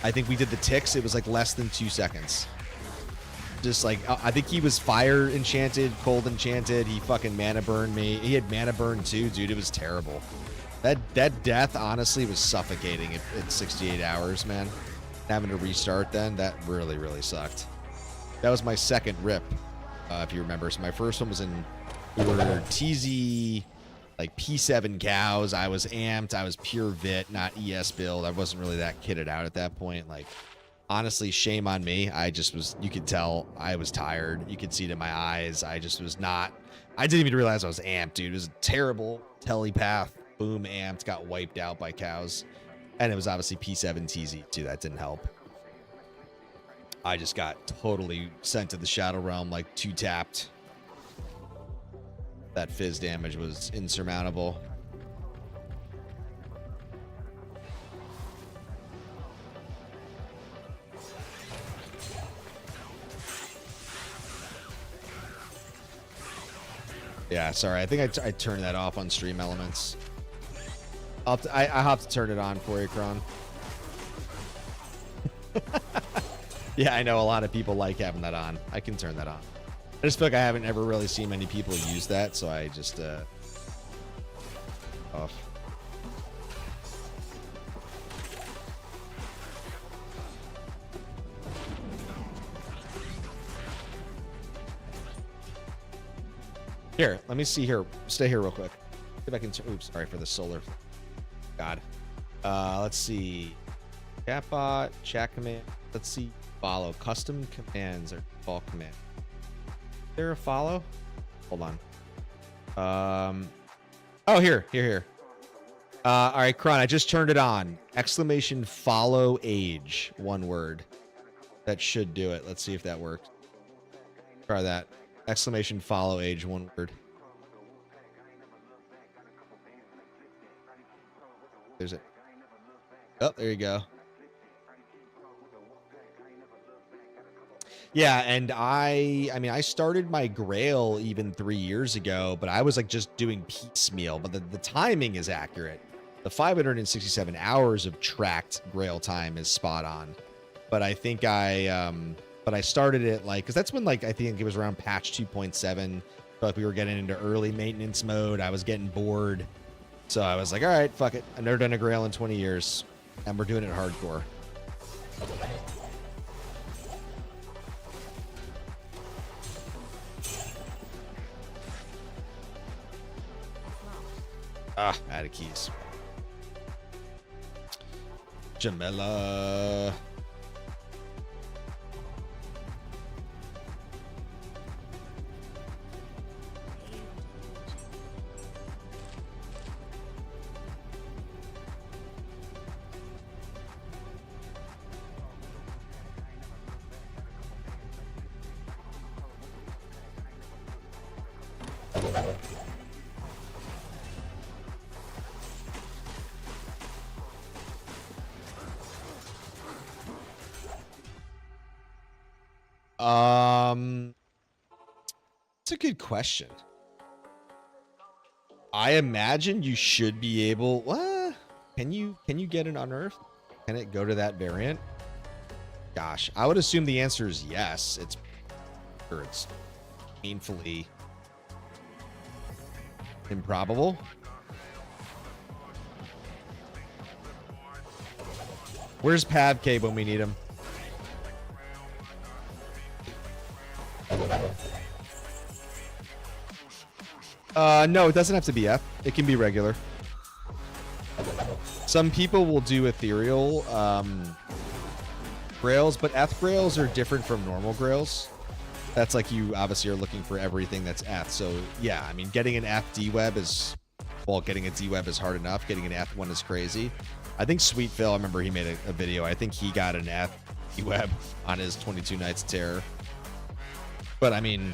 I think we did the ticks. It was like less than 2 seconds. Just like, I think he was fire enchanted, cold enchanted. He fucking mana burned me. He had mana burn too, dude. It was terrible. That death honestly was suffocating at 68 hours, man. Having to restart then, that really, really sucked. That was my second rip, if you remember. So my first one was we were TZ, like P7 cows. I was amped. I was pure vit, not ES build. I wasn't really that kitted out at that point. Like, honestly, shame on me. I just was, you could tell I was tired. You could see it in my eyes. I just was not, I didn't even realize I was amped, dude. It was a terrible telepath. Boom, amped, got wiped out by cows. And it was obviously P7 TZ too. That didn't help. I just got totally sent to the Shadow Realm, like 2-tapped. That fizz damage was insurmountable. Yeah, sorry. I think I turned that off on Stream Elements. I have to turn it on for you, Kron. Yeah, I know a lot of people like having that on. I can turn that on. I just feel like I haven't ever really seen many people use that, so I just off. Here, let me see here. Stay here real quick. See if I can. Oops, sorry for the solar. God. Let's see. Chatbot, chat command. Let's see. Follow. Custom commands or default command. Is there a follow? Hold on. Oh, here. All right, Kron, I just turned it on. Exclamation follow age, one word. That should do it. Let's see if that works. Try that. Exclamation follow age, one word. There's it. Oh, there you go. Yeah, and I mean, I started my Grail even 3 years ago, but I was like just doing piecemeal, but the timing is accurate. The 567 hours of tracked Grail time is spot on. But I think I started it like, because that's when like, I think it was around patch 2.7. But we were getting into early maintenance mode. I was getting bored. So I was like, all right, fuck it. I've never done a Grail in 20 years. And we're doing it hardcore. Ah, out of keys. Jamela. That's a good question. I imagine you should be able. What? Can you get an unearthed? Can it go to that variant? Gosh, I would assume the answer is yes. It's painfully improbable. Where's Pavk when we need him? No, it doesn't have to be F. It can be regular. Some people will do ethereal grails, but F grails are different from normal grails. That's like you obviously are looking for everything that's F. So yeah, I mean, getting an F D-web is, well, getting a D-web is hard enough. Getting an F one is crazy. I think Sweet Phil, I remember he made a video. I think he got an F D-web on his 22 Nights of Terror. But I mean,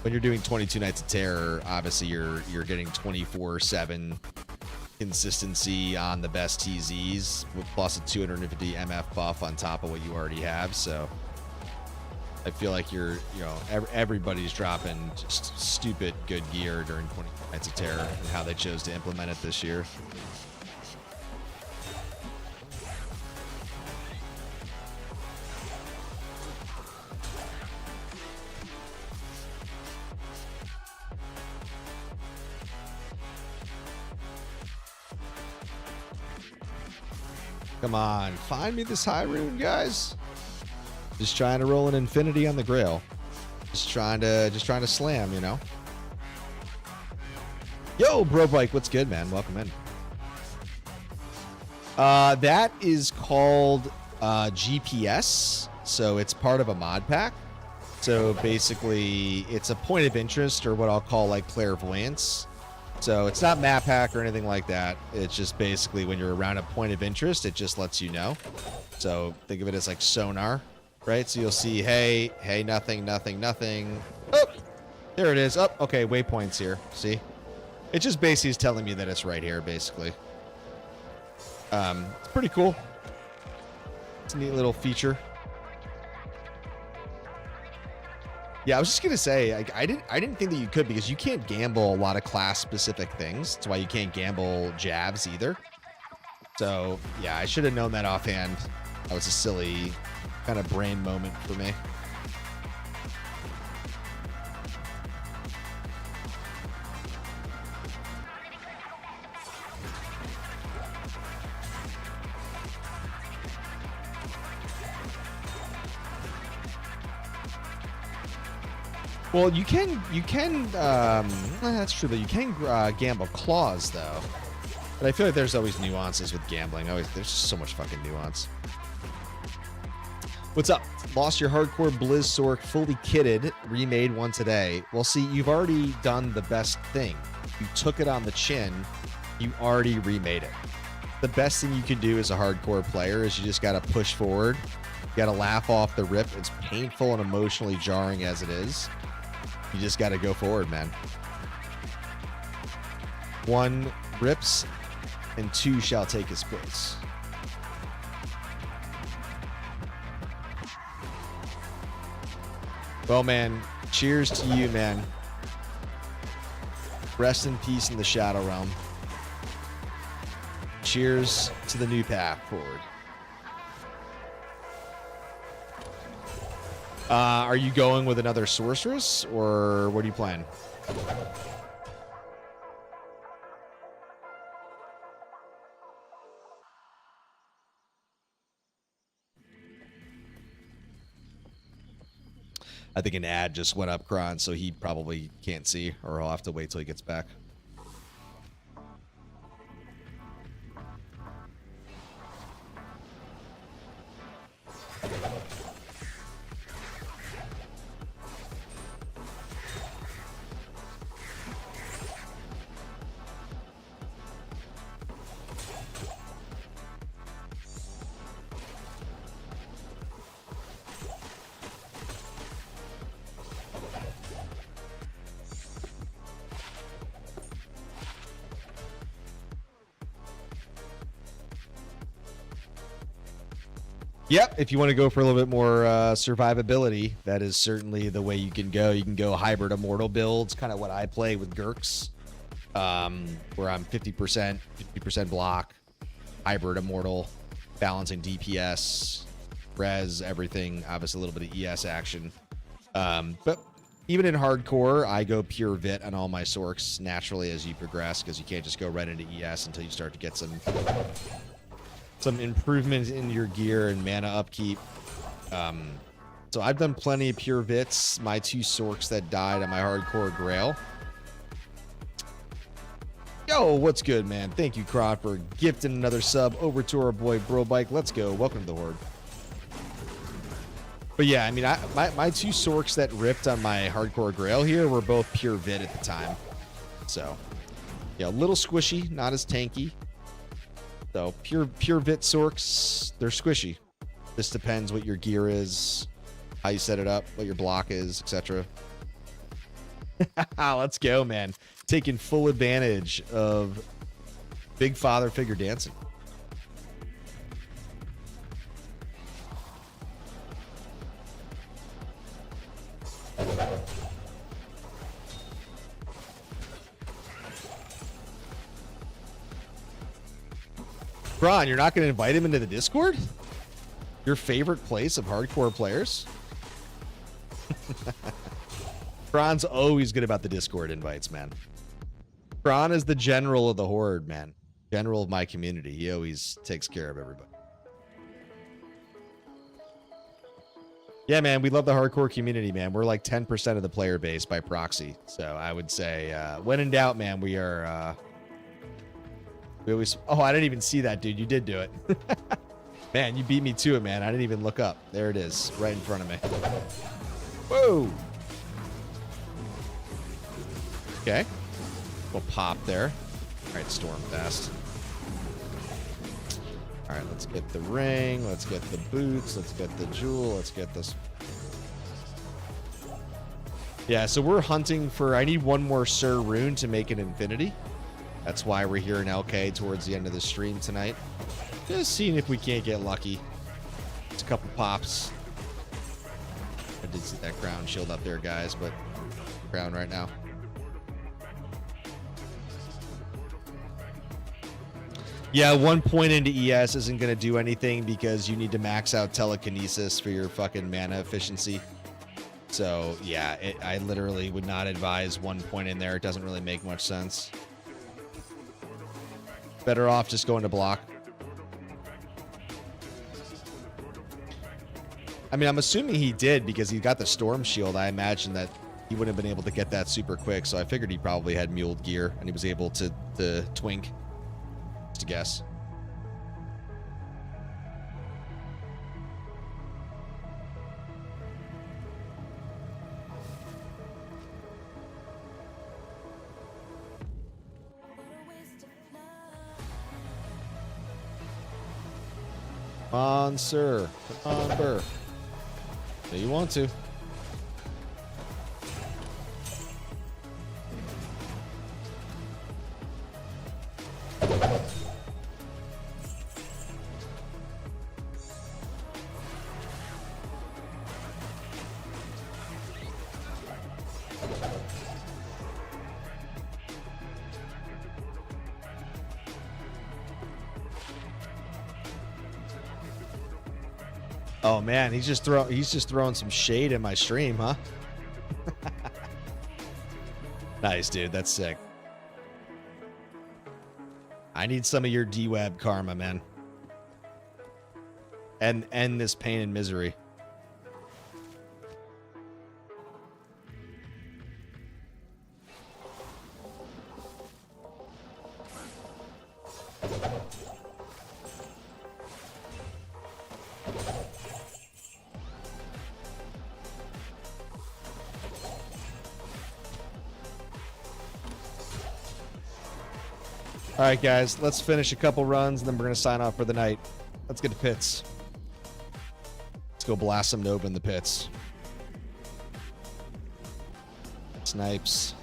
when you're doing 22 Nights of Terror, obviously you're getting 24/7 consistency on the best TZs with plus a 250 MF buff on top of what you already have. So I feel like everybody's dropping just stupid good gear during 22 Nights of Terror and how they chose to implement it this year. Come on, find me this high rune, guys. Just trying to roll an infinity on the Grail. Just trying to slam, you know. Yo, Bro Bike, what's good, man? Welcome in. That is called GPS. So it's part of a mod pack. So basically, it's a point of interest, or what I'll call like clairvoyance. So it's not map hack or anything like that. It's just basically when you're around a point of interest, it just lets you know. So think of it as like sonar, right? So you'll see, hey, nothing. Oh, there it is. Oh, okay, waypoints here. See? It just basically is telling me that it's right here, basically. It's pretty cool. It's a neat little feature. Yeah, I was just gonna say, I didn't think that you could, because you can't gamble a lot of class-specific things. That's why you can't gamble jabs either. So yeah, I should have known that offhand. That was a silly kind of brain moment for me. Well, you can, that's true, though. You can gamble claws, though. But I feel like there's always nuances with gambling. There's just so much fucking nuance. What's up? Lost your hardcore Blizz Sork fully kitted, remade one today. Well, see, you've already done the best thing. You took it on the chin, You already remade it. The best thing you can do as a hardcore player is you just got to push forward. You got to laugh off the rip. It's painful and emotionally jarring as it is. You just got to go forward, man. 1 rips and 2 shall take his place. Well, man, cheers to you, man. Rest in peace in the Shadow Realm. Cheers to the new path forward. Are you going with another sorceress, or what are you playing? I think an ad just went up, Kron, so he probably can't see, or he'll have to wait till he gets back. Yep, if you want to go for a little bit more survivability, that is certainly the way you can go. You can go hybrid immortal builds, kind of what I play with Gurks, where I'm 50% block, hybrid immortal, balancing DPS, res, everything, obviously a little bit of ES action. But even in hardcore, I go pure Vit on all my sorks naturally as you progress, because you can't just go right into ES until you start to get some improvements in your gear and mana upkeep. So I've done plenty of pure Vits. My 2 sorks that died on my hardcore grail. Yo, what's good, man? Thank you, Kron, for gifting another sub over to our boy Brobike. Let's go. Welcome to the Horde. But yeah, I mean, my 2 sorks that ripped on my hardcore grail here were both pure Vit at the time. So, yeah, a little squishy, not as tanky. So pure Vit sorks, they're squishy. This depends what your gear is, how you set it up, what your block is, etc. Let's go, man. Taking full advantage of big father figure dancing. Ron, you're not going to invite him into the Discord? Your favorite place of hardcore players? Ron's always good about the Discord invites, man. Ron is the general of the Horde, man. General of my community. He always takes care of everybody. Yeah, man, we love the hardcore community, man. We're like 10% of the player base by proxy. So I would say, when in doubt, man, we are... We always... Oh, I didn't even see that, dude. You did do it. Man, you beat me to it, man. I didn't even look up. There it is, right in front of me. Whoa. Okay. We'll pop there. All right, storm fast. All right, let's get the ring. Let's get the boots. Let's get the jewel. Let's get this. Yeah, so we're hunting for... I need one more Sir Rune to make an infinity. That's why we're here in LK towards the end of the stream tonight. Just seeing if we can't get lucky. It's a couple pops. I did see that ground shield up there, guys, but ground right now. Yeah, 1 point into ES isn't going to do anything because you need to max out telekinesis for your fucking mana efficiency. So, yeah, I literally would not advise 1 point in there. It doesn't really make much sense. Better off just going to block. I mean, I'm assuming he did because he got the storm shield. I imagine that he wouldn't have been able to get that super quick, so I figured he probably had muled gear and he was able to twink. Just a guess. on, sir. Come on, Burr. Do you want to? Oh man, he's just throwing some shade in my stream, huh? Nice, dude. That's sick. I need some of your DWAB karma, man. And end this pain and misery. All right, guys, let's finish a couple runs, and then we're going to sign off for the night. Let's get to pits. Let's go blast some Nova in the pits. Snipes.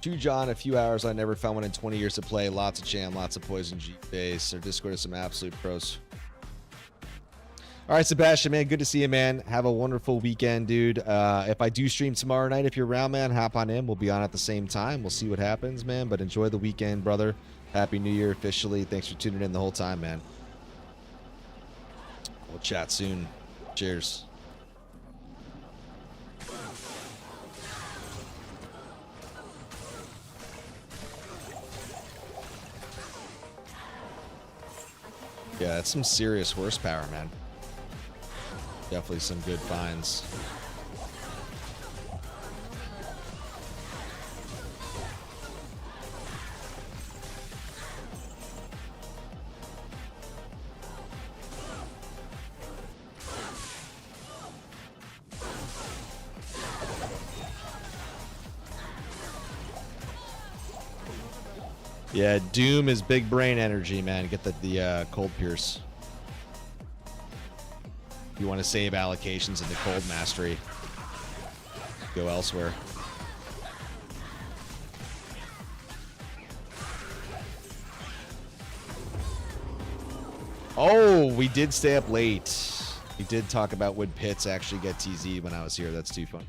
To John, a few hours. I never found one in 20 years to play. Lots of jam, lots of poison G base. Our Discord is some absolute pros. All right, Sebastian, man, good to see you, man. Have a wonderful weekend, dude. If I do stream tomorrow night, if you're around, man, hop on in. We'll be on at the same time. We'll see what happens, man. But enjoy the weekend, brother. Happy New Year officially. Thanks for tuning in the whole time, man. We'll chat soon. Cheers. Yeah, that's some serious horsepower, man. Definitely some good finds. Yeah, Doom is big brain energy, man. Get the Cold Pierce. If you want to save allocations into Cold Mastery, go elsewhere. Oh, we did stay up late. We did talk about would pits actually get TZ when I was here. That's too fun.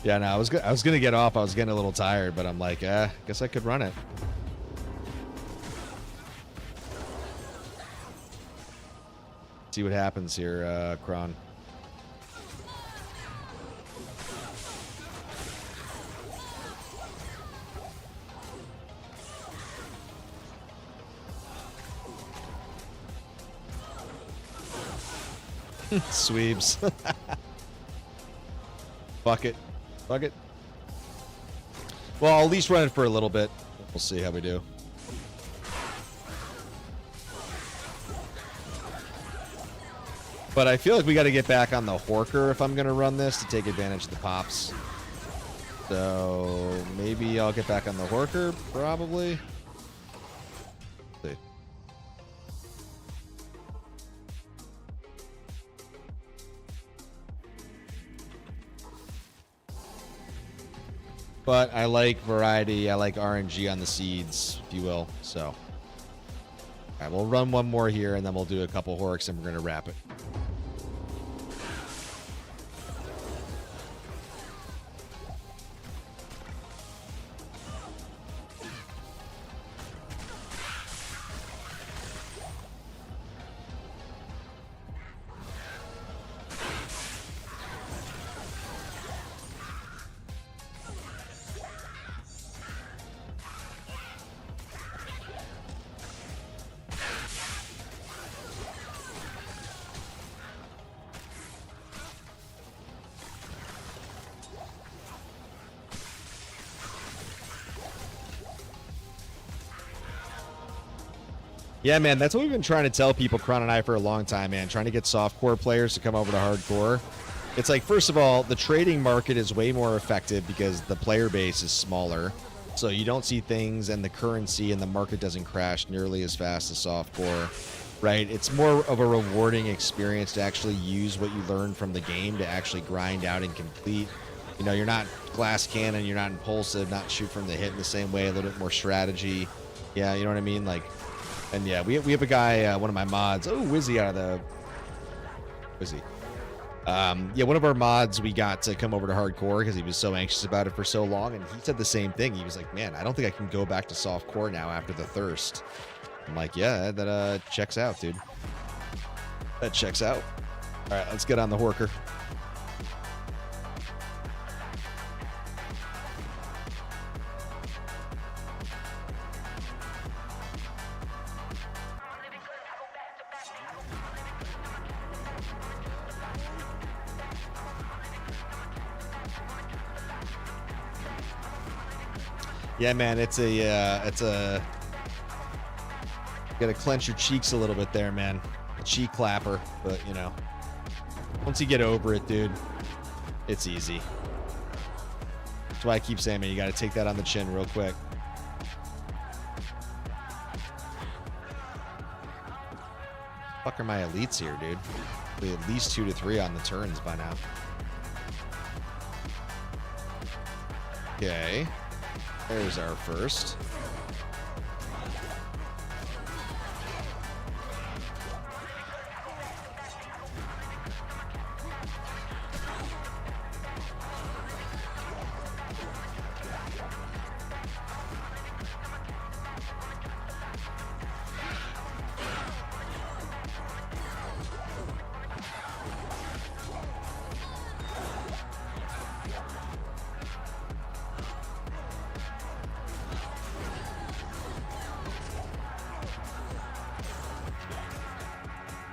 Yeah, no, I was gonna get off. I was getting a little tired, but I'm like, guess I could run it. See what happens here, Kron. Sweeps. Fuck it. Fuck it. Well, I'll at least run it for a little bit. We'll see how we do. But I feel like we got to get back on the Horker if I'm going to run this to take advantage of the pops. So maybe I'll get back on the Horker, probably. Let's see. But I like variety. I like RNG on the seeds, if you will. So, all right, we'll run one more here, and then we'll do a couple Horks, and we're going to wrap it. Yeah, man, that's what we've been trying to tell people, Kron and I, for a long time, man. Trying to get softcore players to come over to hardcore. It's like, first of all, the trading market is way more effective because the player base is smaller. So you don't see things, and the currency and the market doesn't crash nearly as fast as softcore, right? It's more of a rewarding experience to actually use what you learn from the game to actually grind out and complete. You know, you're not glass cannon, you're not impulsive, not shoot from the hip in the same way, a little bit more strategy. Yeah, you know what I mean? Like, and yeah, we have a guy, one of my mods. Oh, Wizzy out of the... Wizzy. Yeah, one of our mods, we got to come over to hardcore because he was so anxious about it for so long, and he said the same thing. He was like, man, I don't think I can go back to softcore now after the thirst. I'm like, yeah, that checks out, dude. That checks out. All right, let's get on the Horker. Yeah, man, it's a, you gotta clench your cheeks a little bit there, man. A cheek clapper, but you know, once you get over it, dude, it's easy. That's why I keep saying, man, you gotta take that on the chin real quick. Fuck are my elites here, dude? At least 2 to 3 on the turns by now. Okay. There's our first.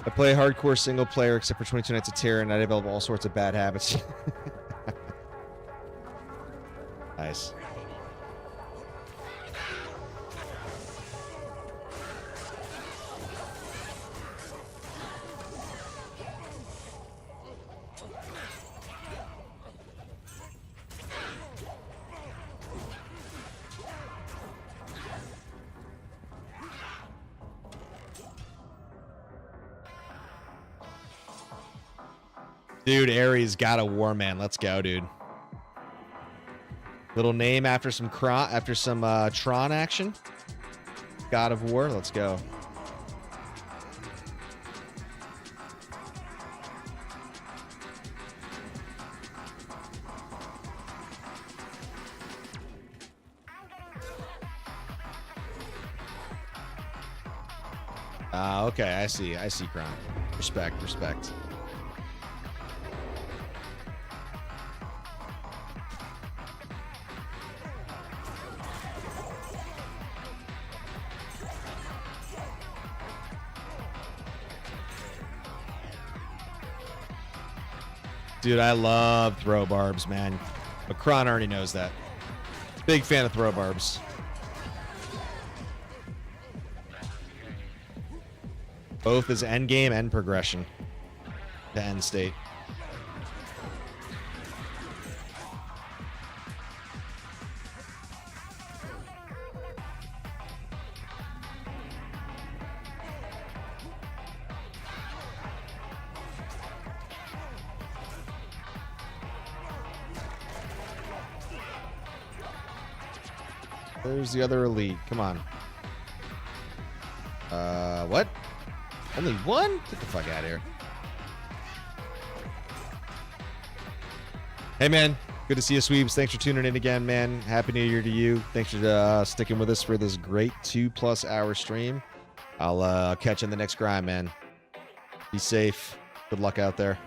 I play hardcore single player except for 22 Nights of Terror, and I develop all sorts of bad habits. Nice. Dude, Ares got a war man. Let's go, dude. Little name after some Tron action. God of War. Let's go. Okay, I see, Crown. Respect. Dude, I love throw barbs, man. But Kron already knows that. Big fan of throw barbs. Both as endgame and progression to end state. There's the other elite. Come on. What? Only one? Get the fuck out of here. Hey, man. Good to see you, Sweeps. Thanks for tuning in again, man. Happy New Year to you. Thanks for sticking with us for this great 2+ hour stream. I'll catch you in the next grind, man. Be safe. Good luck out there.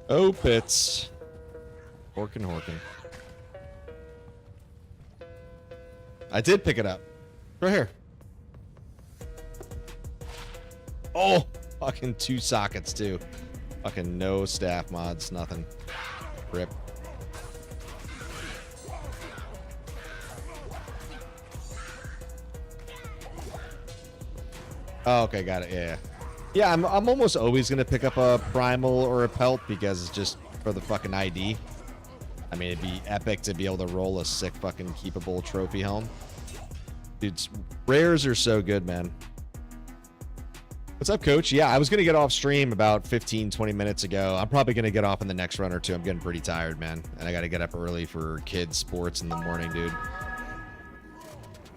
Oh, pits. Horkin. I did pick it up. Right here. Oh, fucking 2 sockets, too. Fucking no staff mods, nothing. Rip. Oh, okay, got it. Yeah. Yeah, I'm almost always going to pick up a primal or a pelt because it's just for the fucking ID. I mean, it'd be epic to be able to roll a sick fucking keepable trophy helm. Dude, rares are so good, man. What's up, coach? Yeah, I was going to get off stream about 15-20 minutes ago. I'm probably going to get off in the next run or two. I'm getting pretty tired, man. And I got to get up early for kids sports in the morning, dude.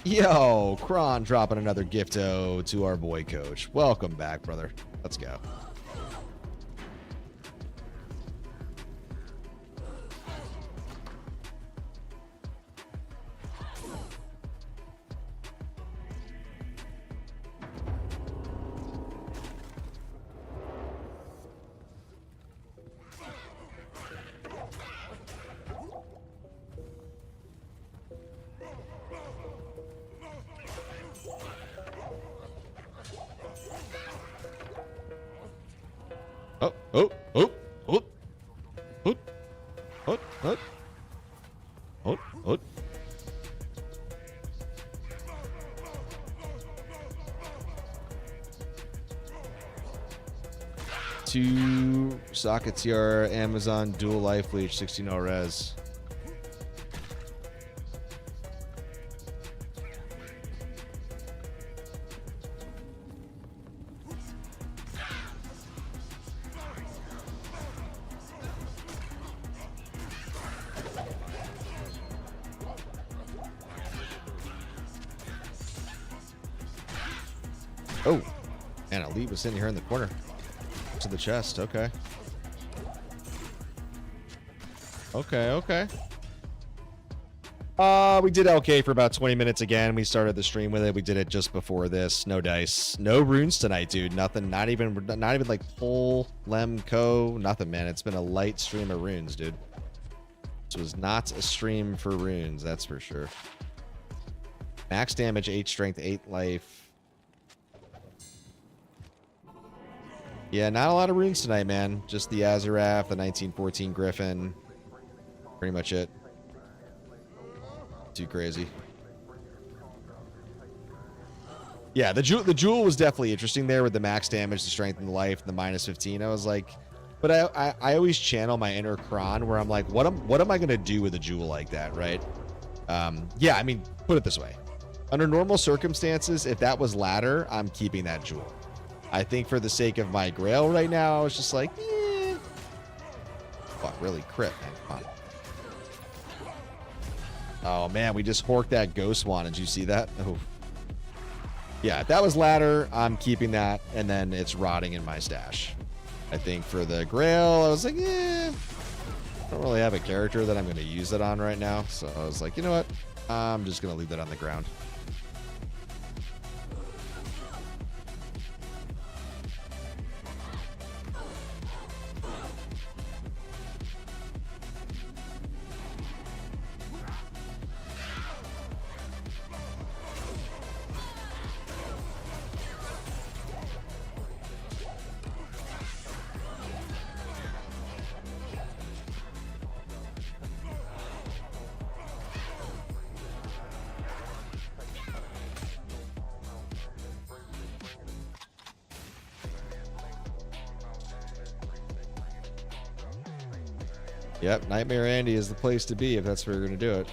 Yo, Kron dropping another gifto to our boy coach. Welcome back, brother. Let's go. Two sockets here, Amazon dual life leech, 16 res. Oh, and Elite was sitting here in the corner. To the chest, okay. Okay. We did LK for about 20 minutes again. We started the stream with it. We did it just before this. No dice. No runes tonight, dude. Nothing. Not even like full Lemco. Nothing, man. It's been a light stream of runes, dude. This was not a stream for runes, that's for sure. Max damage, 8 strength, 8 life. Yeah, not a lot of runes tonight, man. Just the Azarath, the 1914 Griffin. Pretty much it. Too crazy. Yeah, the jewel was definitely interesting there with the max damage, the strength, and the life, and the minus 15. I was like, but I always channel my inner Kron where I'm like, what am I gonna do with a jewel like that, right? Yeah, I mean, put it this way. Under normal circumstances, if that was ladder, I'm keeping that jewel. I think for the sake of my grail right now, I was just like, eh. Fuck, really crit, man. Come on. Oh, man, we just horked that ghost wand. Did you see that? Oh. Yeah, if that was ladder, I'm keeping that, and then it's rotting in my stash. I think for the grail, I was like, I don't really have a character that I'm going to use it on right now. So I was like, you know what? I'm just going to leave that on the ground. Yep, Nightmare Andy is the place to be if that's where you're going to do it.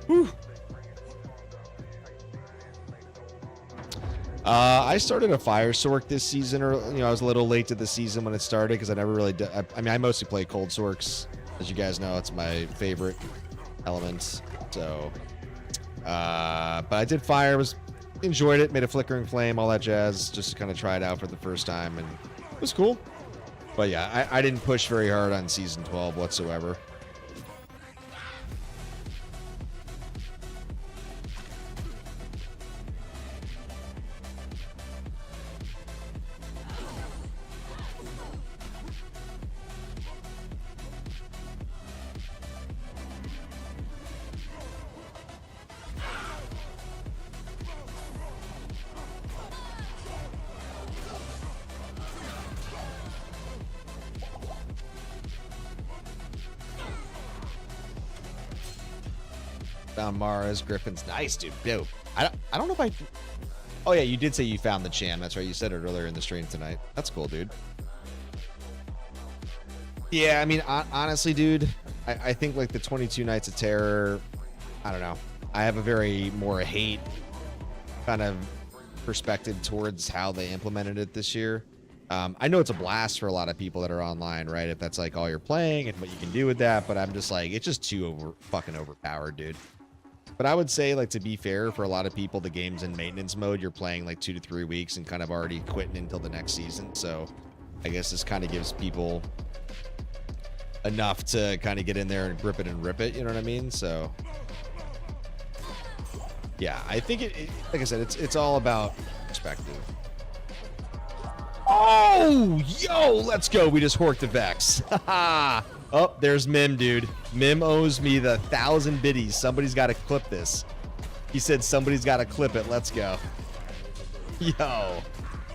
Whew. I started a Fire Sork this season, or I was a little late to the season when it started because I never really did. I mean, I mostly play Cold Sorks, as you guys know. It's my favorite element. So, but I did Fire, enjoyed it, made a Flickering Flame, all that jazz, just to kind of try it out for the first time, and it was cool. But yeah, I didn't push very hard on season 12 whatsoever. Found Mara's Griffins. Nice, dude. Yo, I don't know if I... Oh, yeah, you did say you found the Cham. That's right. You said it earlier in the stream tonight. That's cool, dude. Yeah, I mean, honestly, dude, I think, like, the 22 Nights of Terror, I don't know. I have a very more hate kind of perspective towards how they implemented it this year. I know it's a blast for a lot of people that are online, right? If that's, like, all you're playing and what you can do with that. But I'm just like, it's just too fucking overpowered, dude. But I would say, like, to be fair, for a lot of people, the game's in maintenance mode. You're playing like 2 to 3 weeks and kind of already quitting until the next season. So I guess this kind of gives people enough to kind of get in there and grip it and rip it. You know what I mean? So yeah, I think like I said, it's all about perspective. Oh, yo, let's go. We just horked the Vex. Oh, there's Mim, dude. Mim owes me the 1,000 biddies. Somebody's got to clip this. He said somebody's got to clip it. Let's go. Yo,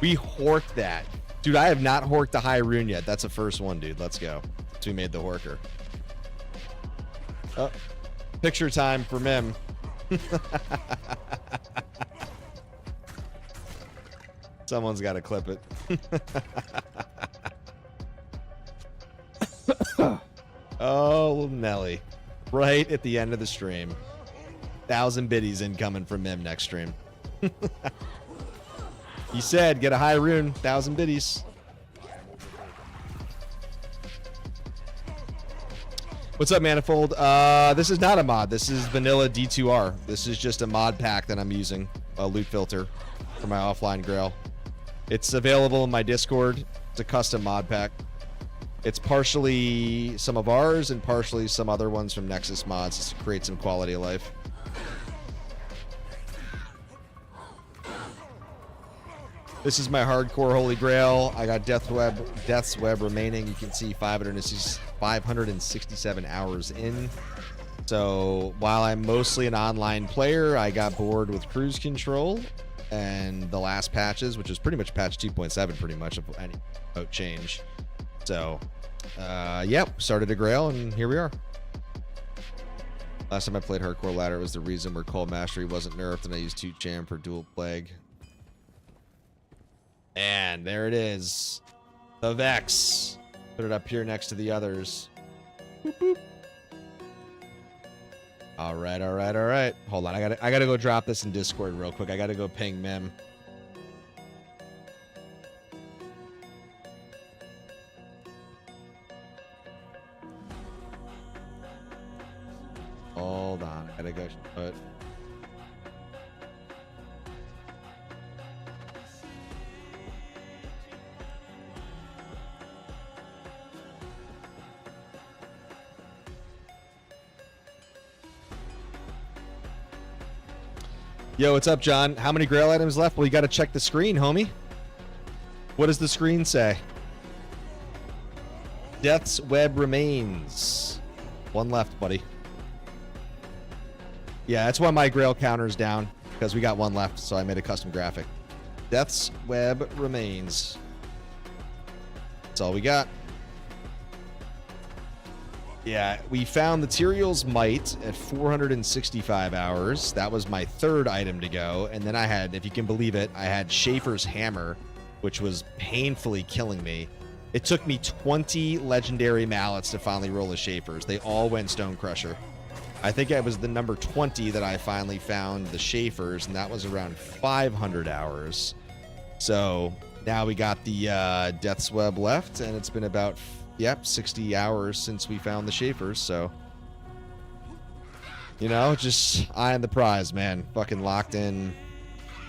we horked that. Dude, I have not horked a high rune yet. That's the first one, dude. Let's go. So we made the horker. Oh, picture time for Mim. Someone's got to clip it. Oh, Nelly. Right at the end of the stream. 1,000 biddies incoming from Mim next stream. He said, get a high rune, 1,000 biddies. What's up, Manifold? This is not a mod. This is vanilla D2R. This is just a mod pack that I'm using. A loot filter for my offline grail. It's available in my Discord. It's a custom mod pack. It's partially some of ours and partially some other ones from Nexus Mods to create some quality of life. This is my hardcore Holy Grail. I got Death's Web remaining. You can see 567 hours in. So while I'm mostly an online player, I got bored with cruise control and the last patches, which is pretty much patch 2.7 pretty much of any change. So yep, started a grail and here we are. Last time I played Hardcore Ladder was the reason where Cold Mastery wasn't nerfed and I used 2 Cham for dual plague. And there it is. The Vex. Put it up here next to the others. Boop, boop. All right, all right, all right. Hold on, I gotta go drop this in Discord real quick. I gotta go ping Mim. Hold on. Gotta go. But yo, what's up, John? How many Grail items left? Well, you got to check the screen, homie. What does the screen say? Death's Web remains. One left, buddy. Yeah, that's why my Grail counter's down, because we got one left, so I made a custom graphic. Death's Web remains. That's all we got. Yeah, we found the Tyrael's Might at 465 hours. That was my third item to go. And then I had, if you can believe it, I had Schaefer's Hammer, which was painfully killing me. It took me 20 legendary mallets to finally roll the Schaefer's. They all went Stone Crusher. I think it was the number 20 that I finally found the Schaefer's, and that was around 500 hours. So now we got the Death's Web left, and it's been about... Yep, 60 hours since we found the Schaefer's, so... You know, just eyeing the prize, man. Fucking locked in.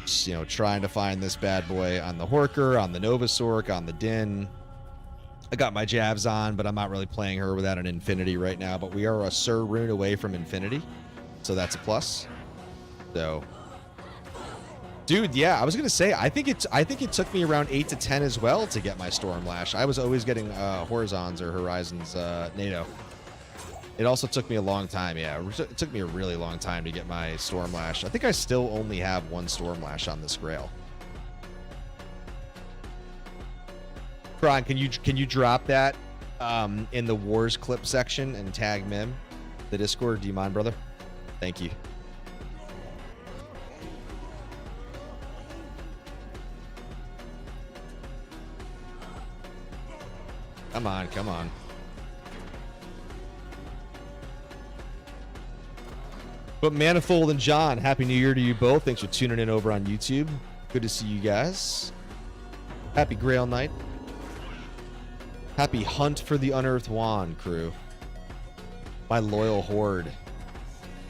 Just, you know, trying to find this bad boy on the Horker, on the Novasork, on the Din. I got my jabs on, but I'm not really playing her without an Infinity right now. But we are a Sir Rune away from Infinity, so that's a plus. So... Dude, yeah, I was gonna say, I think it took me around 8 to 10 as well to get my Stormlash. I was always getting Horizons or Horizons NATO. It also took me a long time, yeah. It took me a really long time to get my Stormlash. I think I still only have one Stormlash on this Grail. Kron, can you drop that in the Wars clip section and tag Mim, the Discord? Do you mind, brother? Thank you. Come on, come on. But Manifold and John, Happy New Year to you both. Thanks for tuning in over on YouTube. Good to see you guys. Happy Grail Night. Happy Hunt for the Unearthed Wand, crew. My loyal horde.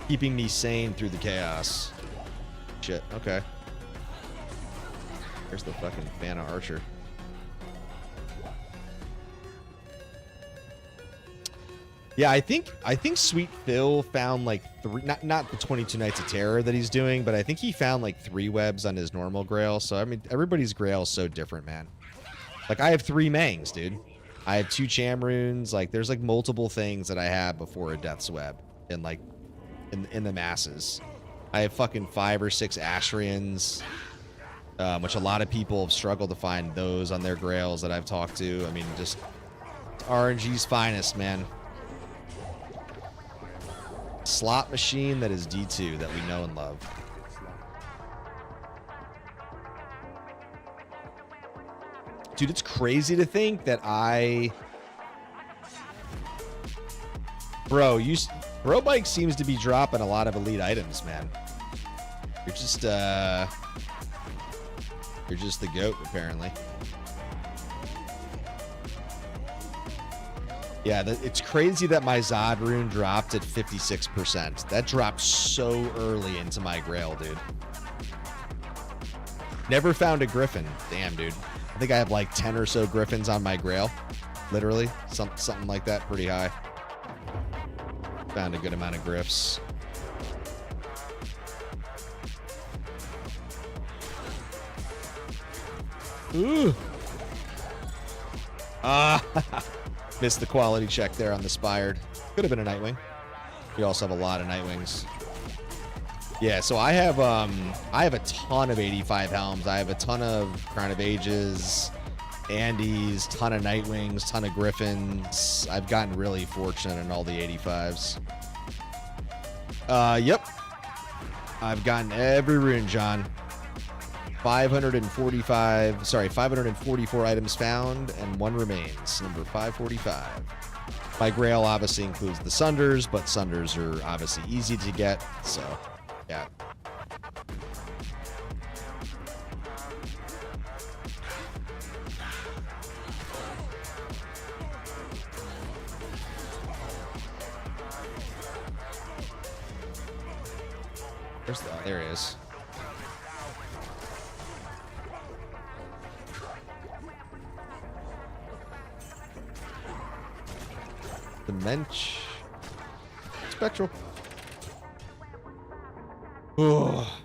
Keeping me sane through the chaos. Shit, okay. There's the fucking Fana Archer. Yeah, I think Sweet Phil found like three, not the 22 Nights of Terror that he's doing, but I think he found like 3 webs on his normal Grail. So I mean, everybody's Grail is so different, man. Like I have 3 Mangs, dude. I have 2 Chamrunes. Like there's like multiple things that I have before a Death's Web in like in the masses. I have fucking 5 or 6 Ashrians, which a lot of people have struggled to find those on their Grails that I've talked to. I mean, just RNG's finest, man. Slot machine that is D2 that we know and love. Dude, it's crazy to think that Bro Bike seems to be dropping a lot of elite items, man. You're just the GOAT, apparently. Yeah, it's crazy that my Zod rune dropped at 56%. That dropped so early into my Grail, dude. Never found a Griffin. Damn, dude. I think I have like 10 or so Griffins on my Grail. Literally. Something like that. Pretty high. Found a good amount of Griffs. Ooh. Missed the quality check there on the Spired. Could have been a Nightwing. We also have a lot of Nightwings. Yeah, so I have a ton of 85 Helms. I have a ton of Crown of Ages, Andes, ton of Nightwings, ton of Griffins. I've gotten really fortunate in all the 85s. Yep. I've gotten every rune, John. 544 items found, and 1 remains. Number 545. My Grail obviously includes the Sunders, but Sunders are obviously easy to get, so yeah. Where's the, oh, there it is. The Mensch. Spectral. Oh.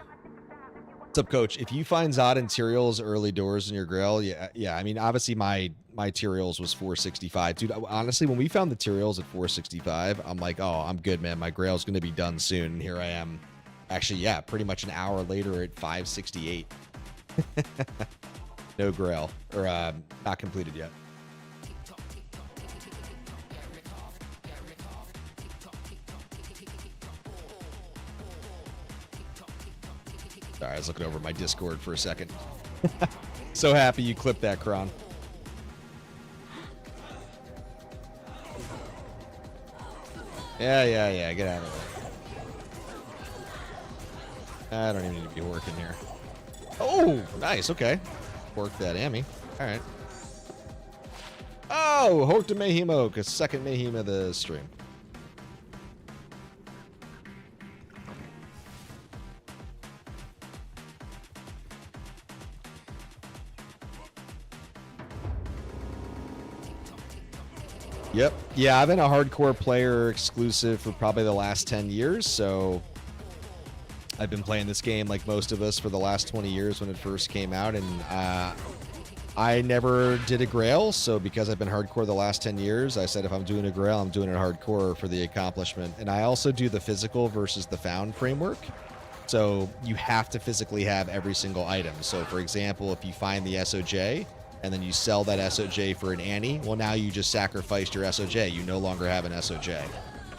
What's up, Coach? If you find Zod and Tyrael's early doors in your Grail, yeah. I mean, obviously my Tyrael's was 465. Dude, honestly, when we found the Tyrael's at 465, I'm like, oh, I'm good, man. My Grail's going to be done soon. And here I am. Actually, yeah, pretty much an hour later at 568. No Grail. Or not completed yet. Sorry, I was looking over my Discord for a second. So happy you clipped that, Kron. Yeah. Get out of there. I don't even need to be working here. Oh, nice. Okay. Work that Amy. All right. Oh, HORDE to Mayhemo, because second Mayhem of the stream. Yep. Yeah, I've been a hardcore player exclusive for probably the last 10 years, so I've been playing this game like most of us for the last 20 years when it first came out, and I never did a Grail, so because I've been hardcore the last 10 years, I said if I'm doing a Grail, I'm doing it hardcore for the accomplishment. And I also do the physical versus the found framework, so you have to physically have every single item. So for example, if you find the SOJ, and then you sell that SOJ for an Annie, well, now you just sacrificed your SOJ. You no longer have an SOJ,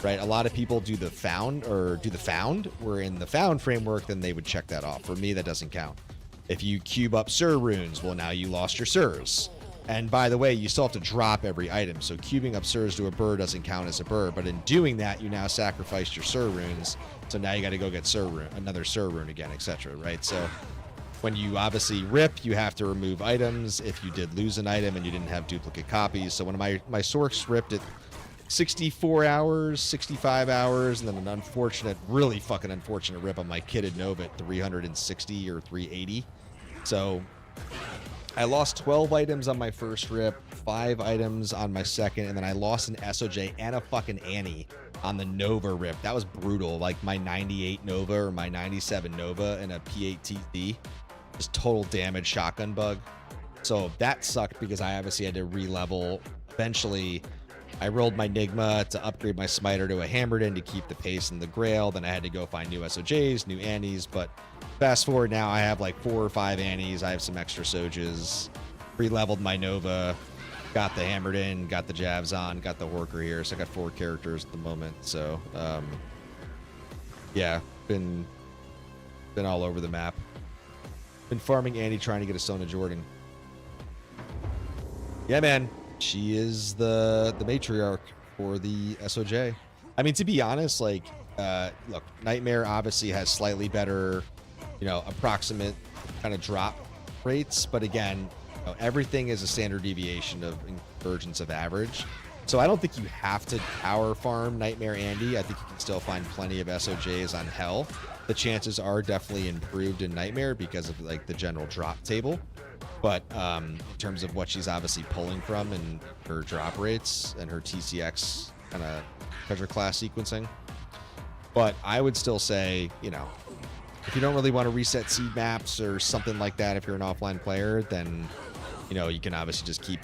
right? A lot of people do the found, where in the found framework, then they would check that off. For me, that doesn't count. If you cube up Sir runes, well, now you lost your Sirs. And by the way, you still have to drop every item. So cubing up Sirs to a bird doesn't count as a bird. But in doing that, you now sacrificed your Sir runes. So now you got to go get another Sir rune again, etc. Right? So when you obviously rip, you have to remove items if you did lose an item and you didn't have duplicate copies. So when my Sorks ripped at 64 hours, 65 hours, and then an unfortunate, really fucking unfortunate rip on my kitted Nova at 360 or 380. So I lost 12 items on my first rip, 5 items on my second, and then I lost an SOJ and a fucking Annie on the Nova rip. That was brutal. Like my 98 Nova or my 97 Nova and a P8 TZ. Just total damage shotgun bug. So that sucked because I obviously had to re-level. Eventually, I rolled my Nigma to upgrade my Smiter to a Hammered In to keep the pace in the Grail. Then I had to go find new SOJs, new Annies. But fast forward now, I have like 4 or 5 Annies. I have some extra Sojas. Re-leveled my Nova. Got the Hammered In, got the Javs on, got the Horker here. So I got 4 characters at the moment. So, yeah, been all over the map. Been farming Annie, trying to get a Sona Jordan. Yeah, man. She is the matriarch for the SOJ. I mean, to be honest, like, look, Nightmare obviously has slightly better, approximate kind of drop rates. But again, everything is a standard deviation of convergence of average. So I don't think you have to power farm Nightmare Andy. I think you can still find plenty of SOJs on Hell. The chances are definitely improved in Nightmare because of like the general drop table. But in terms of what she's obviously pulling from and her drop rates and her TCX kind of treasure class sequencing. But I would still say, if you don't really want to reset seed maps or something like that, if you're an offline player, then, you can obviously just keep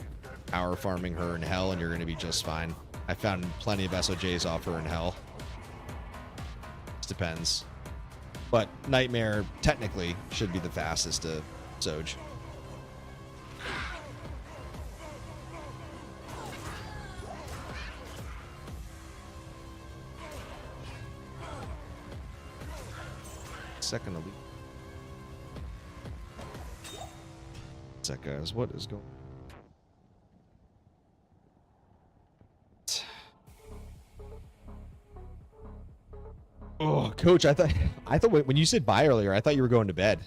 power farming her in Hell and you're going to be just fine. I found plenty of SOJs off her in Hell. Just depends. But Nightmare technically should be the fastest to Soj. Second elite. What's that, guys? What is going on? Oh, Coach, I thought when you said bye earlier, I thought you were going to bed.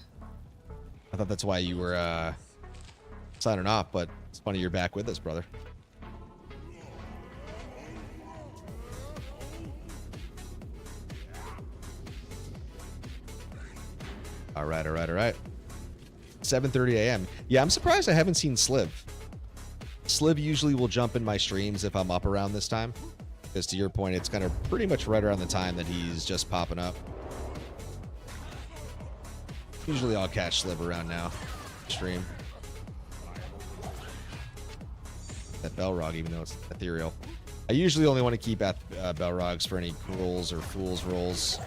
I thought that's why you were signing off, but it's funny you're back with us, brother. All right, all right, all right. 7:30 a.m. Yeah, I'm surprised I haven't seen Sliv. Sliv usually will jump in my streams if I'm up around this time. Because to your point, it's kind of pretty much right around the time that he's just popping up. Usually I'll catch Sliv around now. Stream. That Belrog, even though it's ethereal. I usually only want to keep at Belrogs for any Cruels or Fool's rolls.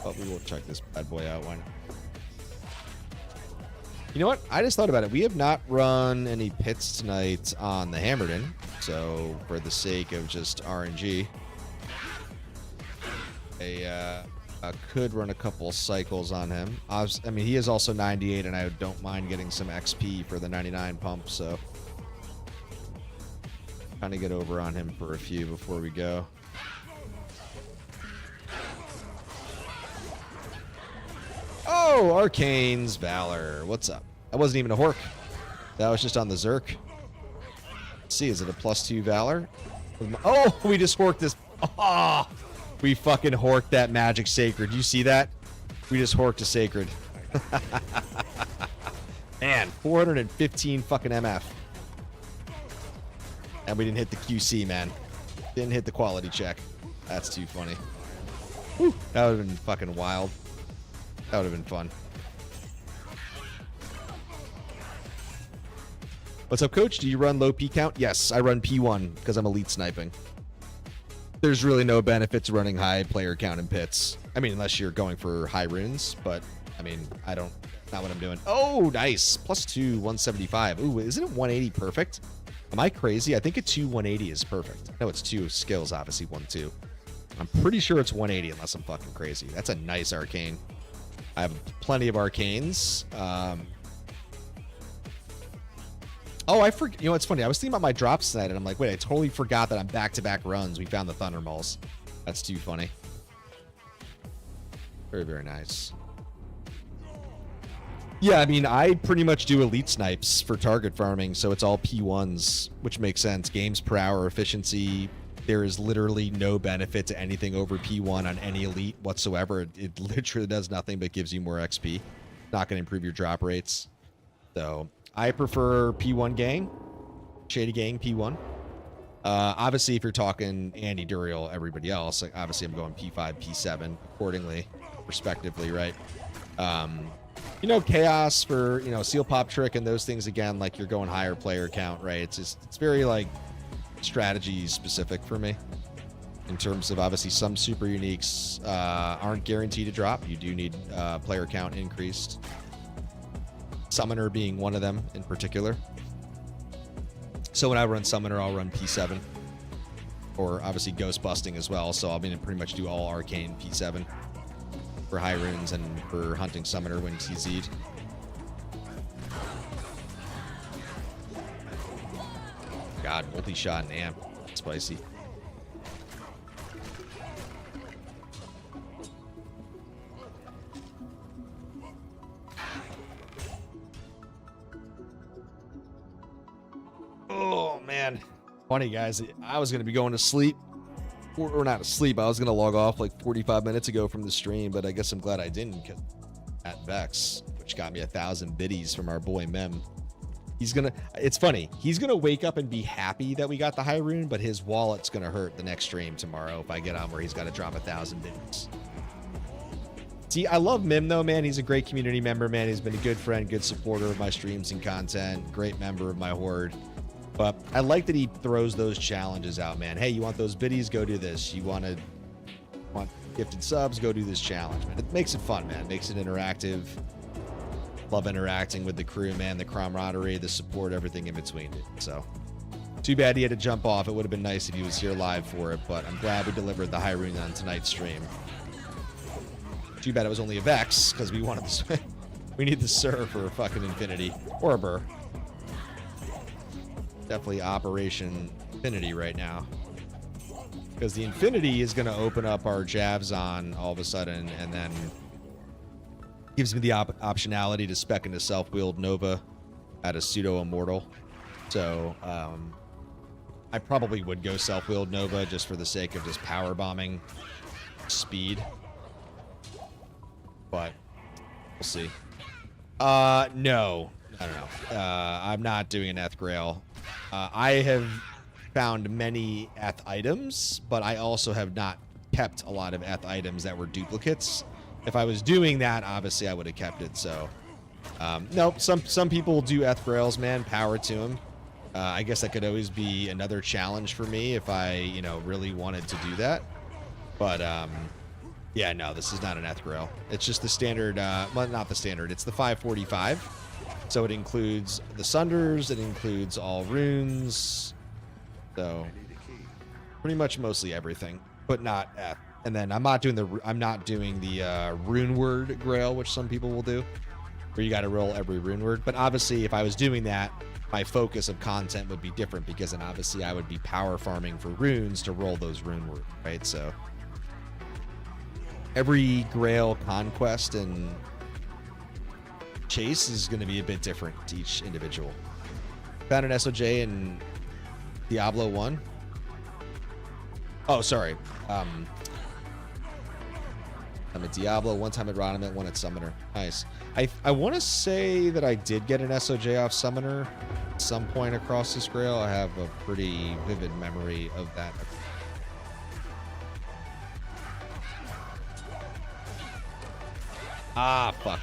But we will check this bad boy out. Why not? You know what? I just thought about it. We have not run any pits tonight on the Hammerden. So, for the sake of just RNG, I could run a couple cycles on him. I mean, he is also 98, and I don't mind getting some XP for the 99 pump, so kind of get over on him for a few before we go. Oh, Arcane's Valor. What's up? That wasn't even a Hork. That was just on the Zerk. Let's see, is it a +2 Valor? Oh, we just Horked this. Oh, we fucking Horked that Magic Sacred. You see that? We just Horked a Sacred. Man, 415 fucking MF. And we didn't hit the QC, man. Didn't hit the quality check. That's too funny. Whew, that would have been fucking wild. That would have been fun. What's up, Coach? Do you run low P count? Yes, I run P1 because I'm elite sniping. There's really no benefit to running high player count in pits. I mean, unless you're going for high runes, but I mean, I don't, not what I'm doing. Oh, nice. +2, 175. Ooh, isn't it 180 perfect? Am I crazy? I think a 2 180 is perfect. No, it's 2 skills, obviously 1 2. I'm pretty sure it's 180 unless I'm fucking crazy. That's a nice arcane. I have plenty of arcanes. Oh, I forget. You know, it's funny. I was thinking about my drops tonight, and I'm like, wait, I totally forgot that I'm back-to-back runs. We found the Thunder Mauls. That's too funny. Very, very nice. Yeah, I mean, I pretty much do elite snipes for target farming, so it's all P1s, which makes sense. Games per hour efficiency. There is literally no benefit to anything over P1 on any elite whatsoever. It literally does nothing but gives you more XP. Not going to improve your drop rates. So I prefer P1 gang, Shady Gang P1. Obviously, if you're talking Andy, Duriel, everybody else, like obviously I'm going P5, P7 accordingly, respectively, right? You know, Chaos for, you know, Seal Pop Trick and those things, again, like you're going higher player count, right? It's just, it's very like strategy specific for me in terms of obviously some super uniques aren't guaranteed to drop. You do need player count increased. Summoner being one of them in particular. So when I run Summoner, I'll run P7 or obviously Ghost Busting as well. So I'm going to pretty much do all Arcane P7 for high runes and for hunting Summoner when TZ'd. God, multi-shot and amp. Spicy. Oh, man. Funny, guys. I was going to be going to sleep. Or not asleep. I was going to log off like 45 minutes ago from the stream, but I guess I'm glad I didn't, because at Vex, which got me 1,000 biddies from our boy Mem. He's gonna, it's funny, he's gonna wake up and be happy that we got the high rune, but his wallet's gonna hurt the next stream tomorrow if I get on where he's got to drop 1,000 biddies. See, I love Mim though, man. He's a great community member, man. He's been a good friend, good supporter of my streams and content, great member of my horde. But I like that he throws those challenges out, man. Hey, you want those biddies? Go do this. You want gifted subs? Go do this challenge, man. It makes it fun, man. It makes it interactive. Love interacting with the crew, man. The camaraderie, the support, everything in between. So, too bad he had to jump off. It would have been nice if he was here live for it, but I'm glad we delivered the high rune on tonight's stream. Too bad it was only a Vex, because we wanted this. We need the Sir for a fucking Infinity. Or a Burr. Definitely Operation Infinity right now. Because the Infinity is going to open up our Javzon all of a sudden, and then gives me the optionality to spec into self-wheeled Nova at a pseudo-immortal. So, I probably would go self-wheeled Nova just for the sake of just power bombing speed. but we'll see. No. I'm not doing an Eth Grail. I have found many Eth items, but I also have not kept a lot of Eth items that were duplicates. If I was doing that, obviously I would have kept it. So, nope. Some people do Eth Grails, man. Power to them. I guess that could always be another challenge for me if I, you know, really wanted to do that. But, yeah, no, this is not an Eth Grail. It's just the standard, well, not the standard. It's the 545. So it includes the Sunders. It includes all runes. So pretty much mostly everything, but not Eth. And then I'm not doing the rune word grail, which some people will do, where you got to roll every rune word. But obviously, if I was doing that, my focus of content would be different, because then obviously I would be power farming for runes to roll those rune words, right? So every grail conquest and chase is going to be a bit different to each individual. Found an SOJ in Diablo 1. Oh, sorry. I'm at Diablo, one time at Rodamant, one at Summoner. Nice. I want to say that I did get an SOJ off Summoner at some point across this grail. I have a pretty vivid memory of that. Ah, fuck.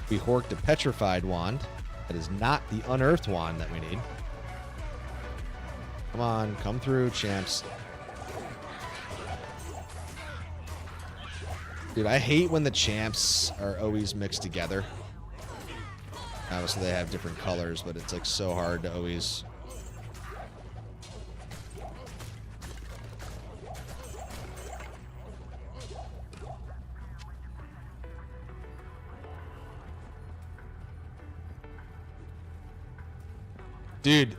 We horked a petrified wand. That is not the unearthed wand that we need. Come on, come through, champs. Dude, I hate when the champs are always mixed together. Obviously, they have different colors, but it's like so hard to always... Dude,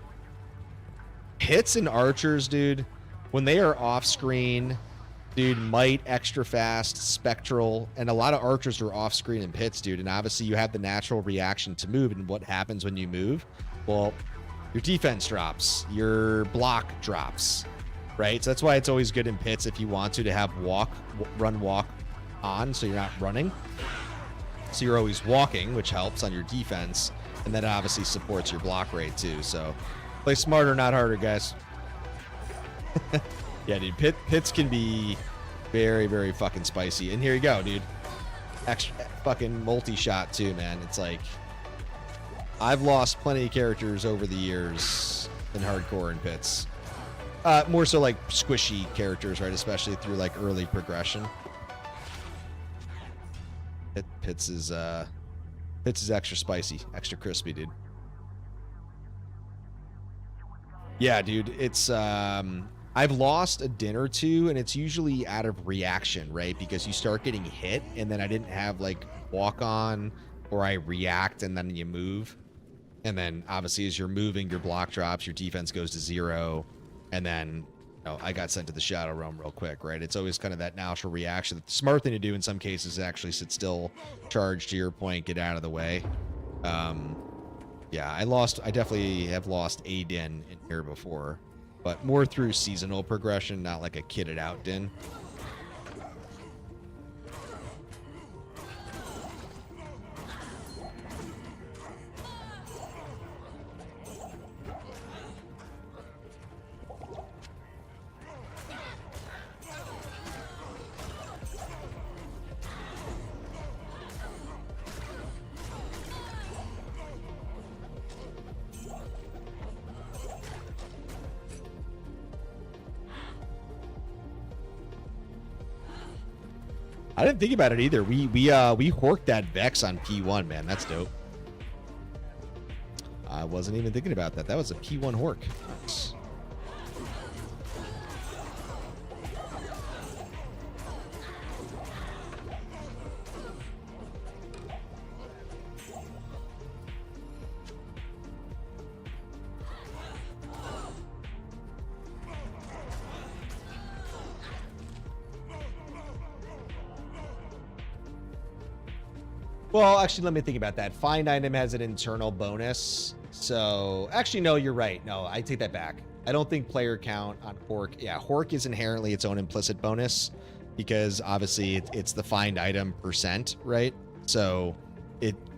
hits and archers, dude, when they are off screen... Dude, might, extra fast, spectral, and a lot of archers are off screen in pits, dude. And obviously you have the natural reaction to move, and what happens when you move? Well, your defense drops, your block drops, right? So that's why it's always good in pits if you want to have run walk on, so you're not running. So you're always walking, which helps on your defense, and that obviously supports your block rate too. So play smarter, not harder, guys. Yeah, dude, pits can be very, very fucking spicy. And here you go, dude. Extra fucking multi-shot too, man. It's like, I've lost plenty of characters over the years in hardcore and pits. More so like squishy characters, right? Especially through like early progression. Pits is extra spicy, extra crispy, dude. Yeah, dude, it's I've lost a din or two, and it's usually out of reaction, right? Because you start getting hit, and then I didn't have like walk on, or I react and then you move, and then obviously as you're moving, your block drops, your defense goes to 0, and then I got sent to the Shadow Realm real quick, right? It's always kind of that natural reaction. The smart thing to do in some cases is actually sit still, charge to your point, get out of the way. Yeah, I definitely have lost a din in here before, but more through seasonal progression, not like a kitted out din. I didn't think about it either. We horked that Vex on P1, man. That's dope. I wasn't even thinking about that. That was a P1 hork. Nice. Well, actually, let me think about that. Find item has an internal bonus. So, actually, no, you're right. No, I take that back. I don't think player count on Hork. Yeah, Hork is inherently its own implicit bonus because obviously it's the find item %, right? So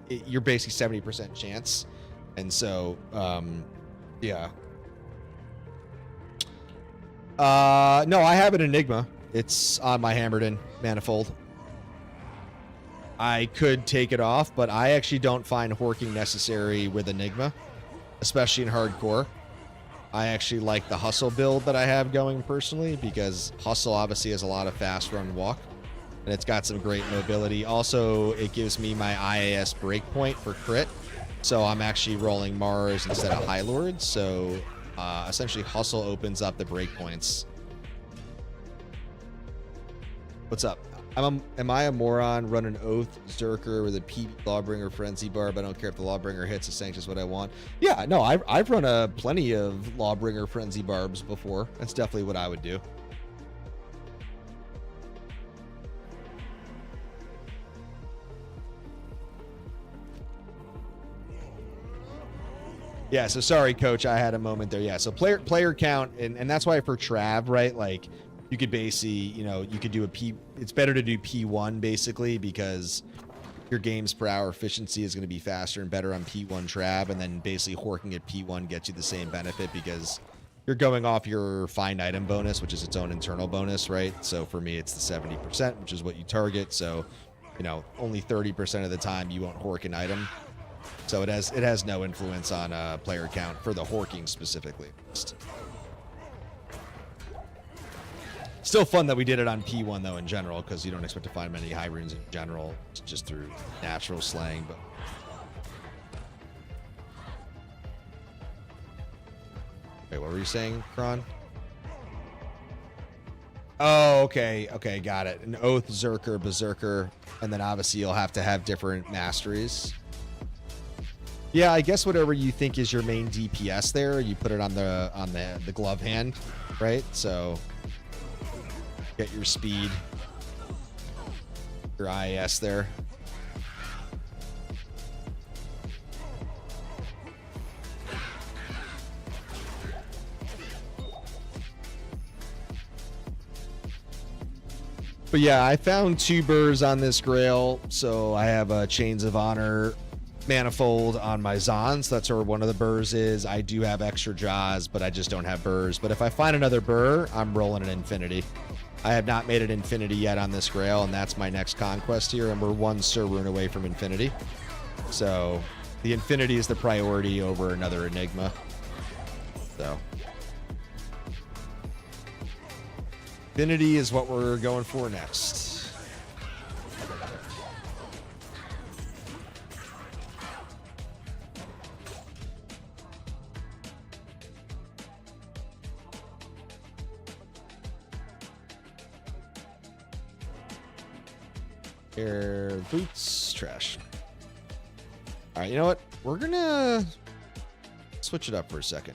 you're basically 70% chance. And so, yeah. No, I have an Enigma. It's on my hammered in manifold. I could take it off, but I actually don't find horking necessary with Enigma, especially in hardcore. I actually like the hustle build that I have going personally, because hustle obviously has a lot of fast run walk, and it's got some great mobility. Also, it gives me my IAS breakpoint for crit, so I'm actually rolling Mars instead of High Lord. So essentially hustle opens up the breakpoints. What's up? Am I a moron? Run an Oath Zerker with a PB Lawbringer Frenzy Barb. I don't care if the Lawbringer hits. The Sanction's what I want. Yeah, no, I've run plenty of Lawbringer Frenzy Barbs before. That's definitely what I would do. Yeah, so sorry, Coach. I had a moment there. Yeah, so player count, and that's why for Trav, right? Like, you could basically, you know, you could do a P. It's better to do P1 basically, because your games per hour efficiency is going to be faster and better on P1 Trav, and then basically horking at P1 gets you the same benefit because you're going off your find item bonus, which is its own internal bonus, right? So for me, it's the 70%, which is what you target. So, you know, only 30% of the time you won't hork an item. So it has no influence on player count for the horking specifically. Still fun that we did it on P1 though in general, because you don't expect to find many high runes in general, just through natural slaying. But wait, what were you saying, Kron? Oh, okay, got it. An Oath, Zerker, Berserker, and then obviously you'll have to have different masteries. Yeah, I guess whatever you think is your main DPS there, you put it on the glove hand, right? So get your speed, your IAS there. But yeah, I found 2 burrs on this grail, so I have a Chains of Honor manifold on my Zons. That's where one of the burrs is. I do have extra jaws, but I just don't have burrs. But if I find another burr, I'm rolling an infinity. I have not made an infinity yet on this grail, and that's my next conquest here, and we're 1 Sir Rune away from infinity. So the infinity is the priority over another Enigma. So infinity is what we're going for next. Air boots, trash. All right, you know what? We're gonna switch it up for a second.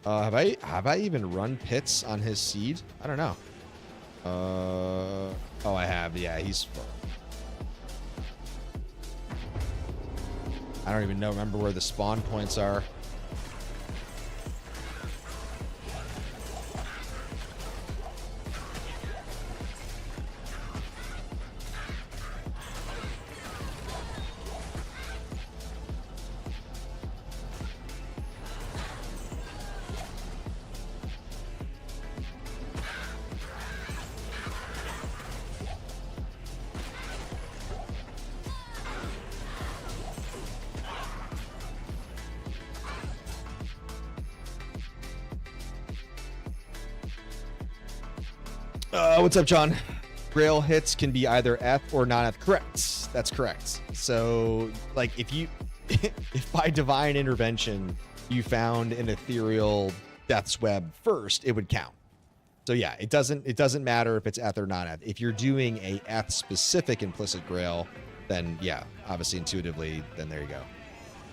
Have I even run pits on his seed? I don't know. Oh, I have. Yeah, he's. I don't even remember where the spawn points are. What's up, John? Grail hits can be either F or non-F. Correct. That's correct. So, like, if by divine intervention you found an ethereal death's web first, it would count. So yeah, it doesn't matter if it's Eth or non-Eth. If you're doing a Eth specific implicit grail, then yeah, obviously intuitively, then there you go.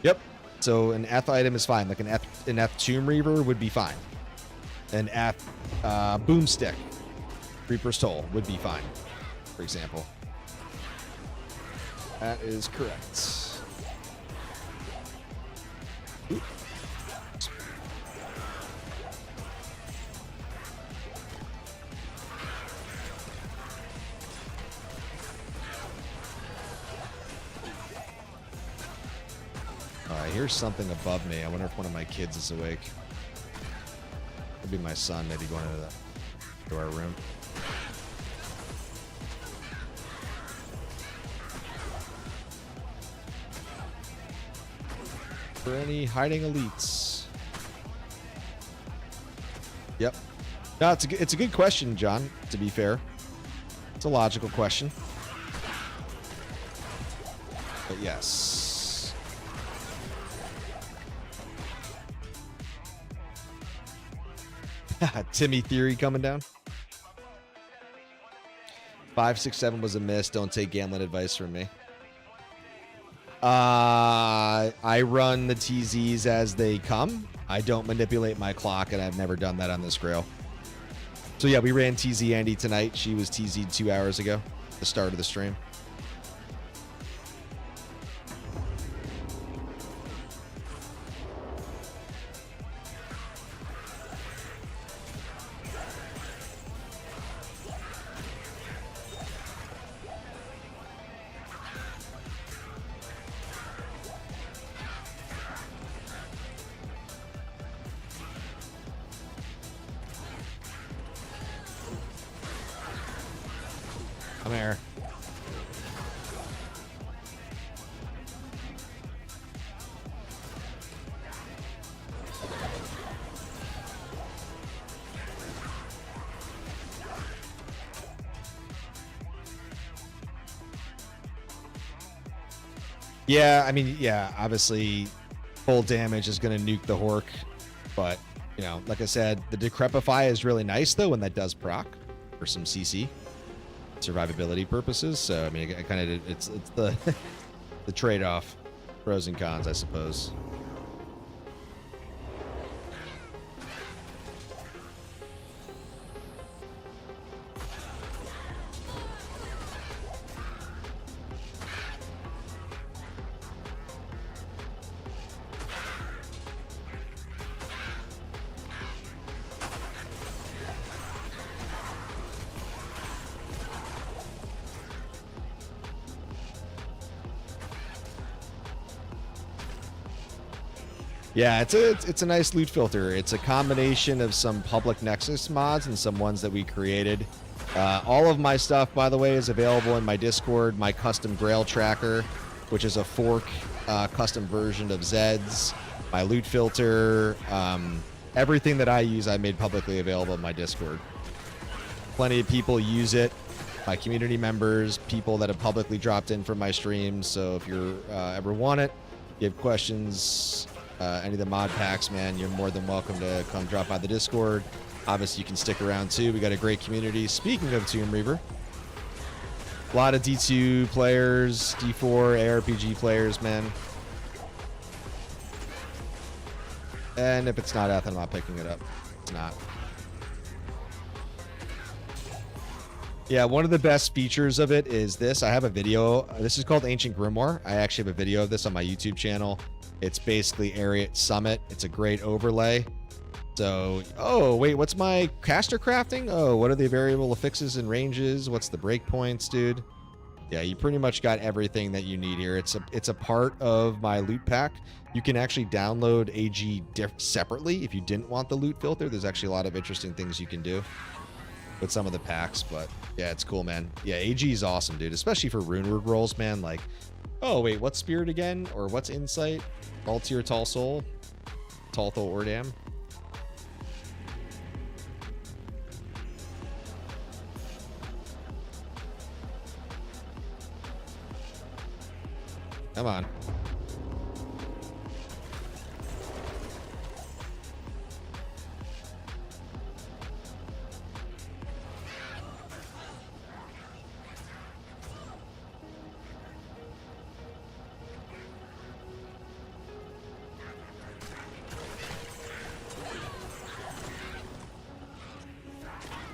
Yep. So an Eth item is fine. Like an Eth Tomb Reaver would be fine. An Eth Boomstick, Reaper's Toll would be fine, for example. That is correct. Ooh. I hear something above me. I wonder if one of my kids is awake. Could be my son, maybe going to our room. For any hiding elites? Yep. No, it's a good question, John, to be fair. It's a logical question. But yes. Timmy Theory coming down. 567 was a miss. Don't take gambling advice from me. I run the TZs as they come. I don't manipulate my clock, and I've never done that on this grail. So yeah, we ran TZ Andy tonight. She was TZ'd 2 hours ago, the start of the stream. Come here. Yeah, I mean, yeah, obviously full damage is going to nuke the Hork, but, you know, like I said, the Decrepify is really nice, though, when that does proc for some CC survivability purposes. So, I mean, I kind of, it's the, the trade-off, pros and cons, I suppose. Yeah, it's a nice loot filter. It's a combination of some public Nexus mods and some ones that we created. All of my stuff, by the way, is available in my Discord. My custom Grail tracker, which is a fork custom version of Zed's. My loot filter, everything that I use, I made publicly available in my Discord. Plenty of people use it. My community members, people that have publicly dropped in from my streams. So if you ever want it, you have questions. Any of the mod packs, man, you're more than welcome to come drop by the Discord. Obviously, you can stick around, too. We got a great community. Speaking of Tomb Reaver, a lot of D2 players, D4, ARPG players, man. And if it's not Ethan, I'm not picking it up. It's not. Yeah, one of the best features of it is this. I have a video. This is called Ancient Grimoire. I actually have a video of this on my YouTube channel. It's basically Ariat Summit. It's a great overlay. So, oh, wait, what's my caster crafting? Oh, what are the variable affixes and ranges? What's the breakpoints, dude? Yeah, you pretty much got everything that you need here. It's a part of my loot pack. You can actually download AG separately if you didn't want the loot filter. There's actually a lot of interesting things you can do with some of the packs, but yeah, it's cool, man. Yeah, AG is awesome, dude, especially for Runeward rolls, man. Like, oh, wait, what's Spirit again? Or what's Insight? Altir Tall Soul? Talthol Ordam? Come on.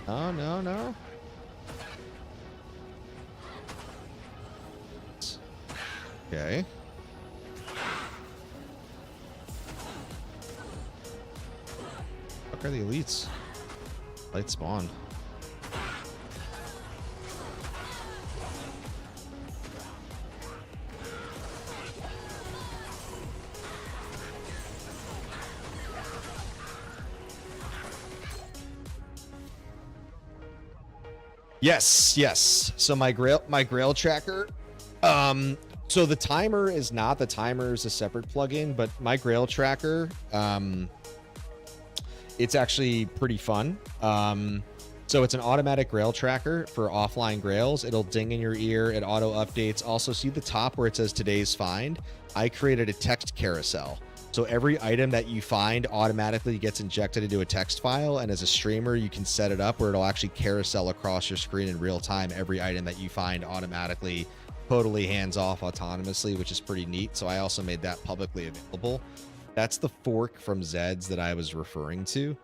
Oh, no, no. Okay. What are the elites? Light spawn. Yes, yes. So my grail tracker. So the timer is not. The timer is a separate plugin, but my grail tracker, it's actually pretty fun. So it's an automatic grail tracker for offline grails. It'll ding in your ear. It auto updates. Also, see the top where it says today's find? I created a text carousel. So every item that you find automatically gets injected into a text file. And as a streamer, you can set it up where it'll actually carousel across your screen in real time. Every item that you find automatically, totally hands off autonomously, which is pretty neat. So I also made that publicly available. That's the fork from Zed's that I was referring to.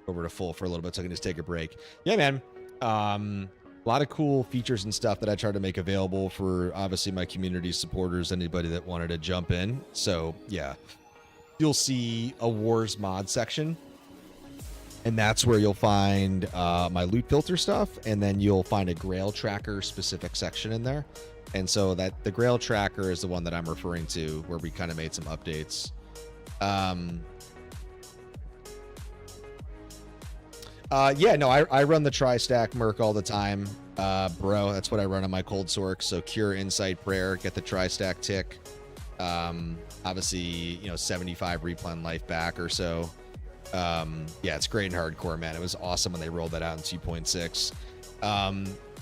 Over to full for a little bit so I can just take a break. Yeah, man. A lot of cool features and stuff that I tried to make available for obviously my community supporters, anybody that wanted to jump in. So yeah, you'll see a wars mod section, and that's where you'll find my loot filter stuff, and then you'll find a grail tracker specific section in there. And so that the grail tracker is the one that I'm referring to, where we kind of made some updates. Yeah, no, I run the tri-stack merc all the time, bro. That's what I run on my cold sork. So cure, insight, prayer, get the tri-stack tick. Obviously, you know, 75 replen life back or so. Yeah, it's great in hardcore, man. It was awesome when they rolled that out in 2.6.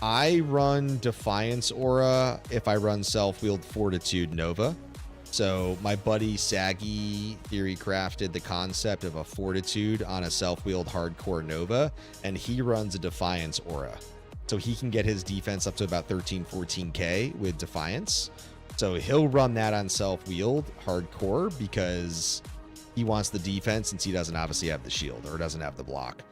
I run Defiance Aura if I run self-wheeled Fortitude Nova. So my buddy Saggy Theory crafted the concept of a Fortitude on a self-wheeled hardcore Nova, and he runs a Defiance Aura. So he can get his defense up to about 13, 14K with Defiance. So he'll run that on self-wheeled hardcore because he wants the defense since he doesn't obviously have the shield or doesn't have the block.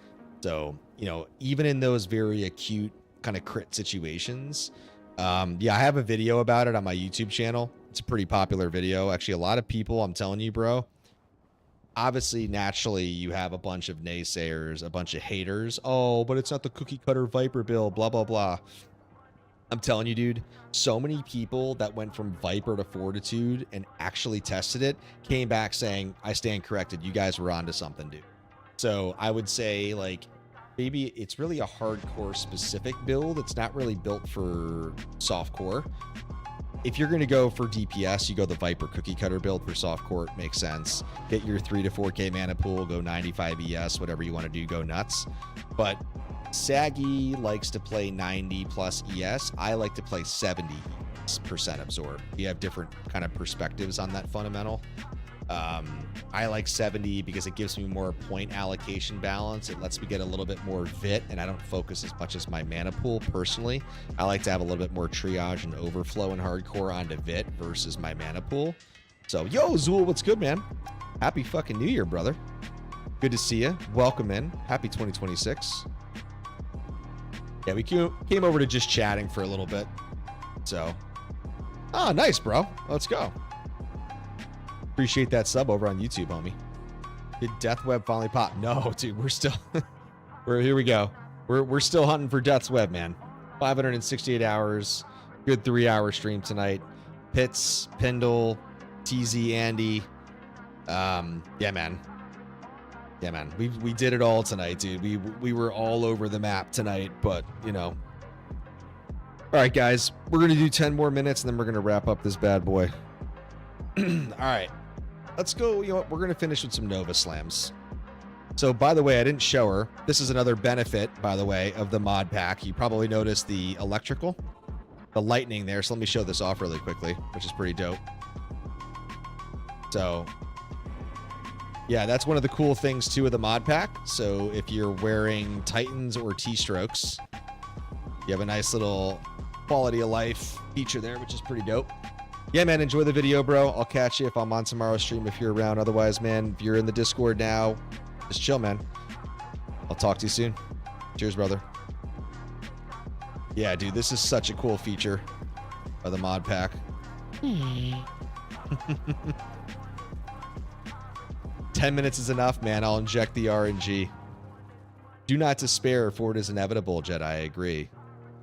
So, you know, even in those very acute kind of crit situations, yeah, I have a video about it on my YouTube channel. It's a pretty popular video. Actually, a lot of people, I'm telling you, bro, obviously, naturally, you have a bunch of naysayers, a bunch of haters. Oh, but it's not the cookie cutter Viper build, blah, blah, blah. I'm telling you, dude, so many people that went from Viper to Fortitude and actually tested it came back saying, I stand corrected. You guys were onto something, dude. So I would say, like, maybe it's really a hardcore specific build. It's not really built for softcore. If you're going to go for DPS, you go the Viper cookie cutter build for softcore. It makes sense. Get your 3 to 4K mana pool, go 95 ES, whatever you want to do, go nuts. But Saggy likes to play 90 plus ES. I like to play 70% absorb. You have different kind of perspectives on that fundamental. I like 70 because it gives me more point allocation balance. It lets me get a little bit more vit, and I don't focus as much as my mana pool personally. I like to have a little bit more triage and overflow in hardcore onto vit versus my mana pool. So, yo, Zool, what's good, man? Happy fucking New Year, brother. Good to see you. Welcome in. Happy 2026. Yeah, we came over to just chatting for a little bit. So, oh, nice, bro. Let's go. Appreciate that sub over on YouTube, homie. Did Death Web finally pop? No, dude, we're still here we go. We're still hunting for Death's Web, man. 568 hours, good 3-hour stream tonight. Pitts, Pendle, TZ, Andy. Yeah, man. Yeah, man. We did it all tonight, dude. We were all over the map tonight, but you know. All right, guys, we're gonna do 10 more minutes and then we're gonna wrap up this bad boy. All right. Let's go. You know what? We're going to finish with some Nova Slams. So, by the way, I didn't show her. This is another benefit, by the way, of the mod pack. You probably noticed the electrical, the lightning there. So let me show this off really quickly, which is pretty dope. So, yeah, that's one of the cool things, too, of the mod pack. So if you're wearing Titans or T-Strokes, you have a nice little quality of life feature there, which is pretty dope. Yeah, man, enjoy the video, bro. I'll catch you if I'm on tomorrow's stream if you're around. Otherwise, man, if you're in the Discord now, just chill, man. I'll talk to you soon. Cheers, brother. Yeah, dude, this is such a cool feature of the mod pack. 10 minutes is enough, man. I'll inject the RNG. Do not despair, for it is inevitable, Jedi. I agree.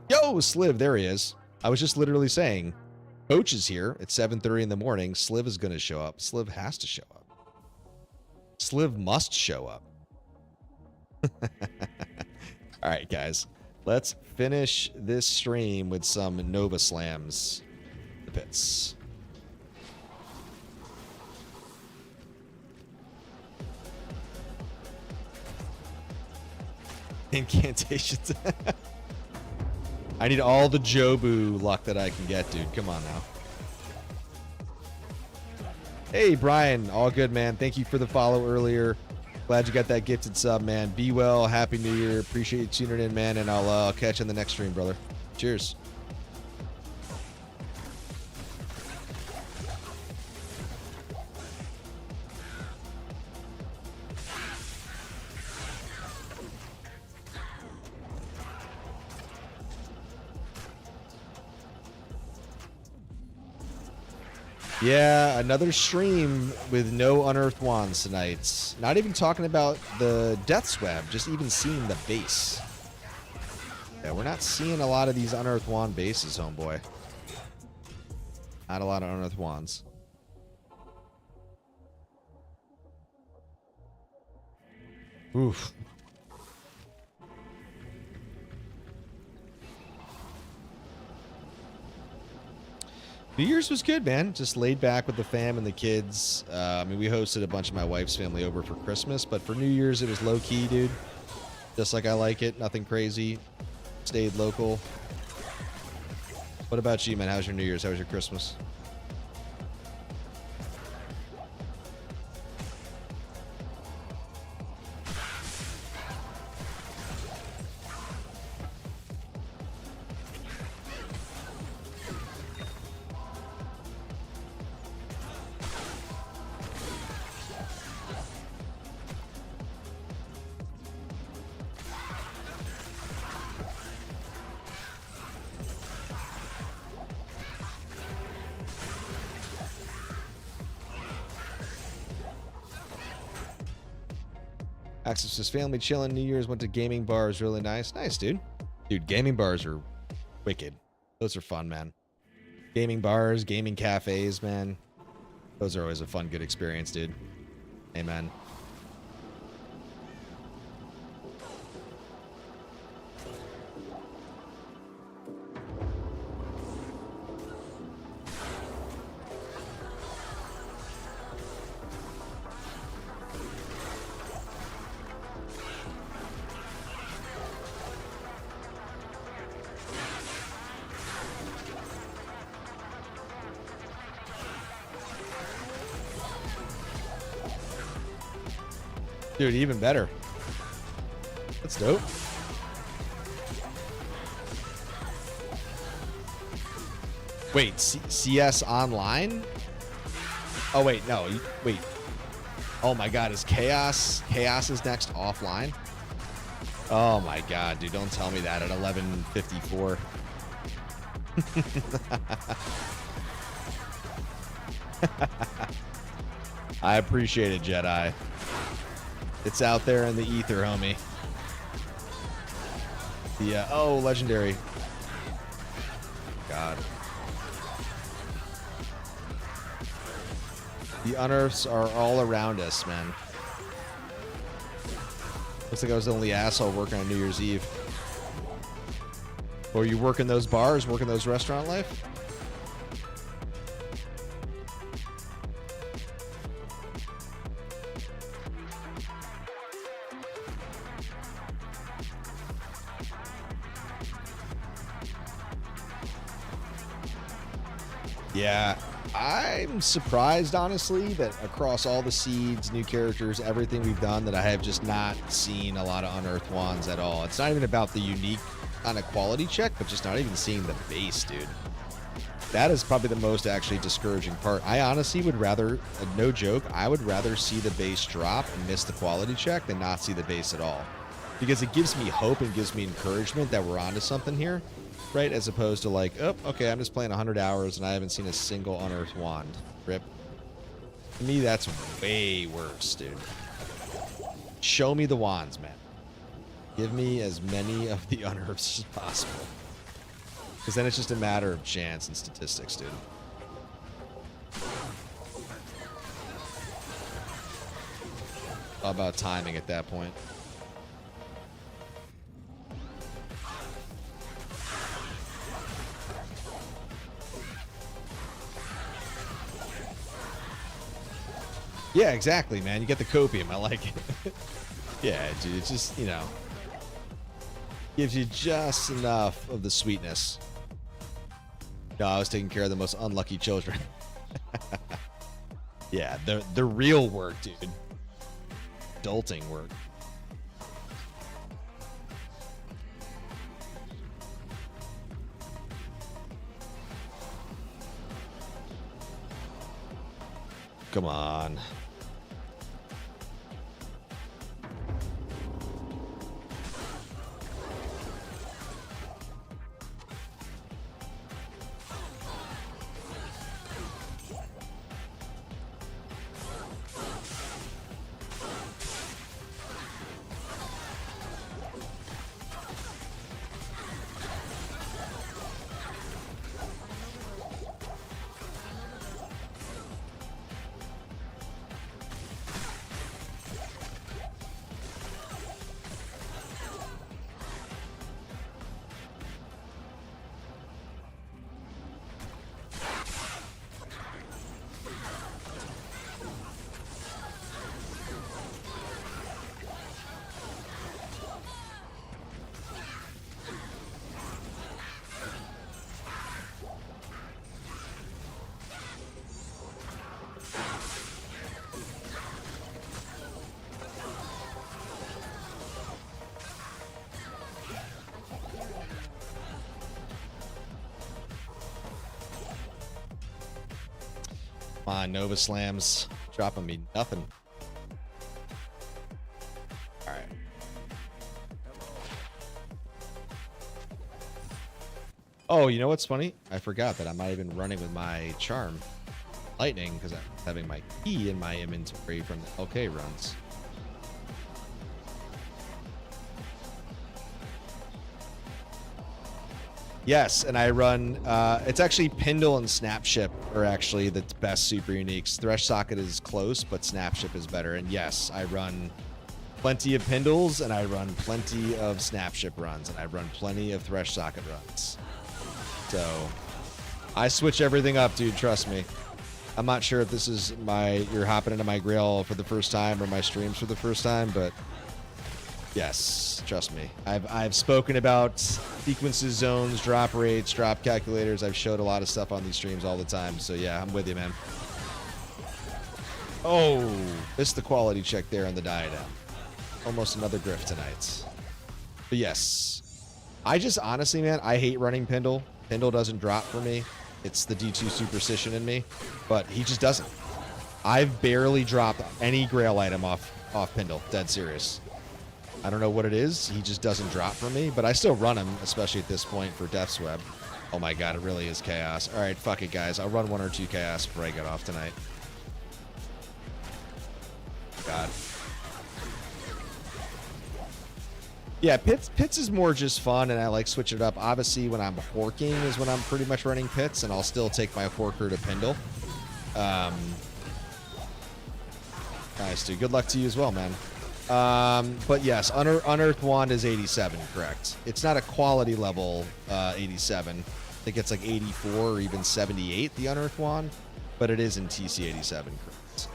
Yo, Sliv, there he is. I was just literally saying... Coach is here at 7:30 in the morning. Sliv is going to show up. Sliv has to show up. Sliv must show up. All right, guys. Let's finish this stream with some Nova Slams. The pits. Incantations. I need all the Jobu luck that I can get, dude. Come on now. Hey, Brian. All good, man. Thank you for the follow earlier. Glad you got that gifted sub, man. Be well. Happy New Year. Appreciate you tuning in, man. And I'll catch you in the next stream, brother. Cheers. Yeah, another stream with no unearthed wands tonight. Not even talking about the Death's Web, just even seeing the base. Yeah, we're not seeing a lot of these unearthed wand bases, homeboy. Not a lot of unearthed wands. Oof. New Year's was good, man. Just laid back with the fam and the kids. I mean, we hosted a bunch of my wife's family over for Christmas, but for New Year's, it was low-key, dude. Just like I like it. Nothing crazy. Stayed local. What about you, man? How's your New Year's? How was your Christmas? Access his family chilling. New Year's went to gaming bars. Really nice. Nice, dude. Dude, gaming bars are wicked. Those are fun, man. Gaming bars, gaming cafes, man. Those are always a fun, good experience, dude. Amen. Dude, even better. That's dope. Wait, CS online? Oh, wait, no. Wait. Oh, my God. Is Chaos? Chaos is next offline? Oh, my God, dude. Don't tell me that at 11:54. I appreciate it, Jedi. It's out there in the ether, homie. Yeah. Oh, legendary. God. The unearths are all around us, man. Looks like I was the only asshole working on New Year's Eve. Or you working those bars, working those restaurant life? Yeah, I'm surprised, honestly, that across all the seeds, new characters, everything we've done, that I have just not seen a lot of unearthed wands at all. It's not even about the unique kind of quality check, but just not even seeing the base, dude. That is probably the most actually discouraging part. I honestly would rather, no joke, I would rather see the base drop and miss the quality check than not see the base at all. Because it gives me hope and gives me encouragement that we're onto something here. Right, as opposed to like, oh, okay, I'm just playing 100 hours and I haven't seen a single unearthed wand. Rip. To me, that's way worse, dude. Show me the wands, man. Give me as many of the unearths as possible. Because then it's just a matter of chance and statistics, dude. All about timing at that point. Yeah, exactly, man. You get the copium. I like it. Yeah, dude. It's just, you know, gives you just enough of the sweetness. No, I was taking care of the most unlucky children. Yeah, the real work, dude. Adulting work. Come on. Come on, Nova Slams. Dropping me nothing. All right. Oh, you know what's funny? I forgot that I'm not even running with my charm lightning because I'm having my key in my inventory from the LK runs. Yes, and I run, it's actually Pindle and Snapship are actually the best super uniques. Thresh Socket is close, but Snapship is better. And yes, I run plenty of Pindles, and I run plenty of Snapship runs, and I run plenty of Thresh Socket runs. So, I switch everything up, dude, trust me. I'm not sure if this is you're hopping into my Grail for the first time or my streams for the first time, but yes, trust me. I've spoken about sequences, zones, drop rates, drop calculators. I've showed a lot of stuff on these streams all the time. So yeah, I'm with you, man. Oh, missed the quality check there on the diadem. Almost another griff tonight. But yes, I just honestly, man, I hate running Pindle. Pindle doesn't drop for me. It's the D2 superstition in me, but he just doesn't. I've barely dropped any Grail item off Pindle. Dead serious. I don't know what it is. He just doesn't drop for me, but I still run him, especially at this point for Death's Web. Oh my god, it really is chaos. All right, fuck it, guys. I'll run 1 or 2 chaos before I get off tonight. God. Yeah, Pits is more just fun, and I like switching it up. Obviously, when I'm horking is when I'm pretty much running Pits, and I'll still take my horker to Pindle. Nice, dude. Good luck to you as well, man. But yes, Unearthed Wand is 87, correct. It's not a quality level 87. I think it's like 84 or even 78, the Unearthed Wand, but it is in TC 87, correct.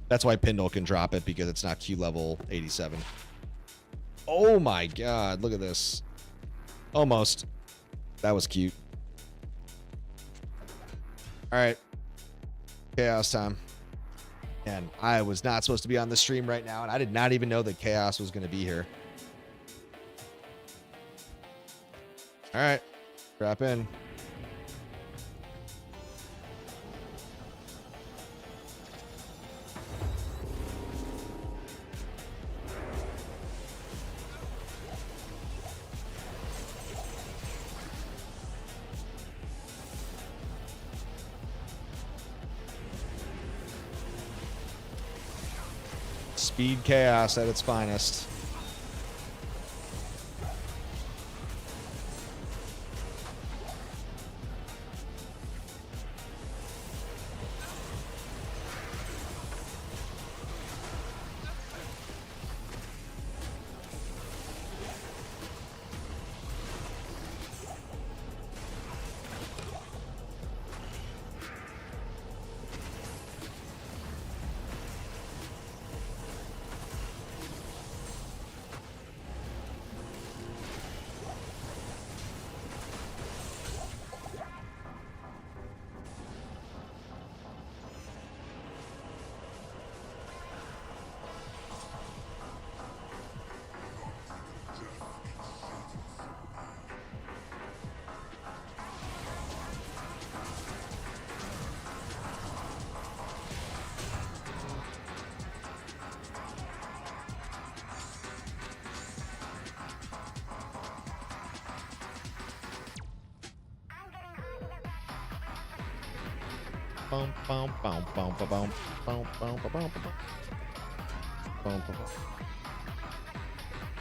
That's why Pindle can drop it, because it's not Q level 87. Oh my god, look at this. Almost. That was cute. Alright. Chaos time. And I was not supposed to be on the stream right now, and I did not even know that Chaos was going to be here. Alright. Drop in. Speed chaos at its finest.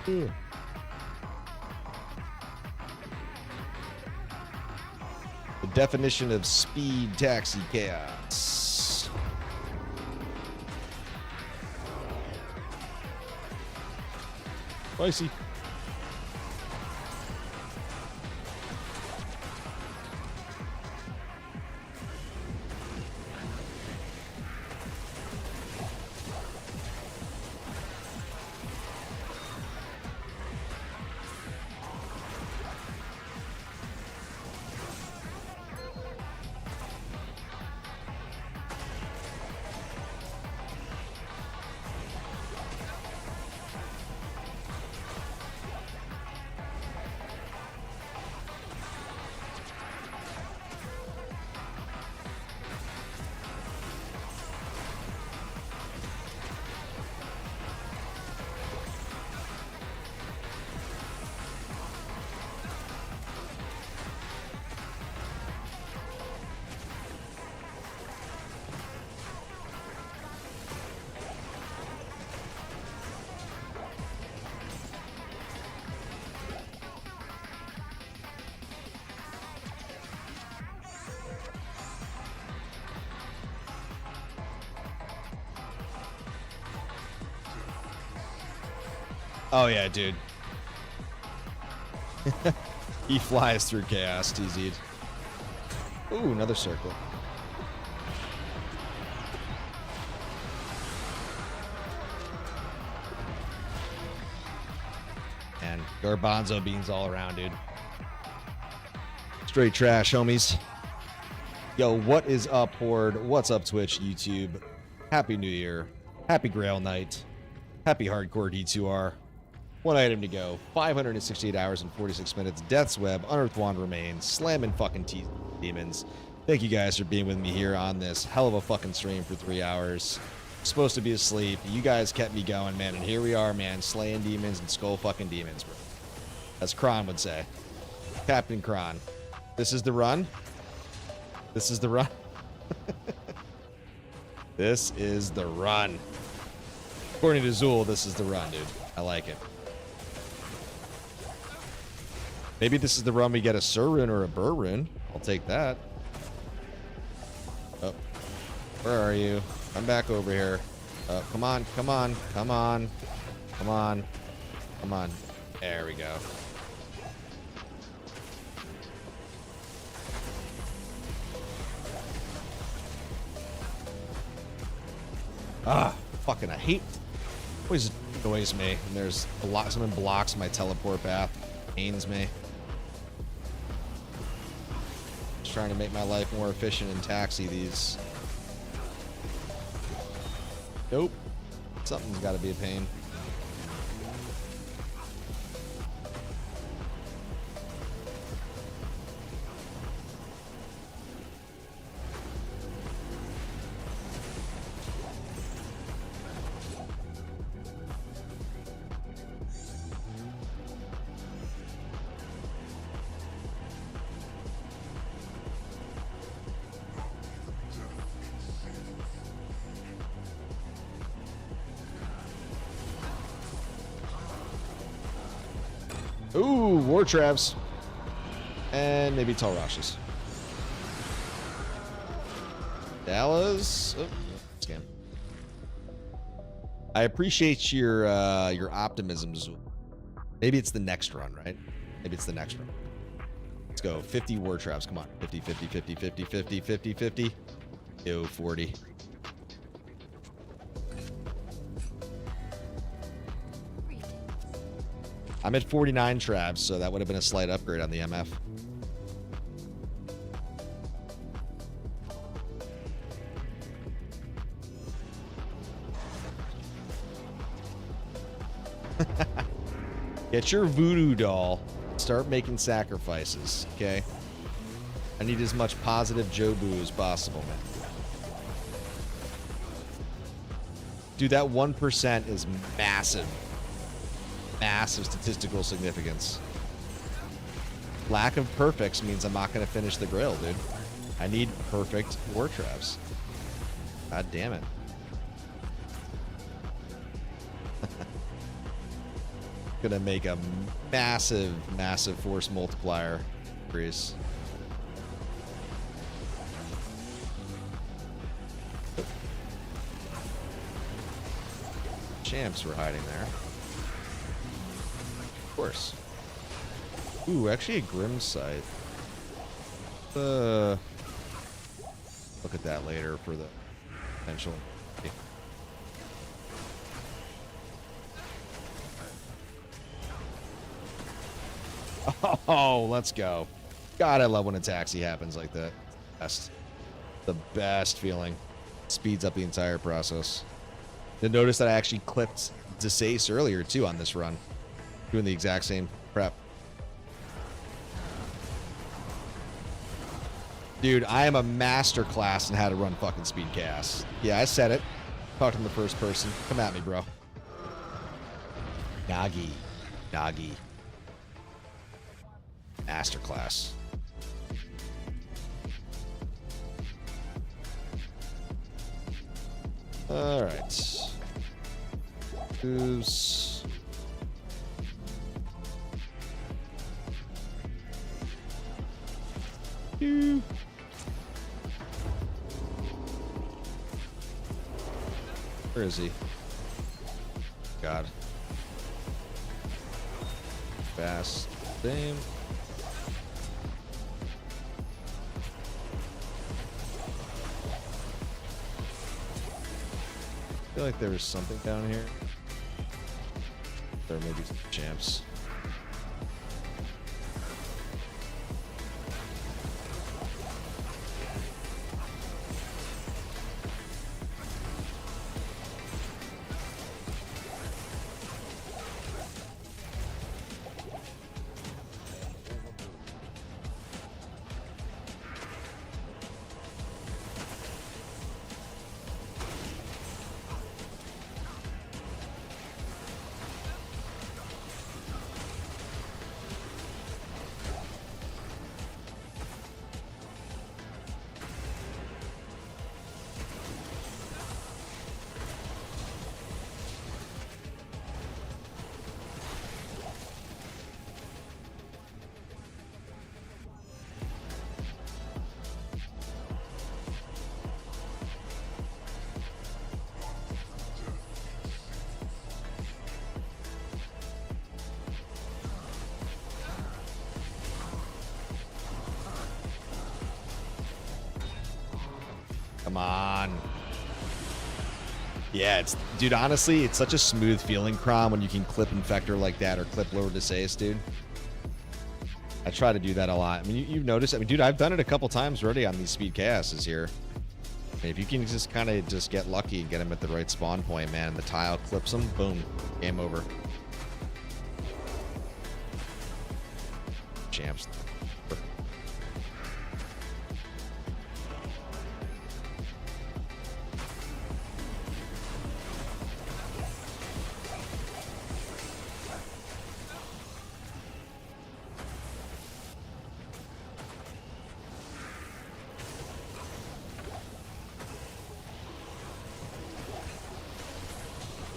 Yeah. The definition of speed taxi chaos. Spicy. Oh yeah, dude. He flies through chaos, TZ'd. Ooh, another circle. And garbanzo beans all around, dude. Straight trash, homies. Yo, what is up, Horde? What's up, Twitch, YouTube? Happy New Year. Happy Grail Night. Happy Hardcore D2R. One item to go. 568 hours and 46 minutes. Death's Web, Unearthed Wand Remains, slamming fucking demons. Thank you guys for being with me here on this hell of a fucking stream for 3 hours. Supposed to be asleep. You guys kept me going, man, and here we are, man, slaying demons and skull fucking demons, bro. As Kron would say. Captain Kron. This is the run. This is the run. This is the run. According to Zool, this is the run, dude. I like it. Maybe this is the run we get a Sur rune or a Bur rune. I'll take that. Oh. Where are you? Come back over here. Come on, come on, come on. Come on. Come on. There we go. Ah, fucking I hate. Always annoys me. And there's a lot. Someone blocks my teleport path. Pains me. Just trying to make my life more efficient and taxi these. Nope. Something's got to be a pain. Ooh, war traps. And maybe Talrashes. Dallas. Oh, scam. I appreciate your optimism. Maybe it's the next run, right? Maybe it's the next run. Let's go. 50 war traps. Come on. 50, 50, 50, 50, 50, 50, 50. Yo, 40. I'm at 49 traps, so that would have been a slight upgrade on the MF. Get your voodoo doll. Start making sacrifices, okay? I need as much positive Jobu as possible, man. Dude, that 1% is massive. Massive statistical significance. Lack of perfects means I'm not going to finish the Grail, dude. I need perfect war traps. God damn it. Gonna make a massive, massive force multiplier increase. Champs were hiding there. Of course. Ooh, actually a Grim Scythe. Look at that later for the potential. Oh, let's go. God, I love when a taxi happens like that. Best. The best feeling. Speeds up the entire process. Then notice that I actually clipped DeSace earlier, too, on this run. Doing the exact same prep. Dude, I am a master class in how to run fucking speed chaos. Yeah, I said it. Talked in the first person. Come at me, bro. Nagi. Nagi. Masterclass. All right. Goose. Where is he? God. Fast. Same. I feel like there was something down here. There may be some champs. Come on. Yeah, it's, dude, honestly, it's such a smooth feeling, Crom, when you can clip Infector like that or clip Lower DeSace, dude. I try to do that a lot. I mean, you've noticed, I mean, dude, I've done it a couple times already on these speed chaoses here. I mean, if you can just kind of just get lucky and get them at the right spawn point, man, and the tile clips them, boom, game over. Champs.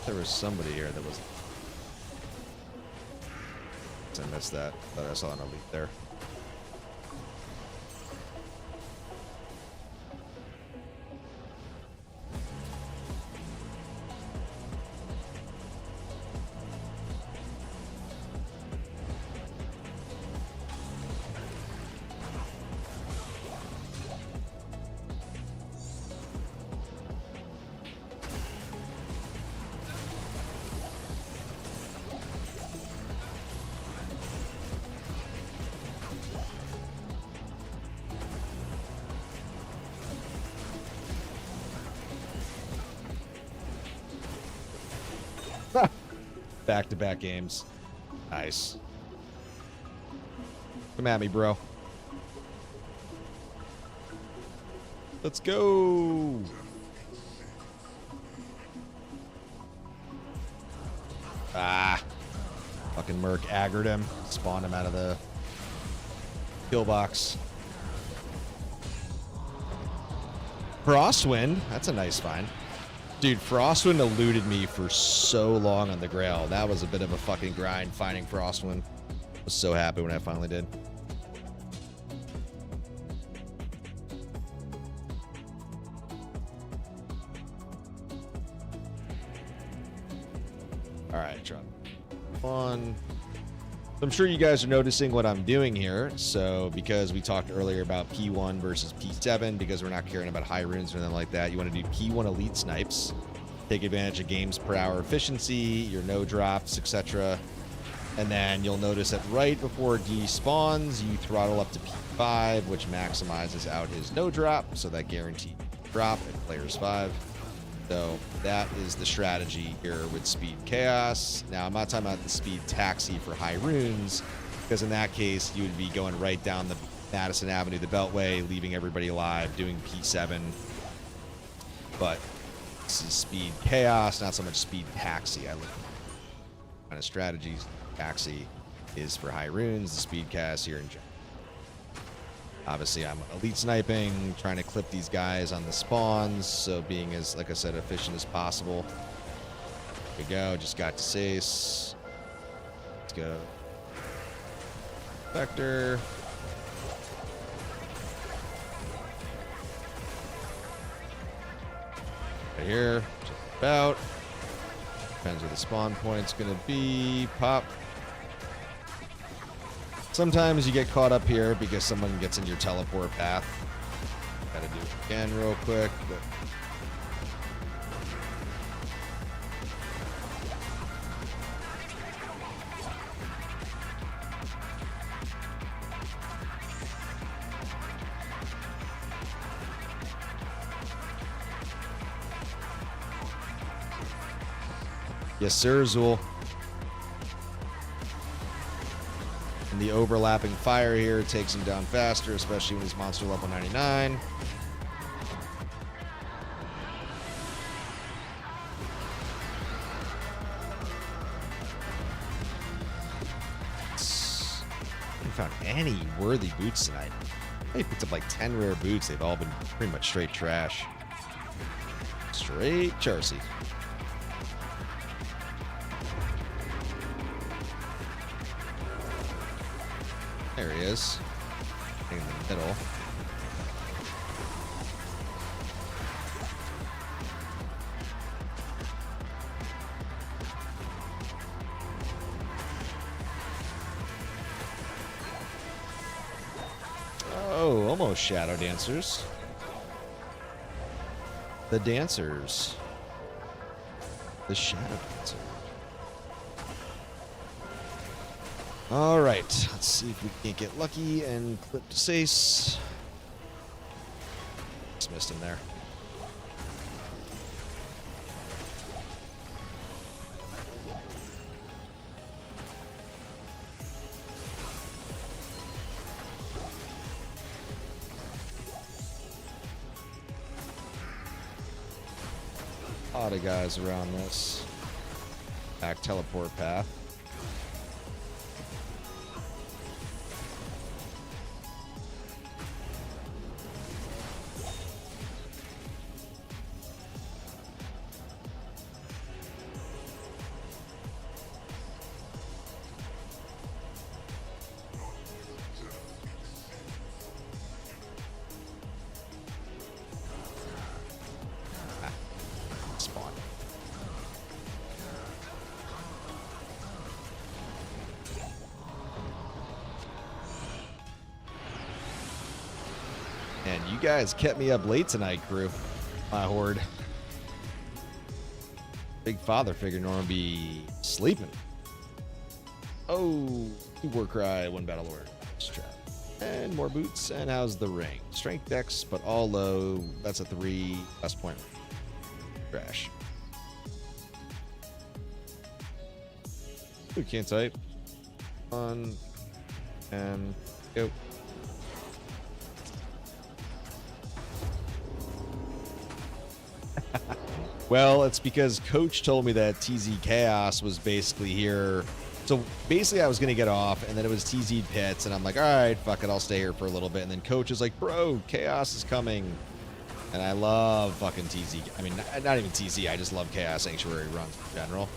There was somebody here that was... I missed that. Thought I saw an elite there. Back-to-back games. Nice. Come at me, bro. Let's go. Ah. Fucking Merc aggroed him. Spawned him out of the kill box. Frostwind, that's a nice find. Dude, Frostwind eluded me for so long on the Grail. That was a bit of a fucking grind finding Frostwind. I was so happy when I finally did. All right, drop one. I'm sure you guys are noticing what I'm doing here. So because we talked earlier about P1 versus P7, because we're not caring about high runes or anything like that, you want to do P1 elite snipes, take advantage of games per hour efficiency, your no drops, etc. And then you'll notice that right before D spawns, you throttle up to P5, which maximizes out his no drop, so that guaranteed drop at players 5. So that is the strategy here with Speed Chaos. Now, I'm not talking about the Speed Taxi for high runes, because in that case, you would be going right down the Madison Avenue, the Beltway, leaving everybody alive, doing P7. But this is Speed Chaos, not so much Speed Taxi. I look at kind of strategies. Taxi is for high runes, the Speed Chaos here in general. Obviously, I'm elite sniping, trying to clip these guys on the spawns, so being as, like I said, efficient as possible. Here we go, just got to Sace. Let's go. Vector. Right here, just about. Depends where the spawn point's gonna be. Pop. Sometimes you get caught up here because someone gets in your teleport path. Gotta do it again real quick. But yes, sir, Zool. And the overlapping fire here takes him down faster, especially when he's monster level 99. I haven't found any worthy boots tonight. I picked up like 10 rare boots. They've all been pretty much straight trash. Straight Charcy. There he is. In the middle. Oh, almost Shadow Dancers. The Dancers. The Shadow Dancers. All right, let's see if we can't get lucky and clip to Sace. Just missed him there. A lot of guys around this back teleport path. And you guys kept me up late tonight, crew. My horde. Big father figure normally be sleeping. Oh, war cry, one battle lord. Strap. And more boots. And how's the ring? Strength dex, but all low. That's a 3. Best point. Trash. We can't type. On. And go. Well, it's because Coach told me that TZ Chaos was basically here. So basically I was going to get off, and then it was TZ Pits, and I'm like, all right, fuck it, I'll stay here for a little bit. And then Coach is like, bro, Chaos is coming. And I love fucking TZ. I mean, not even TZ. I just love Chaos Sanctuary runs in general.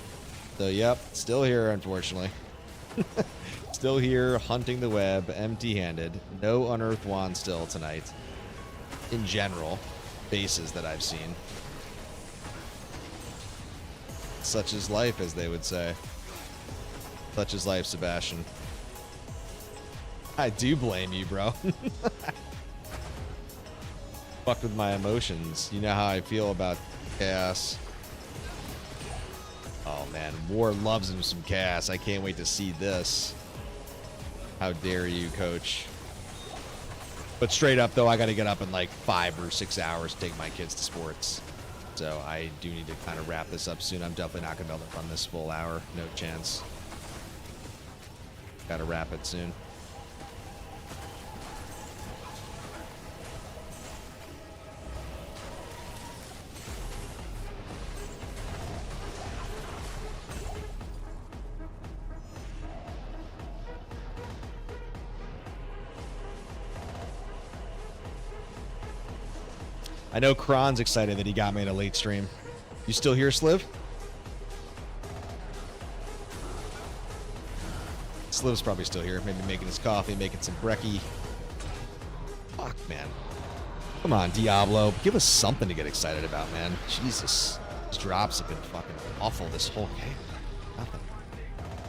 So, yep, still here, unfortunately. Still here, hunting the web, empty-handed. No Unearthed Wand still tonight. In general, bases that I've seen. Such is life, as they would say. Such is life, Sebastian. I do blame you, bro. Fucked with my emotions. You know how I feel about chaos. Oh man, War loves him some chaos. I can't wait to see this. How dare you, coach? But straight up though, I gotta get up in like 5 or 6 hours to take my kids to sports. So I do need to kind of wrap this up soon. I'm definitely not gonna be able to run this full hour. No chance. Gotta wrap it soon. I know Kron's excited that he got me in a late stream. You still here, Sliv? Sliv's probably still here. Maybe making his coffee, making some brekkie. Fuck, man. Come on, Diablo. Give us something to get excited about, man. Jesus. These drops have been fucking awful this whole game. Nothing.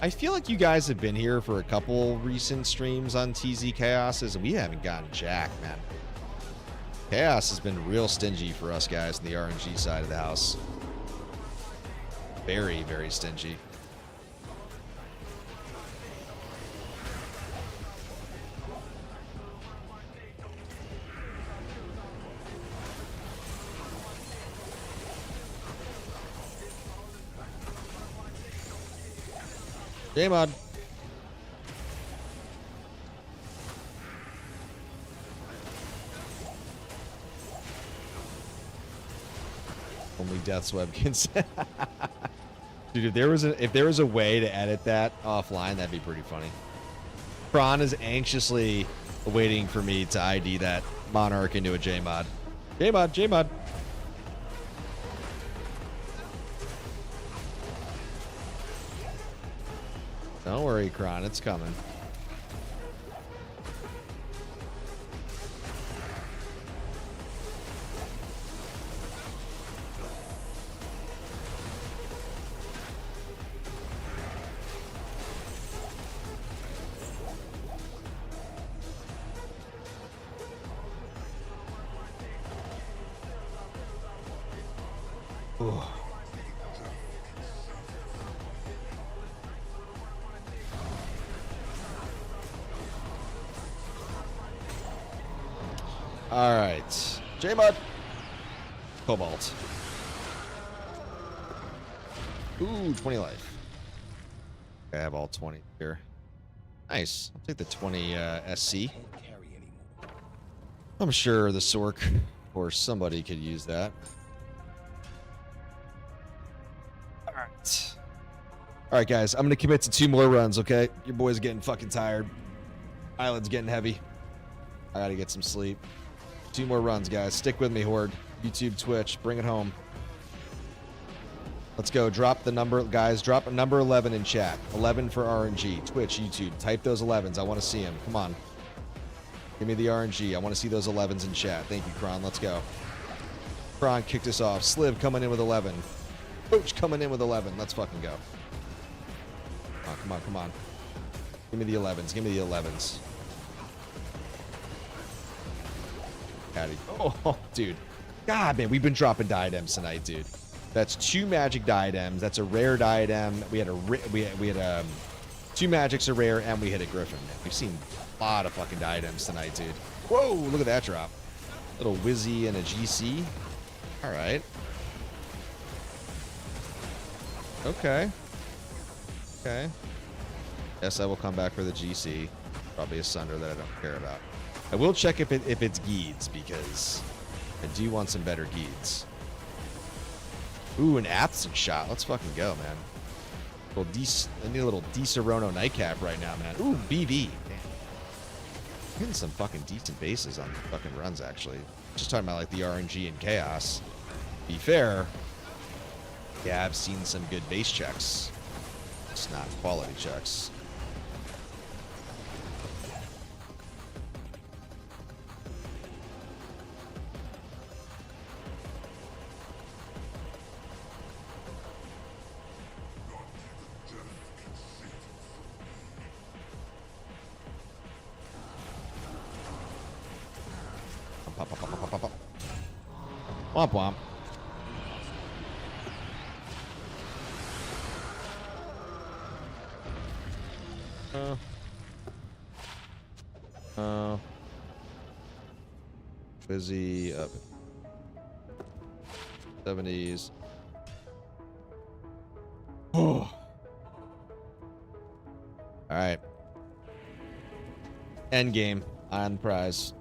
I feel like you guys have been here for a couple recent streams on TZ Chaoses, and we haven't gotten jack, man. Chaos has been real stingy for us guys in the RNG side of the house. Very, very stingy. J-Mod. Only Death's Web can say. Dude, if there was a way to edit that offline, that'd be pretty funny. Kron is anxiously waiting for me to ID that Monarch into a J-Mod. J-Mod, J-Mod. Don't worry, Kron, it's coming. Ooh. All right, J-Mod, Cobalt. Ooh, 20 life. I have all 20 here. Nice. I'll take the 20 SC. I'm sure the Sork or somebody could use that. All right. All right, guys. I'm going to commit to 2 more runs, okay? Your boy's getting fucking tired. Island's getting heavy. I got to get some sleep. 2 more runs, guys. Stick with me, Horde. YouTube, Twitch. Bring it home. Let's go. Drop the number, guys. Drop a number 11 in chat. 11 for RNG. Twitch, YouTube. Type those 11s. I want to see them. Come on. Give me the RNG. I want to see those 11s in chat. Thank you, Kron. Let's go. Kron kicked us off. Sliv coming in with 11. Coach coming in with 11. Let's fucking go. Oh, come on, come on. Give me the 11s. Give me the 11s. Oh, dude. God, man, we've been dropping diadems tonight, dude. That's 2 magic diadems. That's a rare diadem. We had 2 magics, a rare, and we hit a griffin. Man, we've seen a lot of fucking diadems tonight, dude. Whoa, look at that drop. Little Wizzy and a GC. All right. Okay. Okay. Yes, I will come back for the GC. Probably a Sunder that I don't care about. I will check if it's Geeds, because I do want some better Geeds. Ooh, an absent shot. Let's fucking go, man. I need a little D Serono nightcap right now, man. Ooh, BV. Damn. Hitting some fucking decent bases on the fucking runs, actually. Just talking about like the RNG and chaos. To be fair, yeah, I've seen some good base checks. It's not quality checks. Womp womp. Busy up 70s. Oh. All right. End game on the prize.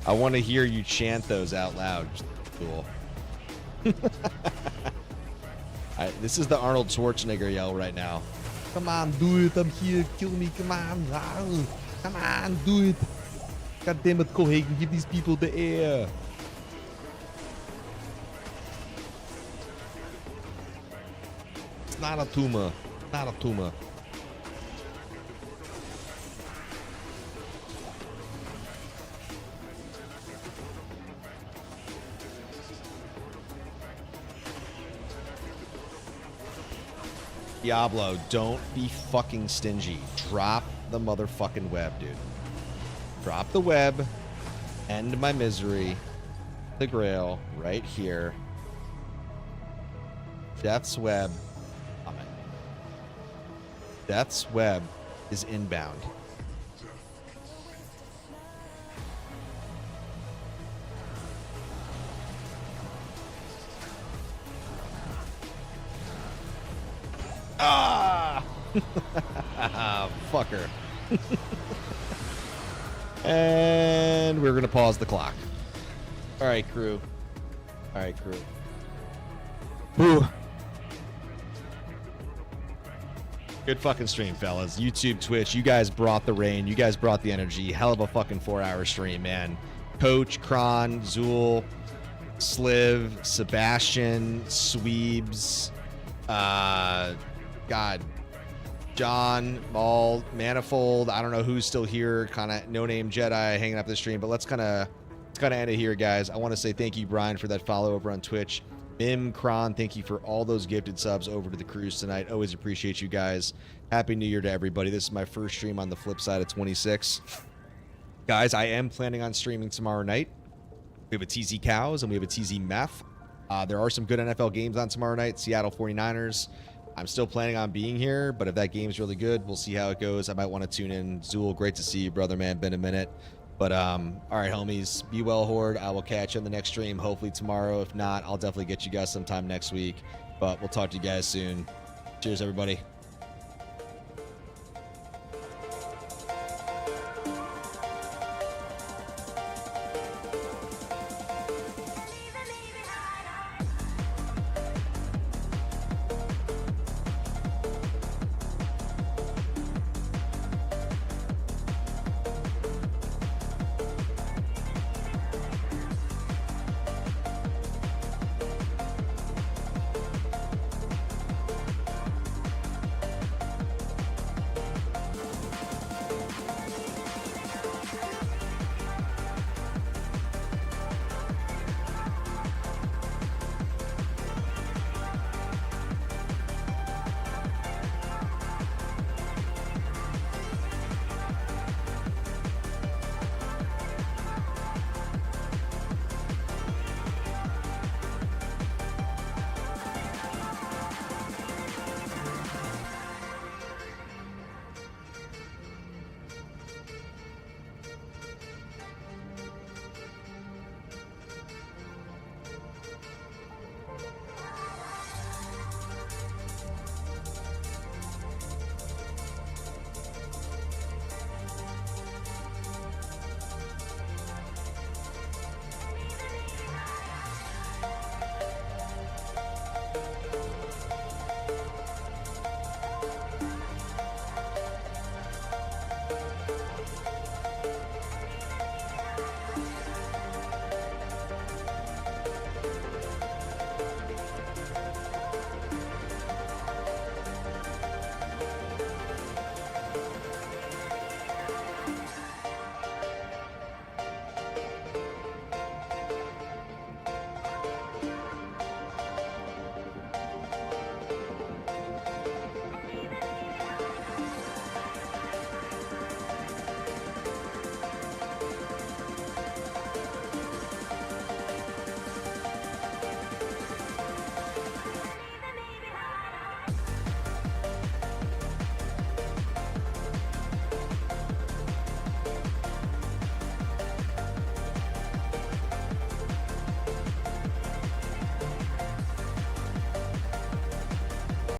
I want to hear you chant those out loud. Cool. This is the Arnold Schwarzenegger yell right now. Come on, do it. I'm here. Kill me. Come on. Come on, do it. God damn it, Cohagen. Give these people the air. It's not a tumor. Not a tumor. Diablo, don't be fucking stingy. Drop the motherfucking web, dude. Drop the web. End my misery. The Grail right here. Death's web. Amen. Death's web is inbound. Ah! Fucker. And we're going to pause the clock. All right, crew. All right, crew. Whew. Good fucking stream, fellas. YouTube, Twitch, you guys brought the rain. You guys brought the energy. Hell of a fucking 4-hour stream, man. Coach, Kron, Zool, Sliv, Sebastian, Sweebs, God, John, Maul, Manifold. I don't know who's still here. Kind of no-name Jedi hanging up the stream, but let's kind of end it here, guys. I want to say thank you, Brian, for that follow over on Twitch. Mim, Kron, thank you for all those gifted subs over to the cruise tonight. Always appreciate you guys. Happy New Year to everybody. This is my first stream on the flip side of 26. Guys, I am planning on streaming tomorrow night. We have a TZ Cows and we have a TZ Meth. There are some good NFL games on tomorrow night. Seattle 49ers. I'm still planning on being here, but if that game's really good, we'll see how it goes. I might want to tune in. Zool, great to see you, brother, man. Been a minute. But, all right, homies. Be well, Horde. I will catch you on the next stream, hopefully tomorrow. If not, I'll definitely get you guys sometime next week. But we'll talk to you guys soon. Cheers, everybody.